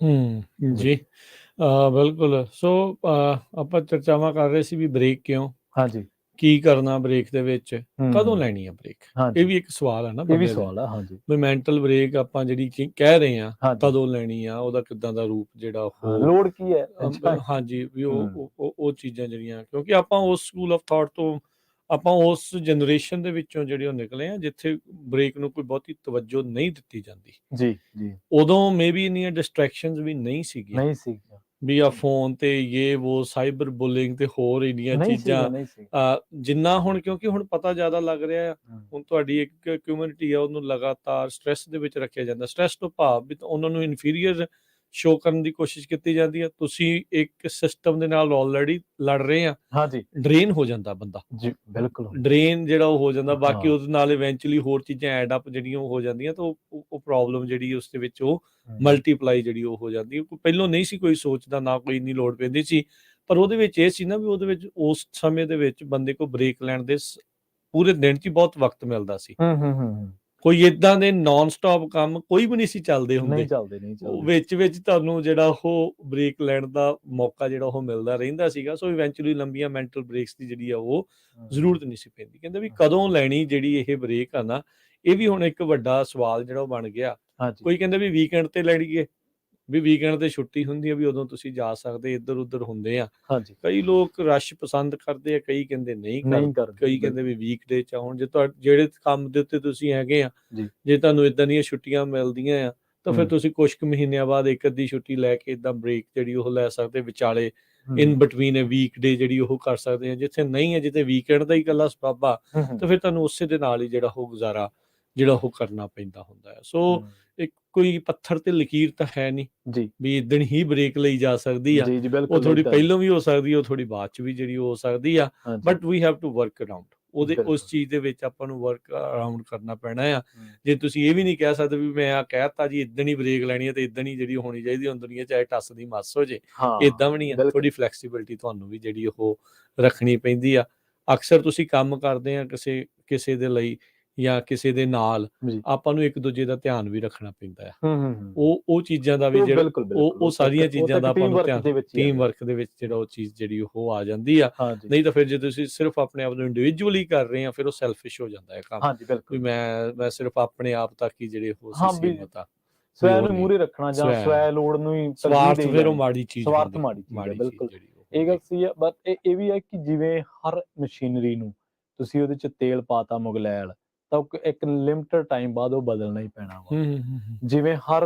ਜੀ ਬਿਲਕੁਲ। ਸੋ ਆਪਾਂ ਚਰਚਾਵਾਂ ਕਰ ਰਹੇ ਸੀ ਵੀ ਬ੍ਰੇਕ ਕਿਉਂ, ਹਾਂਜੀ, ਕੀ ਕਰਨਾ ਬ੍ਰੇਕ ਦੇ ਵਿੱਚ, ਕਦੋਂ ਲੈਣੀ ਆ ਬ੍ਰੇਕ? ਇਹ ਵੀ ਇੱਕ ਸਵਾਲ ਹੈ ਨਾ, ਇਹ ਵੀ ਸਵਾਲ ਹੈ। ਹਾਂਜੀ, ਵੀ ਮੈਂਟਲ ਬ੍ਰੇਕ ਆਪਾਂ ਜਿਹੜੀ ਕਹਿ ਰਹੇ ਆ ਕਦੋਂ ਲੈਣੀ ਆ, ਉਹਦਾ ਕਿੱਦਾਂ ਦਾ ਰੂਪ ਜਿਹੜਾ ਉਹ, ਲੋੜ ਕੀ ਹੈ। ਹਾਂਜੀ, ਵੀ ਉਹ ਚੀਜ਼ਾਂ ਜਿਹੜੀਆਂ, ਕਿਉਂਕਿ ਆਪਾਂ ਉਸ ਸਕੂਲ ਆਫ ਥਾਟ ਤੋਂ ਆਪਾਂ ਉਸ ਜਨਰੇਸ਼ਨ ਦੇ ਵਿੱਚੋਂ ਜਿਹੜੇ ਉਹ ਨਿਕਲੇ ਆ ਜਿੱਥੇ ਬ੍ਰੇਕ ਨੂੰ ਕੋਈ ਬਹੁਤੀ ਤਵੱਜੋ ਨਹੀਂ ਦਿੱਤੀ ਜਾਂਦੀ। ਜੀ ਉਦੋਂ ਮੇਬੀ ਇੰਨੀਆਂ ਡਿਸਟਰੈਕਸ਼ਨਸ ਵੀ ਨਹੀਂ ਸੀਗੀਆਂ ਨਹੀਂ ਸੀ ਵੀ ਆ ਫੋਨ ਤੇ ਉਹ ਸਾਈਬਰ ਬੁਲਿੰਗ ਤੇ ਹੋਰ ਇੰਨੀਆਂ ਚੀਜ਼ਾਂ ਨਹੀਂ ਸੀ ਜਿੰਨਾ ਹੁਣ, ਕਿਉਂਕਿ ਹੁਣ ਪਤਾ ਜ਼ਿਆਦਾ ਲੱਗ ਰਿਹਾ। ਹੁਣ ਤੁਹਾਡੀ ਇੱਕ ਕਮਿਊਨਿਟੀ ਆ, ਉਹਨੂੰ ਲਗਾਤਾਰ ਸਟ੍ਰੈਸ ਦੇ ਵਿੱਚ ਰੱਖਿਆ ਜਾਂਦਾ। ਸਟ੍ਰੈਸ ਤੋਂ ਭਾਵ ਵੀ ਉਹਨਾਂ ਨੂੰ ਇਨਫੀਰੀਅਰ ਸ਼ੋ ਕਰਨ ਦੀ ਕੋਸ਼ਿਸ਼ ਕੀਤੀ ਜਾਂਦੀ ਹੈ। ਤੁਸੀਂ ਇੱਕ ਸਿਸਟਮ ਦੇ ਨਾਲ ਆਲਰੇਡੀ ਲੜ ਰਹੇ ਆ, ਹਾਂਜੀ ਡਰੇਨ ਹੋ ਜਾਂਦਾ ਬੰਦਾ ਜੀ, ਬਿਲਕੁਲ ਡਰੇਨ ਜਿਹੜਾ ਉਹ ਹੋ ਜਾਂਦਾ। ਬਾਕੀ ਹਾਂ। ਉਹਦੇ ਨਾਲ ਇਵੈਂਚੁਅਲੀ ਹੋਰ ਚੀਜ਼ਾਂ ਐਡ ਅਪ ਜਿਹੜੀਆਂ ਉਹ ਹੋ ਜਾਂਦੀਆਂ, ਤਾਂ ਉਹ ਪ੍ਰੋਬਲਮ ਜਿਹੜੀ ਉਸ ਦੇ ਵਿੱਚ ਉਹ ਮਲਟੀਪਲਾਈ ਜਿਹੜੀ ਉਹ ਹੋ ਜਾਂਦੀ ਹੈ। ਪਹਿਲਾਂ ਨਹੀਂ ਸੀ ਕੋਈ ਸੋਚਦਾ, ਨਾ ਕੋਈ ਇੰਨੀ ਲੋੜ ਪੈਂਦੀ ਸੀ, ਪਰ ਉਹਦੇ ਵਿੱਚ ਇਹ ਸੀ ਨਾ ਵੀ ਉਹਦੇ ਵਿੱਚ ਉਸ ਸਮੇਂ ਦੇ ਵਿੱਚ ਬੰਦੇ ਕੋਲ ਬ੍ਰੇਕ ਲੈਣ ਦੇ ਪੂਰੇ ਦਿਨ 'ਚ ਹੀ ਬਹੁਤ ਵਕਤ ਮਿਲਦਾ ਸੀ। ਕੋਈ ਏਦਾਂ ਦੇ ਨਾਨ ਸਟਾਪ ਕੰਮ ਕੋਈ ਵੀ ਨਹੀਂ ਸੀ ਚੱਲਦੇ ਹੁੰਦੇ, ਨਹੀਂ ਚੱਲਦੇ ਵਿੱਚ ਤੁਹਾਨੂੰ ਜਿਹੜਾ ਉਹ ਬ੍ਰੇਕ ਲੈਣ ਦਾ ਮੌਕਾ ਜਿਹੜਾ ਉਹ ਮਿਲਦਾ ਰਹਿੰਦਾ ਸੀਗਾ। ਸੋ ਇਵੈਂਚੁਅਲੀ ਲੰਬੀਆਂ ਮੈਂਟਲ ਬ੍ਰੇਕਸ ਦੀ ਜਿਹੜੀ ਆ ਉਹ ਜ਼ਰੂਰਤ ਨਹੀਂ ਸੀ ਪੈਂਦੀ। ਕਹਿੰਦੇ ਵੀ ਕਦੋਂ ਲੈਣੀ ਜਿਹੜੀ ਇਹ ਬ੍ਰੇਕ ਆ ਨਾ, ਇਹ ਵੀ ਹੁਣ ਇੱਕ ਵੱਡਾ ਸਵਾਲ ਜਿਹੜਾ ਉਹ ਬਣ ਗਿਆ। ਕੋਈ ਕਹਿੰਦੇ ਵੀ ਵੀਕਐਂਡ ਤੇ ਲੈ ਲਈਏ, ਵੀ ਵੀਕਐਂਡ ਤੇ ਛੁੱਟੀ ਹੁੰਦੀ ਆ, ਵੀ ਉਦੋਂ ਤੁਸੀਂ ਜਾ ਸਕਦੇ, ਇੱਧਰ ਉੱਧਰ ਹੁੰਦੇ ਆ। ਕਈ ਲੋਕ ਰਸ਼ ਪਸੰਦ ਕਰਦੇ ਆ, ਕਈ ਕਹਿੰਦੇ ਨਹੀਂ ਕਰਦੇ, ਕਈ ਕਹਿੰਦੇ ਵੀ ਵੀਕਡੇ ਚ ਆਉਣ। ਜਿਹੜੇ ਕੰਮ ਦੇ ਉੱਤੇ ਤੁਸੀਂ ਹੈਗੇ ਆ, ਜੇ ਤੁਹਾਨੂੰ ਇਦਾਂ ਦੀਆਂ ਛੁੱਟੀਆਂ ਮਿਲਦੀਆਂ ਆ, ਤਾਂ ਫਿਰ ਤੁਸੀਂ ਕੁਝ ਕੁ ਮਹੀਨਿਆਂ ਬਾਅਦ ਇੱਕ ਅੱਧੀ ਛੁੱਟੀ ਲੈ ਕੇ ਇਦਾਂ ਬ੍ਰੇਕ ਜਿਹੜੀ ਉਹ ਲੈ ਸਕਦੇ, ਵਿਚਾਲੇ ਇਨ ਬਿਟਵੀਨ ਏ ਵੀਕਡੇ ਜਿਹੜੀ ਉਹ ਕਰ ਸਕਦੇ ਆ। ਜਿੱਥੇ ਨਹੀਂ ਹੈ, ਜਿੱਥੇ ਵੀਕਐਂਡ ਦਾ ਹੀ ਇਕੱਲਾ ਸਬੱਬ ਆ, ਤਾਂ ਫਿਰ ਤੁਹਾਨੂੰ ਉਸੇ ਦੇ ਨਾਲ ਹੀ ਜਿਹੜਾ ਉਹ ਗੁਜ਼ਾਰਾ ਜਿਹੜਾ ਉਹ ਕਰਨਾ ਪੈਂਦਾ ਹੁੰਦਾ ਹੈ। ਸੋ ਇੱਕ ਕੋਈ ਪੱਥਰ ਤੇ ਲਕੀਰ ਤਾਂ ਹੈ ਨਹੀਂ ਵੀ ਇਦਣ ਹੀ ਬ੍ਰੇਕ ਲਈ ਜਾ ਸਕਦੀ ਆ। ਉਹ ਥੋੜੀ ਪਹਿਲਾਂ ਵੀ ਹੋ ਸਕਦੀ ਆ, ਉਹ ਥੋੜੀ ਬਾਅਦ ਚ ਵੀ ਜਿਹੜੀ ਹੋ ਸਕਦੀ ਆ, but we have to work around ਉਸ ਚੀਜ਼ ਦੇ ਵਿੱਚ ਆਪਾਂ ਨੂੰ ਵਰਕ ਅਰਾਊਂਡ ਕਰਨਾ ਪੈਣਾ ਆ। ਜੇ ਤੁਸੀਂ ਇਹ ਵੀ ਨਹੀਂ ਕਹਿ ਸਕਦੇ ਵੀ ਮੈਂ ਆ ਕਹਿਤਾ ਜੀ ਇਦਣ ਹੀ ਬ੍ਰੇਕ ਲੈਣੀ ਹੈ ਤੇ ਇਦਣ ਹੀ ਜਿਹੜੀ ਹੋਣੀ ਚਾਹੀਦੀ ਦੁਨੀਆ ਚਾਹੇ ਟੱਸ ਦੀ ਮੱਸ ਹੋ ਜੇ, ਇਦਾਂ ਵੀ ਨਹੀਂ ਆ। ਥੋੜੀ ਫਲੈਕਸੀਬਿਲਿਟੀ ਤੁਹਾਨੂੰ ਵੀ ਜਿਹੜੀ ਉਹ ਰੱਖਣੀ ਪੈਂਦੀ ਆ। ਅਕਸਰ ਤੁਸੀਂ ਕੰਮ ਕਰਦੇ ਆ ਕਿਸੇ ਦੇ ਲਈ ਜਾਂ ਕਿਸੇ ਦੇ ਨਾਲ, ਆਪਾਂ ਨੂੰ ਇੱਕ ਦੂਜੇ ਦਾ ਧਿਆਨ ਵੀ ਰੱਖਣਾ ਪੈਂਦਾ ਆ। ਉਹ ਚੀਜ਼ਾਂ ਦਾ ਵੀ ਜਿਹੜਾ ਉਹ ਸਾਰੀਆਂ ਚੀਜ਼ਾਂ ਦਾ ਆਪਾਂ ਨੂੰ ਧਿਆਨ, ਟੀਮ ਵਰਕ ਦੇ ਵਿੱਚ ਜਿਹੜਾ ਉਹ ਚੀਜ਼ ਜਿਹੜੀ ਉਹ ਆ ਜਾਂਦੀ ਆ। ਨਹੀਂ ਤਾਂ ਫਿਰ ਜੇ ਤੁਸੀਂ ਸਿਰਫ ਆਪਣੇ ਆਪ ਨੂੰ ਇੰਡੀਵਿਜੂਅਲੀ ਕਰ ਰਹੇ ਆ, ਫਿਰ ਉਹ ਸੈਲਫਿਸ਼ ਹੋ ਜਾਂਦਾ ਹੈ ਕੰਮ, ਵੀ ਮੈਂ ਸਿਰਫ ਆਪਣੇ ਆਪ ਤੱਕ ਹੀ ਜਿਹੜੇ ਉਹ ਸੀਮਤ ਆ। ਸਵੈ ਨੂੰ ਮੂਹਰੇ ਰੱਖਣਾ ਜਾਂ ਸਵੈ ਲੋੜ ਨੂੰ ਹੀ ਸਵਾਰਥ, ਫਿਰ ਉਹ ਮਾੜੀ ਚੀਜ਼, ਸਵਾਰਥ ਮਾੜੀ ਚੀਜ਼ ਹੈ। ਬਿਲਕੁਲ ਇਹ ਗੱਲ ਸਹੀ ਹੈ। ਬਟ ਇਹ ਵੀ ਹੈ ਕਿ ਜਿਵੇਂ ਹਰ ਮਸ਼ੀਨਰੀ ਨੂੰ ਤੁਸੀਂ ਉਹਦੇ ਚ ਤੇਲ ਪਾਤਾ ਮੁਗਲੈਲ, ਤਾਂ ਇੱਕ ਲਿਮਟਡ ਟਾਈਮ ਬਾਅਦ ਉਹ ਬਦਲਣਾ ਹੀ ਪੈਣਾ ਵਾ। ਜਿਵੇਂ ਹਰ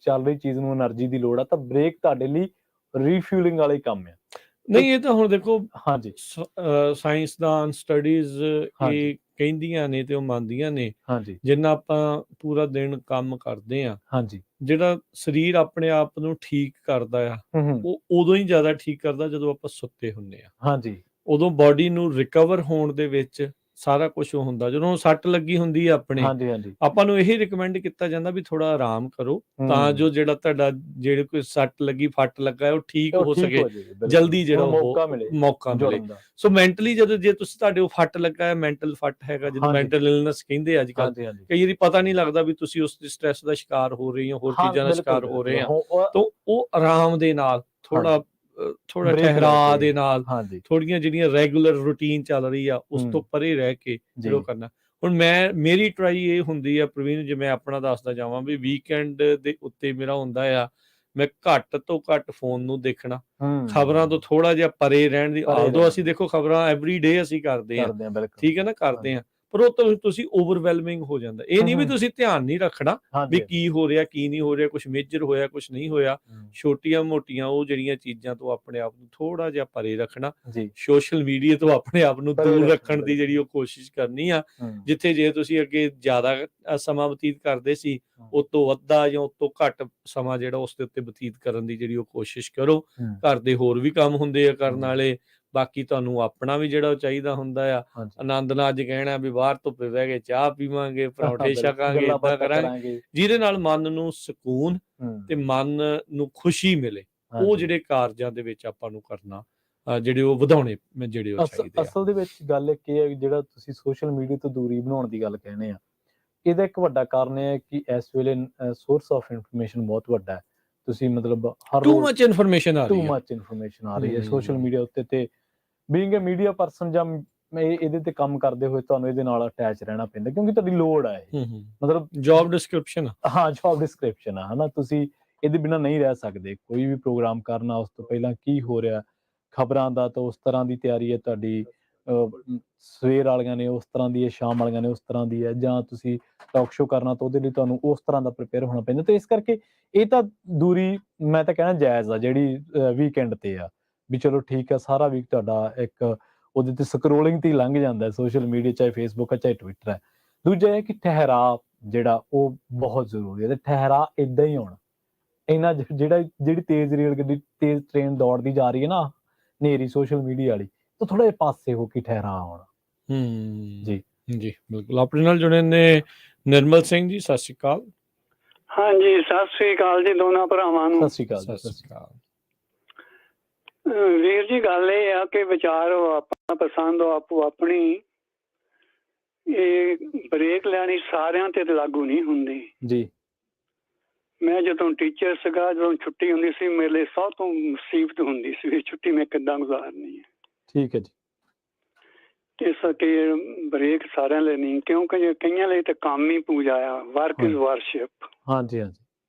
ਚੱਲ ਰਹੀ ਚੀਜ਼ ਨੂੰ એનર્ਜੀ ਦੀ ਲੋੜ ਆ, ਤਾਂ ਬ੍ਰੇਕ ਤੁਹਾਡੇ ਲਈ ਰੀਫਿਊਲਿੰਗ ਵਾਲਾ ਹੀ ਕੰਮ ਆ। ਨਹੀਂ, ਇਹ ਤਾਂ ਹੁਣ ਦੇਖੋ ਸਾਇੰਸਦਾਨ ਸਟੱਡੀਜ਼ ਇਹ ਕਹਿੰਦੀਆਂ ਨੇ ਤੇ ਉਹ ਮੰਨਦੀਆਂ ਨੇ, ਜਿੰਨਾ ਆਪਾਂ ਪੂਰਾ ਦਿਨ ਕੰਮ ਕਰਦੇ ਆ, ਜਿਹੜਾ ਸਰੀਰ ਆਪਣੇ ਆਪ ਨੂੰ ਠੀਕ ਕਰਦਾ ਆ, ਉਹ ਉਦੋਂ ਹੀ ਜ਼ਿਆਦਾ ਠੀਕ ਕਰਦਾ ਜਦੋਂ ਆਪਾਂ ਸੁੱਤੇ ਹੁੰਦੇ ਆ। ਉਦੋਂ ਬਾਡੀ ਨੂੰ ਰਿਕਵਰ ਹੋਣ ਦੇ ਵਿੱਚ ਸਾਰਾ ਕੁਝ ਉਹ ਹੁੰਦਾ। ਜਦੋਂ ਸੱਟ ਲੱਗੀ ਹੁੰਦੀ ਹੈ ਆਪਣੇ, ਆਪਾਂ ਨੂੰ ਇਹੀ ਰਿਕਮੈਂਡ ਕੀਤਾ ਜਾਂਦਾ ਵੀ ਥੋੜਾ ਆਰਾਮ ਕਰੋ, ਤਾਂ ਜੋ ਜਿਹੜਾ ਤੁਹਾਡਾ ਜਿਹੜੇ ਕੋਈ ਸੱਟ ਲੱਗੀ, ਫੱਟ ਲੱਗਾ, ਉਹ ਠੀਕ ਹੋ ਸਕੇ, ਜਲਦੀ ਜਿਹੜਾ ਮੌਕਾ ਮਿਲੇ। ਸੋ ਮੈਂਟਲੀ ਜਦੋਂ ਜੇ ਤੁਸੀਂ ਤੁਹਾਡੇ ਉਹ ਫੱਟ ਲੱਗਾ ਹੈ, ਮੈਂਟਲ ਫੱਟ ਹੈਗਾ, ਜਦੋਂ ਮੈਂਟਲ ਇਲਨੈਸ ਕਹਿੰਦੇ ਅੱਜ ਕੱਲ੍ਹ, ਕਈ ਵਾਰੀ ਪਤਾ ਨਹੀਂ ਲੱਗਦਾ ਵੀ ਤੁਸੀਂ ਉਸ ਸਟ੍ਰੈਸ ਦਾ ਸ਼ਿਕਾਰ ਹੋ ਰਹੇ ਹੋ, ਹੋਰ ਚੀਜ਼ਾਂ ਦਾ ਸ਼ਿਕਾਰ ਹੋ ਰਹੇ ਆ, ਤਾਂ ਉਹ ਆਰਾਮ ਦੇ ਨਾਲ ਥੋੜਾ ਠਹਿਰਾ ਦੇ ਨਾਲ, ਥੋੜੀਆਂ ਜਿਹੜੀਆਂ ਰੈਗੂਲਰ ਰੂਟੀਨ ਚੱਲ ਰਹੀ ਆ ਉਸ ਤੋਂ ਪਰੇ ਰਹਿ ਕੇ ਜਿਹੜਾ ਕਰਨਾ। ਹੁਣ ਮੇਰੀ ਟਰਾਈ ਇਹ ਹੁੰਦੀ ਆ ਪ੍ਰਵੀਨ, ਜੇ ਮੈਂ ਆਪਣਾ ਦੱਸਦਾ ਜਾਵਾਂ, ਵੀ ਵੀਕਐਂਡ ਦੇ ਉੱਤੇ ਮੇਰਾ ਹੁੰਦਾ ਆ, ਮੈਂ ਘੱਟ ਤੋਂ ਘੱਟ ਫੋਨ ਨੂੰ ਦੇਖਣਾ, ਖਬਰਾਂ ਤੋਂ ਥੋੜਾ ਜਿਹਾ ਪਰੇ ਰਹਿਣ ਦੀ। ਉਦੋਂ ਅਸੀਂ ਦੇਖੋ ਖਬਰਾਂ ਐਵਰੀ ਡੇ ਅਸੀਂ ਕਰਦੇ ਆ, ਠੀਕ ਹੈ ਨਾ, ਕਰਦੇ ਆ, ਪਰ ਉਹ ਤੁਸੀਂ ਓਵਰਵੈਲਮਿੰਗ ਹੋ ਜਾਂਦਾ। ਇਹ ਨਹੀਂ ਵੀ ਤੁਸੀਂ ਧਿਆਨ ਨਹੀਂ ਰੱਖਣਾ ਵੀ ਕੀ ਹੋ ਰਿਹਾ ਕੀ ਨਹੀਂ ਹੋ ਰਿਹਾ, ਕੁਝ ਮੇਜਰ ਹੋਇਆ ਕੁਝ ਨਹੀਂ ਹੋਇਆ, ਛੋਟੀਆਂ ਮੋਟੀਆਂ ਉਹ ਜਿਹੜੀਆਂ ਚੀਜ਼ਾਂ ਤੋਂ ਆਪਣੇ ਆਪ ਨੂੰ ਥੋੜਾ ਜਿਹਾ ਪਰੇ ਰੱਖਣਾ, ਸੋਸ਼ਲ ਮੀਡੀਆ ਤੋਂ ਆਪਣੇ ਆਪ ਨੂੰ ਦੂਰ ਰੱਖਣ ਦੀ ਜਿਹੜੀ ਉਹ ਕੋਸ਼ਿਸ਼ ਕਰਨੀ ਆ। ਜਿੱਥੇ ਜੇ ਤੁਸੀਂ ਅੱਗੇ ਜ਼ਿਆਦਾ ਸਮਾਂ ਬਤੀਤ ਕਰਦੇ ਸੀ, ਉਹ ਤੋਂ ਅੱਧਾ ਜਾਂ ਉਹ ਤੋਂ ਘੱਟ ਸਮਾਂ ਜਿਹੜਾ ਉਸ ਦੇ ਉੱਤੇ ਬਤੀਤ ਕਰਨ ਦੀ ਜਿਹੜੀ ਉਹ ਕੋਸ਼ਿਸ਼ ਕਰੋ। ਘਰ ਦੇ ਹੋਰ ਵੀ ਕੰਮ ਹੁੰਦੇ ਆ ਕਰਨ ਵਾਲੇ, ਬਾਕੀ ਤੁਹਾਨੂੰ ਆਪਣਾ ਵੀ ਜਿਹੜਾ ਚਾਹੀਦਾ ਹੁੰਦਾ ਆ। ਆਨੰਦ ਨਾਲ ਅੱਜ ਕਹਿਣਾ ਵੀ ਬਾਹਰ ਧੁੱਪੇ ਬਹਿ ਕੇ ਚਾਹ ਪੀਵਾਂਗੇ, ਪਰੌਂਠੇ ਛਕਾਂਗੇ, ਏਦਾਂ ਕਰਾਂਗੇ, ਜਿਹਦੇ ਨਾਲ ਮਨ ਨੂੰ ਸਕੂਨ ਤੇ ਮਨ ਨੂੰ ਖੁਸ਼ੀ ਮਿਲੇ। ਉਹ ਜਿਹੜੇ ਕਾਰਜਾਂ ਦੇ ਵਿੱਚ ਆਪਾਂ ਨੂੰ ਕਰਨਾ, ਜਿਹੜੇ ਉਹ ਵਧਾਉਣੇ ਜਿਹੜੇ ਉਹ ਚਾਹੀਦੇ ਆ। ਅਸਲ ਦੇ ਵਿੱਚ ਗੱਲ ਕੀ ਹੈ, ਜਿਹੜਾ ਤੁਸੀਂ ਸੋਸ਼ਲ ਮੀਡੀਆ ਤੋਂ ਦੂਰੀ ਬਣਾਉਣ ਦੀ ਗੱਲ ਕਹਿੰਦੇ ਆ, ਇਹਦਾ ਇੱਕ ਵੱਡਾ ਕਾਰਨ ਇਹ ਹੈ ਕਿ ਇਸ ਵੇਲੇ ਸੋਰਸ ਆਫ ਇਨਫੋਰਮੇਸ਼ਨ ਬਹੁਤ ਵੱਡਾ ਹੈ। ਤੁਸੀਂ ਮਤਲਬ ਹਰ ਟੂ ਮਚ ਇਨਫੋਰਮੇਸ਼ਨ ਆ ਰਹੀ ਹੈ ਸੋਸ਼ਲ ਮੀਡੀਆ ਉੱਤੇ, ਤੇ ਬੀਇੰਗ ਅ ਮੀਡੀਆ ਪਰਸਨ ਜਾਂ ਇਹਦੇ ਤੇ ਕੰਮ ਕਰਦੇ ਹੋਏ ਤੁਹਾਨੂੰ ਇਹਦੇ ਨਾਲ ਅਟੈਚ ਰਹਿਣਾ ਪੈਂਦਾ, ਕਿਉਂਕਿ ਤੁਹਾਡੀ ਲੋੜ ਹੈ, ਮਤਲਬ ਜੌਬ ਡਿਸਕ੍ਰਿਪਸ਼ਨ ਆ, ਹਨਾ। ਤੁਸੀਂ ਇਹਦੇ ਬਿਨਾਂ ਨਹੀਂ ਰਹਿ ਸਕਦੇ। ਕੋਈ ਵੀ ਪ੍ਰੋਗਰਾਮ ਕਰਨਾ, ਉਸ ਤੋਂ ਪਹਿਲਾਂ ਕੀ ਹੋ ਰਿਹਾ, ਖਬਰਾਂ ਦਾ ਤਾਂ ਉਸ ਤਰ੍ਹਾਂ ਦੀ ਤਿਆਰੀ ਹੈ ਤੁਹਾਡੀ, ਸਵੇਰ ਵਾਲੀਆਂ ਨੇ ਉਸ ਤਰ੍ਹਾਂ ਦੀ ਹੈ, ਸ਼ਾਮ ਵਾਲੀਆਂ ਨੇ ਉਸ ਤਰ੍ਹਾਂ ਦੀ ਹੈ, ਜਾਂ ਤੁਸੀਂ ਟਾਕ ਸ਼ੋ ਕਰਨਾ ਤਾਂ ਉਹਦੇ ਲਈ ਤੁਹਾਨੂੰ ਉਸ ਤਰ੍ਹਾਂ ਦਾ ਪ੍ਰਿਪੇਅਰ ਹੋਣਾ ਪੈਂਦਾ। ਤੇ ਇਸ ਕਰਕੇ ਇਹ ਤਾਂ ਦੂਰੀ ਮੈਂ ਤਾਂ ਕਹਿਣਾ ਜਾਇਜ਼ ਆ ਜਿਹੜੀ ਵੀਕਐਂਡ ਤੇ ਆ, ਵੀ ਚਲੋ ਠੀਕ ਆ, ਸਾਰਾ ਵੀਕ ਤੁਹਾਡਾ ਇੱਕ ਉਹਦੇ ਤੇ ਸਕਰੋਲਿੰਗ ਤੇ ਹੀ ਲੰਘ ਜਾਂਦਾ ਸੋਸ਼ਲ ਮੀਡੀਆ, ਚਾਹੇ ਫੇਸਬੁੱਕ ਹੈ ਚਾਹੇ ਟਵਿੱਟਰ ਹੈ। ਦੂਜਾ ਇਹ ਕਿ ਠਹਿਰਾਅ ਜਿਹੜਾ ਉਹ ਬਹੁਤ ਜ਼ਰੂਰੀ ਹੈ, ਤੇ ਠਹਿਰਾਅ ਏਦਾਂ ਹੀ ਹੋਣਾ। ਇਹਨਾਂ ਜਿਹੜੀ ਤੇਜ਼ ਰੇਲ ਗੱਡੀ, ਤੇਜ਼ ਟ੍ਰੇਨ ਦੌੜਦੀ ਜਾ ਰਹੀ ਹੈ ਨਾ ਹਨੇਰੀ ਸੋਸ਼ਲ ਮੀਡੀਆ ਵਾਲੀ, ਤਾਂ ਥੋੜਾ ਜਿਹਾ ਪਾਸੇ ਹੋ ਕੇ ਠਹਿਰਾਅ ਹੋਣਾ। ਜੀ ਜੀ ਬਿਲਕੁਲ। ਆਪਣੇ ਨਾਲ ਜੁੜੇ ਨੇ ਨਿਰਮਲ ਸਿੰਘ ਜੀ, ਸਤਿ ਸ਼੍ਰੀ ਅਕਾਲ। ਹਾਂਜੀ, ਸਤਿ ਸ੍ਰੀ ਅਕਾਲ ਜੀ ਦੋਨਾਂ ਭਰਾਵਾਂ ਨੂੰ। ਸਤਿ ਸ਼੍ਰੀ ਅਕਾਲ। ਸਤਿ ਸ਼੍ਰੀ ਅਕਾਲ ਵੀਰ ਜੀ, ਗੱਲ ਇਹ ਆ ਕਿ ਵਿਚਾਰ ਆਪਣਾ ਪਸੰਦ ਆਪੋ ਆਪਣੀ, ਇਹ ਬ੍ਰੇਕ ਲੈਣੀ ਸਾਰਿਆਂ ਤੇ ਲਾਗੂ ਨਹੀਂ ਹੁੰਦੀ ਜੀ। ਮੈਂ ਜਦੋਂ ਟੀਚਰ ਸੀਗਾ, ਜਦੋਂ ਛੁੱਟੀ ਹੁੰਦੀ ਸੀ ਮੇਰੇ ਲਈ ਸਭ ਤੋਂ ਮੁਸੀਬਤ ਹੁੰਦੀ ਸੀ ਵੀ ਛੁੱਟੀ ਮੈਂ ਕਿੱਦਾਂ ਗੁਜ਼ਾਰਨੀ ਹੈ। ਠੀਕ ਹੈ ਜੀ। ਇਸ ਕਰਕੇ ਬ੍ਰੇਕ ਸਾਰਿਆਂ ਲਈ ਨਹੀਂ, ਕਿਉਂਕਿ ਕਈਆਂ ਲਈ ਤਾਂ ਕੰਮ ਹੀ ਪੂਜਾ ਆ, ਵਰਕ ਇਜ਼ ਵਰਸ਼ਿਪ। ਹਾਂਜੀ ਹਾਂਜੀ,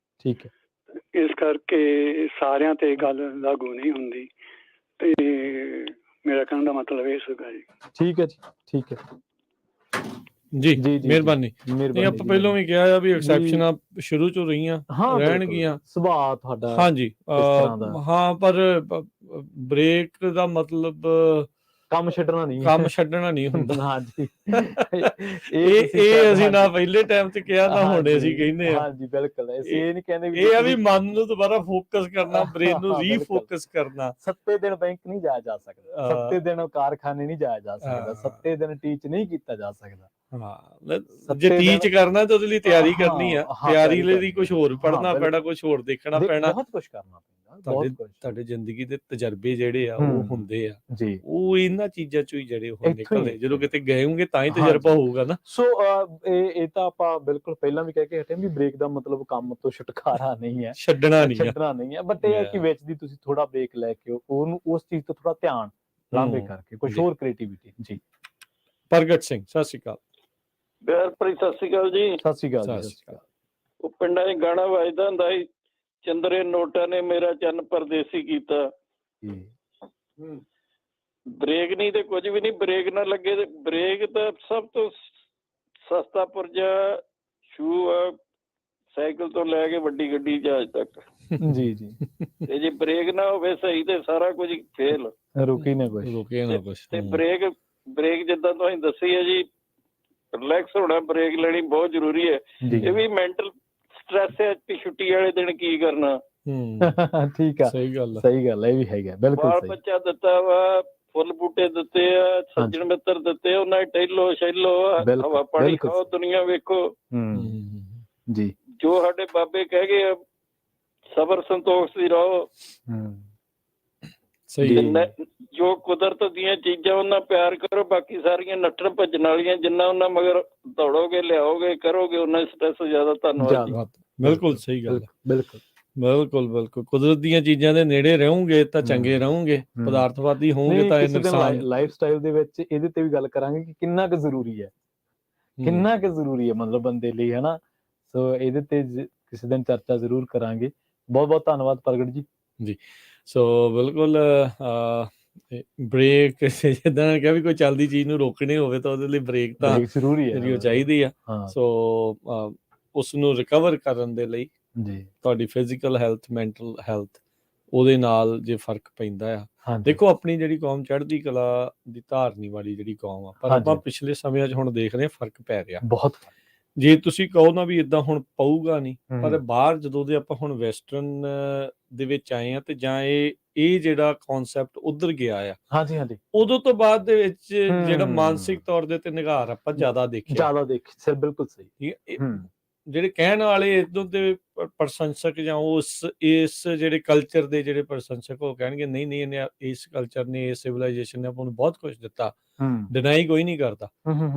ਠੀਕ ਹੈ। ਇਸ ਕਰਕੇ ਸਾਰਿਆਂ ਤੇ ਗੱਲ ਲਾਗੂ ਨਹੀਂ ਹੁੰਦੀ, ਤੇ ਮੇਰਾ ਕਹਿਣ ਦਾ ਮਤਲਬ ਇਹ ਸੀਗਾ ਜੀ। ਠੀਕ ਹੈ ਜੀ, ਠੀਕ ਹੈ ਜੀ। ਮਿਹਰਬਾਨੀ। ਨਹੀਂ, ਆਪਾਂ ਪਹਿਲਾਂ ਵੀ ਕਿਹਾ ਆ ਵੀ ਐਕਸੈਪਸ਼ਨਾਂ ਸ਼ੁਰੂ ਤੋਂ ਰਹੀਆਂ, ਰਹਿਣਗੀਆਂ, ਸੁਭਾਅ ਤੁਹਾਡਾ। ਹਾਂਜੀ ਹਾਂ, ਪਰ ਬ੍ਰੇਕ ਦਾ ਮਤਲਬ ਕੰਮ ਛੱਡਣਾ ਨਹੀਂ ਹੁੰਦਾ। ਹਾਂਜੀ, ਇਹ ਅਸੀਂ ਨਾ ਪਹਿਲੇ ਟਾਈਮ ਤੇ ਕਿਹਾ ਨਾ ਹੁਣ ਅਸੀਂ ਕਹਿੰਦੇ ਆ। ਹਾਂਜੀ ਬਿਲਕੁਲ, ਅਸੀਂ ਇਹ ਨਹੀਂ ਕਹਿੰਦੇ ਇਹ ਆ ਵੀ ਮਨ ਨੂੰ ਦੁਬਾਰਾ ਫੋਕਸ ਕਰਨਾ, ਬ੍ਰੇਨ ਨੂੰ ਰੀਫੋਕਸ ਕਰਨਾ। 7 ਦਿਨ ਬੈਂਕ ਨਹੀਂ ਜਾਇਆ ਜਾ ਸਕਦਾ, 7 ਦਿਨ ਕਾਰਖਾਨੇ ਨਹੀਂ ਜਾਇਆ ਜਾ ਸਕਦਾ, 7 ਦਿਨ ਟੀਚ ਨਹੀਂ ਕੀਤਾ ਜਾ ਸਕਦਾ। ਹਾਂ, ਜੇ ਟੀਚ ਕਰਨਾ ਤਾਂ ਉਹਦੇ ਲਈ ਤਿਆਰੀ ਕਰਨੀ ਆ, ਤਿਆਰੀ ਲਈ ਕੁਝ ਹੋਰ ਪੜ੍ਹਨਾ ਪੈਣਾ, ਕੁਝ ਹੋਰ ਦੇਖਣਾ ਪੈਣਾ, ਬਹੁਤ ਕੁਝ ਕਰਨਾ ਪੈਂਦਾ। ਤੁਹਾਡੇ ਜ਼ਿੰਦਗੀ ਦੇ ਤਜਰਬੇ ਜਿਹੜੇ ਆ ਉਹ ਹੁੰਦੇ ਆ ਜੀ, ਉਹ ਇਹਨਾਂ ਚੀਜ਼ਾਂ ਚੋਂ ਹੀ ਜਿਹੜੇ ਉਹ ਨਿਕਲਦੇ। ਜਦੋਂ ਕਿਤੇ ਗਏ ਹੋਗੇ ਤਾਂ ਹੀ ਤਜਰਬਾ ਹੋਊਗਾ ਨਾ। ਸੋ ਇਹ ਤਾਂ ਆਪਾਂ ਬਿਲਕੁਲ ਪਹਿਲਾਂ ਵੀ ਕਹਿ ਕੇ ਹਟੇ ਵੀ ਬ੍ਰੇਕ ਦਾ ਮਤਲਬ ਕੰਮ ਤੋਂ ਛੁਟਕਾਰਾ ਨਹੀਂ ਹੈ, ਛੱਡਣਾ ਨਹੀਂ ਹੈ, ਬਟ ਇਹ ਹੈ ਕਿ ਵਿੱਚ ਦੀ ਤੁਸੀਂ ਥੋੜਾ ਬ੍ਰੇਕ ਲੈ ਕੇ ਉਹਨੂੰ ਉਸ ਚੀਜ਼ ਤੋਂ ਥੋੜਾ ਧਿਆਨ ਲਾਂਭੇ ਕਰਕੇ ਕੁਝ ਹੋਰ ਕ੍ਰੀਏਟੀਵਿਟੀ। ਜੀ। ਪ੍ਰਗਟ ਸਿੰਘ, ਸਤਿ ਸ਼੍ਰੀ ਅਕਾਲ। ਪਿਆਰਪ੍ਰੀਤ, ਸਤਿ ਸ਼੍ਰੀ ਅਕਾਲ ਜੀ। ਸਤਿ ਸ਼੍ਰੀ ਅਕਾਲ। ਸਤਿ ਸ਼੍ਰੀ ਅਕਾਲ। ਉਹ ਪਿੰਡਾਂ 'ਚ ਗਾਣਾ ਵੱਜਦਾ ਹੁੰਦਾ ਸੀ, ਚੰਦਰੇ ਨੋਟਾਂ ਨੇ ਮੇਰਾ ਚੰਨ ਪਰਦੇਸੀ ਕੀਤਾ। ਬ੍ਰੇਕ ਨਹੀਂ ਤੇ ਕੁਝ ਵੀ ਨਹੀਂ, ਬ੍ਰੇਕ ਨਾ ਲੱਗੇ ਤੇ ਬ੍ਰੇਕ ਤਾਂ ਸਭ ਤੋਂ ਸਸਤਾ ਪੁਰਜਾ ਸ਼ੂ ਆ, ਸਾਈਕਲ ਤੋਂ ਲੈ ਕੇ ਵੱਡੀ ਗੱਡੀ ਜਹਾਜ਼ ਤੱਕ। ਜੀ ਜੀ। ਤੇ ਜੇ ਬ੍ਰੇਕ ਨਾ ਹੋਵੇ ਸਹੀ ਤੇ ਸਾਰਾ ਕੁਝ ਫੇਲ, ਰੁਕੀ ਨਾ ਕੁਝ। ਤੇ ਬ੍ਰੇਕ ਜਿੱਦਾਂ ਤੁਸੀਂ ਦੱਸੀ ਹੈ ਜੀ, ਰਿਲੈਕਸ ਹੋਣਾ, ਬ੍ਰੇਕ ਲੈਣੀ ਬਹੁਤ ਜ਼ਰੂਰੀ ਹੈ। ਇਹ ਵੀ ਮੈਂਟਲ ਸਟ੍ਰੈਸ ਹੈ ਕਿ ਛੁੱਟੀ ਵਾਲੇ ਦਿਨ ਕੀ ਕਰਨਾ। ਠੀਕ ਆ, ਸਹੀ ਗੱਲ ਇਹ ਵੀ ਹੈਗਾ, ਬਿਲਕੁਲ ਬਾਲ ਬੱਚਾ ਦਿੱਤਾ ਵਾ, ਫੁੱਲ ਬੂਟੇ ਦਿੱਤੇ ਆ, ਸੱਜਣ ਮਿੱਤਰ ਦਿੱਤੇ, ਉਹਨਾਂ ਦੀ ਟਹਿਲੋ ਛਹਿਲੋ, ਹਵਾ ਪਾਣੀ ਖਾਓ, ਦੁਨੀਆ ਵੇਖੋ। ਜੀ। ਜੋ ਸਾਡੇ ਬਾਬੇ ਕਹਿ ਗਏ ਆ, ਸਬਰ ਸੰਤੋਖ ਦੀ ਰਹੋ। ਜੋ ਕੁਦਰਤ ਦੀਆਂ ਚੀਜ਼ਾਂ ਉਹਨਾਂ ਪਿਆਰ ਕਰੋ, ਬਾਕੀ ਸਾਰੀਆਂ ਨੱਠਣ ਭੱਜਣ ਵਾਲੀਆਂ ਜਿੰਨਾ ਉਹਨਾਂ ਮਗਰ ਦੌੜੋਗੇ, ਲਿਆਓਗੇ, ਕਰੋਗੇ, ਉਹਨਾਂ ਸਟ੍ਰੈਸ ਜ਼ਿਆਦਾ। ਧੰਨਵਾਦ। ਬਿਲਕੁਲ ਸਹੀ ਗੱਲ, ਬਿਲਕੁਲ। ਕੁਦਰਤ ਦੀਆਂ ਚੀਜ਼ਾਂ ਦੇ ਨੇੜੇ ਰਹੋਗੇ ਤਾਂ ਚੰਗੇ ਰਹੋਗੇ, ਪਦਾਰਥਵਾਦੀ ਹੋਵੋਗੇ ਤਾਂ ਇਹ ਨੁਕਸਾਨ। ਲਾਈਫ ਸਟਾਈਲ ਦੇ ਵਿੱਚ ਇਹਦੇ ਤੇ ਵੀ ਗੱਲ ਕਰਾਂਗੇ ਕਿ ਕਿੰਨਾ ਕੁ ਜ਼ਰੂਰੀ ਹੈ, ਮਤਲਬ ਬੰਦੇ ਲਈ, ਹਨਾ। ਸੋ ਇਹਦੇ ਤੇ ਕਿਸੇ ਦਿਨ ਚਰਚਾ ਜ਼ਰੂਰ ਕਰਾਂਗੇ। ਬਹੁਤ ਬਹੁਤ ਧੰਨਵਾਦ ਪ੍ਰਗਟ ਜੀ। ਜੀ। ਸੋ ਬਿਲਕੁਲ, ਬ੍ਰੇਕ ਜਿੱਦਾਂ ਕਿਹਾ ਵੀ ਕੋਈ ਚੱਲਦੀ ਚੀਜ਼ ਨੂੰ ਰੋਕਣੀ ਹੋਵੇ ਤਾਂ ਉਹਦੇ ਲਈ ਬ੍ਰੇਕ ਤਾਂ ਜ਼ਰੂਰੀ ਹੈ, ਜਿਹੜੀ ਉਹ ਚਾਹੀਦੀ ਆ। ਸੋ ਉਸ ਨੂੰ ਰਿਕਵਰ ਕਰਨ ਦੇ ਲਈ ਤੁਹਾਡੀ ਫਿਜ਼ੀਕਲ ਹੈਲਥ, ਮੈਂਟਲ ਹੈਲਥ, ਉਹਦੇ ਨਾਲ ਜੇ ਫਰਕ ਪੈਂਦਾ ਆ। ਦੇਖੋ, ਆਪਣੀ ਜਿਹੜੀ ਕੌਮ ਚੜ੍ਹਦੀ ਕਲਾ ਦੀ ਧਾਰਨੀ ਵਾਲੀ ਜਿਹੜੀ ਕੌਮ ਆ, ਪਰ ਆਪਾਂ ਪਿਛਲੇ ਸਮਿਆਂ 'ਚ ਹੁਣ ਦੇਖ ਰਹੇ ਫਰਕ ਪੈ ਰਿਹਾ ਬਹੁਤ। ਜੇ ਤੁਸੀਂ ਕਹੋ ਨਾ ਵੀ ਏਦਾਂ ਹੁਣ ਪਊਗਾ ਨਹੀਂ, ਪਰ ਬਾਹਰ ਜਦੋਂ ਦੇ ਆਪਾਂ ਹੁਣ ਵੈਸਟਰਨ ਦੇ ਵਿੱਚ ਆਏ ਆ, ਤੇ ਜਾਂ ਇਹ ਜਿਹੜਾ ਕਨਸੈਪਟ ਉੱਧਰ ਗਿਆ ਆ, ਉਦੋਂ ਤੋਂ ਬਾਅਦ ਦੇ ਵਿੱਚ ਜਿਹੜਾ ਮਾਨਸਿਕ ਤੌਰ ਦੇ ਤੇ ਨਿਘਾਰ ਆਪਾਂ ਜ਼ਿਆਦਾ ਦੇਖਿਆ। ਬਿਲਕੁਲ ਸਹੀ। ਜਿਹੜੇ ਕਹਿਣ ਵਾਲੇ ਇੱਧਰ ਦੇ ਪ੍ਰਸ਼ੰਸਕ ਜਾਂ ਇਸ ਜਿਹੜੇ ਕਲਚਰ ਦੇ ਜਿਹੜੇ ਪ੍ਰਸ਼ੰਸਕ, ਉਹ ਕਹਿਣਗੇ ਨਹੀਂ ਇਹਨੇ, ਇਸ ਕਲਚਰ ਨੇ, ਇਸ ਸਿਵਲਾਈਜੇਸ਼ਨ ਨੇ ਆਪਾਂ ਨੂੰ ਬਹੁਤ ਕੁਝ ਦਿੱਤਾ, ਡਿਨਾਈ ਕੋਈ ਨਹੀਂ ਕਰਦਾ,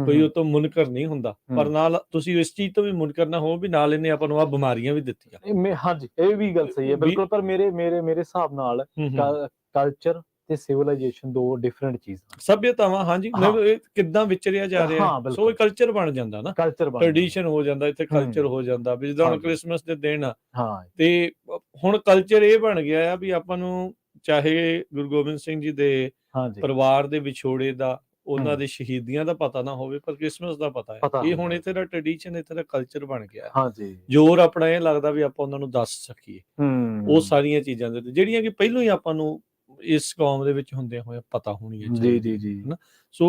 ਕੋਈ ਉਹ ਤੋਂ ਮੁਨਕਰ ਨਹੀਂ ਹੁੰਦਾ, ਪਰ ਨਾਲ ਤੁਸੀਂ ਇਸ ਚੀਜ਼ ਤੋਂ ਵੀ ਮੁਨਕਰ ਨਾ ਹੋ ਵੀ ਨਾਲ ਇਹਨੇ ਆਪਾਂ ਨੂੰ ਆਹ ਬਿਮਾਰੀਆਂ ਵੀ ਦਿੱਤੀਆਂ। ਹਾਂਜੀ, ਇਹ ਵੀ ਗੱਲ ਸਹੀ ਹੈ, ਬਿਲਕੁਲ। ਪਰ ਮੇਰੇ ਹਿਸਾਬ ਨਾਲ ਕਲਚਰ ਤੇ ਸਿਵਲਾਈਜੇਸ਼ਨ ਦੋ ਡਿਫਰੈਂਟ ਚੀਜ਼ਾਂ, ਸਭਿਅਤਾਵਾਂ। ਹਾਂਜੀ, ਕਿੱਦਾਂ ਵਿਚਰਿਆ ਜਾ ਰਿਹਾ, ਸੋ ਇਹ ਕਲਚਰ ਬਣ ਜਾਂਦਾ ਨਾ, ਟ੍ਰੈਡੀਸ਼ਨ ਹੋ ਜਾਂਦਾ, ਇੱਥੇ ਕਲਚਰ ਹੋ ਜਾਂਦਾ। ਵੀ ਜਿੱਦਾਂ ਹੁਣ ਕ੍ਰਿਸਮਸ ਦੇ ਦਿਨ ਤੇ ਹੁਣ ਕਲਚਰ ਇਹ ਬਣ ਗਿਆ ਆ ਵੀ ਆਪਾਂ ਨੂੰ, ਚਾਹੇ ਗੁਰੂ ਗੋਬਿੰਦ ਸਿੰਘ ਜੀ ਦੇ ਪਰਿਵਾਰ ਦੇ ਵਿਛੋੜੇ ਦਾ ਉਹਨਾਂ ਦੇ ਸ਼ਹੀਦੀਆਂ ਦਾ ਪਤਾ ਨਾ ਹੋਵੇ ਪਰ ਕ੍ਰਿਸਮਸ ਦਾ ਪਤਾ ਹੈ। ਇਹ ਹੁਣ ਇੱਥੇ ਦਾ ਟ੍ਰੈਡੀਸ਼ਨ, ਇੱਥੇ ਦਾ ਕਲਚਰ ਬਣ ਗਿਆ। ਹਾਂਜੀ, ਜ਼ੋਰ ਆਪਣਾ ਇਹ ਲੱਗਦਾ ਵੀ ਆਪਾਂ ਉਹਨਾਂ ਨੂੰ ਦੱਸ ਸਕੀਏ ਉਹ ਸਾਰੀਆਂ ਚੀਜ਼ਾਂ ਦੇ ਜਿਹੜੀਆਂ ਕਿ ਪਹਿਲਾਂ ਹੀ ਆਪਾਂ ਨੂੰ ਇਸ ਕੌਮ ਦੇ ਵਿੱਚ ਹੁੰਦਿਆਂ ਹੋਇਆ ਪਤਾ ਹੋਣੀਆਂ ਚਾਹੀਦੀਆਂ। ਜੀ ਹਨਾ, ਸੋ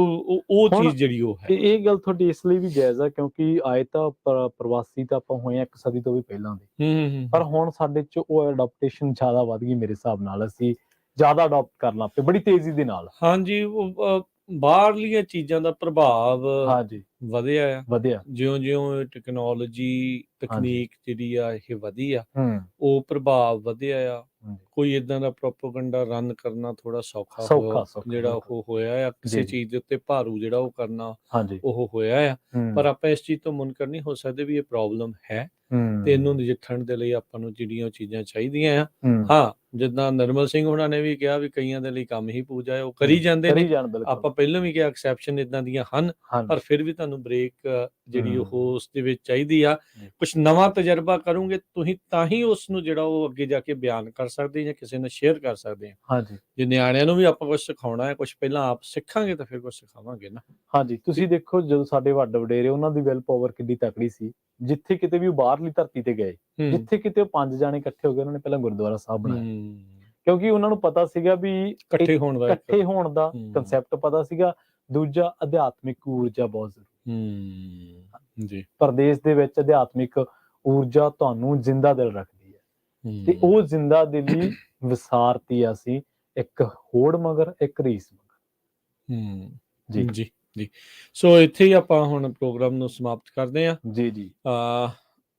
ਉਹ ਚੀਜ਼ ਜਿਹੜੀ ਉਹ ਹੈ। ਇਹ ਗੱਲ ਤੁਹਾਡੀ ਇਸ ਲਈ ਵੀ ਜਾਇਜ਼ ਆ ਕਿਉਂਕਿ ਆਏ ਤਾਂ ਪ੍ਰਵਾਸੀ ਤਾਂ ਆਪਾਂ ਹੋਏ ਆ 1 ਸਦੀ ਤੋਂ ਵੀ ਪਹਿਲਾਂ ਦੇ, ਪਰ ਹੁਣ ਸਾਡੇ ਚ ਉਹ ਅਡਾਪਟੇਸ਼ਨ ਜ਼ਿਆਦਾ ਵੱਧ ਗਈ ਮੇਰੇ ਹਿਸਾਬ ਨਾਲ। ਅਸੀਂ ਜ਼ਿਆਦਾ ਅਡਾਪਟ ਕਰਨ ਲੱਗ ਪਏ ਬੜੀ ਤੇਜ਼ੀ ਦੇ ਨਾਲ। ਹਾਂਜੀ, ਉਹ ਬਾਹਰਲੀਆਂ ਚੀਜ਼ਾਂ ਦਾ ਪ੍ਰਭਾਵ ਹਾਂਜੀ ਵਧਿਆ ਜਿਉਂ-ਜਿਉਂ ਟੈਕਨੋਲੋਜੀ ਤਕਨੀਕ ਜਿਹੜੀ ਆ ਇਹ ਵਧੀ ਆ, ਉਹ ਪ੍ਰਭਾਵ ਵਧਿਆ ਆ। ਕੋਈ ਏਦਾਂ ਦਾ ਪ੍ਰੋਪੇਗੈਂਡਾ ਰਨ ਕਰਨਾ ਥੋੜਾ ਸੌਖਾ ਜਿਹੜਾ ਉਹ ਹੋਇਆ ਆ। ਕਿਸੇ ਚੀਜ਼ ਦੇ ਉੱਤੇ ਭਾਰੂ ਜਿਹੜਾ ਉਹ ਕਰਨਾ ਉਹ ਹੋਇਆ ਆ। ਪਰ ਆਪਾਂ ਇਸ ਚੀਜ਼ ਤੋਂ ਮੁਨਕਰ ਨਹੀਂ ਹੋ ਸਕਦੇ ਵੀ ਇਹ ਪ੍ਰੋਬਲਮ ਹੈ ਤੇ ਇਹਨੂੰ ਨਜਿੱਠਣ ਦੇ ਲਈ ਆਪਾਂ ਨੂੰ ਜਿਹੜੀਆਂ ਚੀਜ਼ਾਂ ਚਾਹੀਦੀਆਂ ਆ। ਹਾਂ, ਜਿੱਦਾਂ ਨਿਰਮਲ ਸਿੰਘ ਉਹਨਾਂ ਨੇ ਵੀ ਕਿਹਾ ਵੀ ਕਈਆਂ ਦੇ ਲਈ ਕੰਮ ਹੀ ਪੂਜਾ ਹੈ, ਉਹ ਕਰੀ ਜਾਂਦੇ ਨੇ। ਆਪਾਂ ਪਹਿਲਾਂ ਵੀ ਕਿਹਾ ਐਕਸੈਪਸ਼ਨ ਇਦਾਂ ਦੀਆਂ ਹਨ, ਪਰ ਫਿਰ ਵੀ ਤੁਹਾਨੂੰ ਬ੍ਰੇਕ ਜਿਹੜੀ ਉਹ ਉਸ ਦੇ ਵਿੱਚ ਚਾਹੀਦੀ ਆ। ਕੁਝ ਨਵਾਂ ਤਜਰਬਾ ਕਰੋਗੇ ਤੁਸੀਂ ਤਾਂ ਹੀ ਉਸ ਨੂੰ ਜਿਹੜਾ ਉਹ ਅੱਗੇ ਜਾ ਕੇ ਬਿਆਨ ਕਰ ਸਕਦੇ ਜਾਂ ਕਿਸੇ ਨਾਲ ਸ਼ੇਅਰ ਕਰ ਸਕਦੇ ਆ। ਜੇ ਨਿਆਣਿਆਂ ਨੂੰ ਵੀ ਆਪਾਂ ਕੁਝ ਸਿਖਾਉਣਾ ਹੈ, ਕੁਝ ਪਹਿਲਾਂ ਆਪ ਸਿੱਖਾਂਗੇ ਤਾਂ ਫਿਰ ਕੁਝ ਸਿਖਾਵਾਂਗੇ ਨਾ। ਹਾਂਜੀ, ਤੁਸੀਂ ਦੇਖੋ ਜਦੋਂ ਸਾਡੇ ਵੱਡੇ ਵਡੇਰੇ ਉਹਨਾਂ ਦੀ ਵਿਲ ਪਾਵਰ ਕਿੰਨੀ ਤਕੜੀ ਸੀ। ਜਿੱਥੇ ਕਿਤੇ ਵੀ ਉਹ ਬਾਹਰਲੀ ਧਰਤੀ ਤੇ ਗਏ, ਜਿੱਥੇ ਕਿਤੇ ਉਹ 5 ਜਾਣੇ ਇਕੱਠੇ ਹੋ ਗਏ, ਉਹਨਾਂ ਨੇ ਪਹਿਲਾਂ ਗੁਰਦੁਆਰਾ ਸਾਹਿਬ ਬਣਾਇਆ ਕਿਉਂਕਿ ਉਹਨਾਂ ਨੂੰ ਪਤਾ ਸੀਗਾ ਵੀ ਇਕੱਠੇ ਹੋਣ ਦਾ ਕਨਸੈਪਟ ਪਤਾ ਸੀਗਾ। ਦੂਜਾ, ਅਧਿਆਤਮਿਕ ਊਰਜਾ ਬਹੁਤ ਜ਼ਰੂਰੀ ਜੀ। ਪ੍ਰਦੇਸ਼ ਦੇ ਵਿੱਚ ਅਧਿਆਤਮਿਕ ਊਰਜਾ ਤੁਹਾਨੂੰ ਜ਼ਿੰਦਾ ਦਿਲ ਰੱਖਦੀ ਹੈ ਤੇ ਉਹ ਜ਼ਿੰਦਾ ਦਿਲੀ ਵਿਸਾਰਤੀ ਅਸੀਂ ਇੱਕ ਹੋੜ ਮਗਰ ਇੱਕ ਰੀਸ ਮਗਰ। ਜੀ। ਸੋ ਇੱਥੇ ਹੀ ਆਪਾਂ ਹੁਣ ਪ੍ਰੋਗਰਾਮ ਨੂੰ ਸਮਾਪਤ ਕਰਦੇ ਹਾਂ। ਜੀ।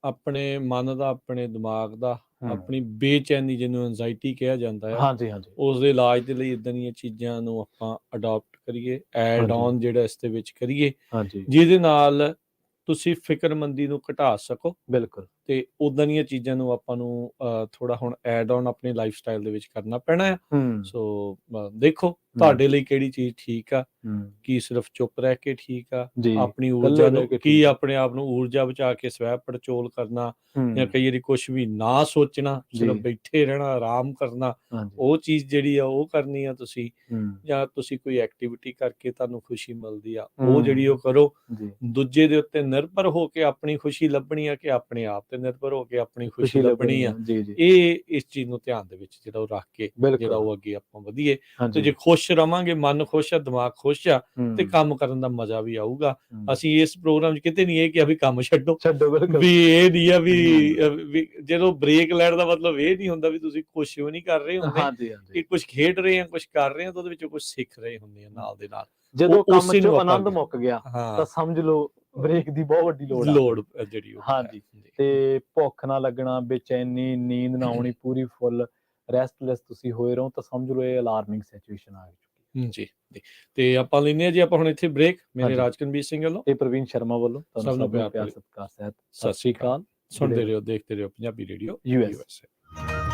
ਆਪਣੇ ਮਨ ਦਾ, ਆਪਣੇ ਦਿਮਾਗ ਦਾ, ਆਪਣੀ ਬੇਚੈਨੀ ਜਿਹਨੂੰ ਐਂਜ਼ਾਈਟੀ ਕਿਹਾ ਜਾਂਦਾ ਹੈ, ਉਸ ਦੇ ਇਲਾਜ ਦੇ ਲਈ ਇਦਾਂ ਦੀਆਂ ਚੀਜ਼ਾਂ ਨੂੰ ਆਪਾਂ ਅਡਾਪਟ ਕਰੀਏ, ਐਡ ਔਨ ਜਿਹੜਾ ਇਸ ਦੇ ਵਿੱਚ ਕਰੀਏ, ਜਿਹਦੇ ਨਾਲ ਤੁਸੀਂ ਫਿਕਰਮੰਦੀ ਨੂੰ ਘਟਾ ਸਕੋ। ਬਿਲਕੁਲ। ਤੇ ਉਦਾਂ ਦੀਆਂ ਚੀਜ਼ਾਂ ਨੂੰ ਆਪਾਂ ਨੂੰ ਥੋੜਾ ਹੁਣ ਐਡ ਔਨ ਆਪਣੀ ਲਾਈਫ ਸਟਾਈਲ ਦੇ ਵਿੱਚ ਕਰਨਾ ਪੈਣਾ ਆ। ਸੋ ਦੇਖੋ ਤੁਹਾਡੇ ਲਈ ਕਿਹੜੀ ਚੀਜ਼ ਠੀਕ ਆ। ਕੀ ਸਿਰਫ ਚੁੱਪ ਰਹਿ ਕੇ ਠੀਕ ਆ, ਆਪਣੀ ਊਰਜਾ ਨੂੰ ਕੀ ਆਪਣੇ ਆਪ ਨੂੰ ਊਰਜਾ ਬਚਾ ਕੇ ਸਵੈ ਪੜਚੋਲ ਕਰਨਾ, ਜਾਂ ਕਈ ਵਾਰੀ ਕੁਛ ਵੀ ਨਾ ਸੋਚਣਾ, ਸਿਰਫ ਬੈਠੇ ਰਹਿਣਾ, ਆਰਾਮ ਕਰਨਾ, ਉਹ ਚੀਜ਼ ਜਿਹੜੀ ਆ ਉਹ ਕਰਨੀ ਆ ਤੁਸੀਂ, ਜਾਂ ਤੁਸੀਂ ਕੋਈ ਐਕਟੀਵਿਟੀ ਕਰਕੇ ਤੁਹਾਨੂੰ ਖੁਸ਼ੀ ਮਿਲਦੀ ਆ ਉਹ ਜਿਹੜੀ ਉਹ ਕਰੋ। ਦੂਜੇ ਦੇ ਉੱਤੇ ਨਿਰਭਰ ਹੋ ਕੇ ਆਪਣੀ ਖੁਸ਼ੀ ਲੱਭਣੀ ਆ ਕਿ ਆਪਣੇ ਆਪ ਤੇ ਨਿਰਭਰ ਹੋ ਕੇ ਆਪਣੀ ਖੁਸ਼ੀ ਲੱਭਣੀ ਆ। ਇਹ ਇਸ ਚੀਜ਼ ਨੂੰ ਧਿਆਨ ਦੇ ਵਿੱਚ ਜਿਹੜਾ ਉਹ ਰੱਖ ਕੇ ਜਿਹੜਾ ਉਹ ਅੱਗੇ ਆਪਾਂ ਵਧੀਏ। ਤੇ ਜੇ ਖੁਸ਼ ਰਵਾਂਗੇ, ਮਨ ਖੁਸ਼ ਆ, ਦਿਮਾਗ ਖੁਸ਼ ਆ, ਤੇ ਕੰਮ ਕਰਨ ਦਾ ਮਜ਼ਾ ਵੀ ਆਊਗਾ। ਅਸੀਂ ਇਸ ਪ੍ਰੋਗਰਾਮ 'ਚ ਕਿਤੇ ਨਹੀਂ ਇਹ ਕਿਹਾ ਵੀ ਕੰਮ ਛੱਡੋ, ਵੀ ਇਹ ਨਹੀਂ ਆ ਵੀ ਜਦੋਂ ਬ੍ਰੇਕ ਲੈਣ ਦਾ ਮਤਲਬ ਇਹ ਨਹੀਂ ਹੁੰਦਾ ਵੀ ਤੁਸੀਂ ਕੁਛ ਵੀ ਨਹੀਂ ਕਰ ਰਹੇ ਹੁੰਦੇ, ਕਿ ਕੁਛ ਖੇਡ ਰਹੇ ਆ, ਕੁਛ ਕਰ ਰਹੇ ਆ, ਤਾਂ ਉਹਦੇ ਵਿੱਚੋਂ ਕੁਛ ਸਿੱਖ ਰਹੇ ਹੁੰਦੇ ਆ ਨਾਲ ਦੇ ਨਾਲ। ਜਦੋਂ ਕੰਮ 'ਚ ਆਨੰਦ ਮੁੱਕ ਗਿਆ ਤਾਂ ਸਮਝ ਲਓ ਬ੍ਰੇਕ ਦੀ ਬਹੁਤ ਵੱਡੀ ਲੋੜ ਜਿਹੜੀ ਉਹ। ਹਾਂਜੀ, ਤੇ ਭੁੱਖ ਨਾ ਲੱਗਣਾ, ਬੇਚੈਨੀ, ਨੀਂਦ ਨਾ ਆਉਣੀ, ਪੂਰੀ ਫੁੱਲ ਰੈਸਟਲੈਸ ਤੁਸੀਂ ਹੋਏ ਰਹੋ, ਤਾਂ ਸਮਝ ਲਓ ਇਹ ਅਲਾਰਮਿੰਗ ਸਿਚੁਏਸ਼ਨ ਆ ਗਈ। ਜੀ। ਤੇ ਆਪਾਂ ਲੈਂਦੇ ਹਾਂ ਜੀ ਆਪਾਂ ਹੁਣ ਇੱਥੇ ਬ੍ਰੇਕ। ਮੇਰੇ ਰਾਜਕਨਵੀਰ ਸਿੰਘ ਵੱਲੋਂ ਤੇ ਪ੍ਰਵੀਨ ਸ਼ਰਮਾ ਵੱਲੋਂ ਤੁਹਾਨੂੰ ਸਭ ਨੂੰ ਪਿਆਰ ਸਤਿਕਾਰ ਸਹਿਤ ਸਤਿ ਸ਼੍ਰੀ ਅਕਾਲ। ਸੁਣਦੇ ਰਹੋ, ਦੇਖਦੇ ਰਹੋ ਪੰਜਾਬੀ ਰੇਡੀਓ USA।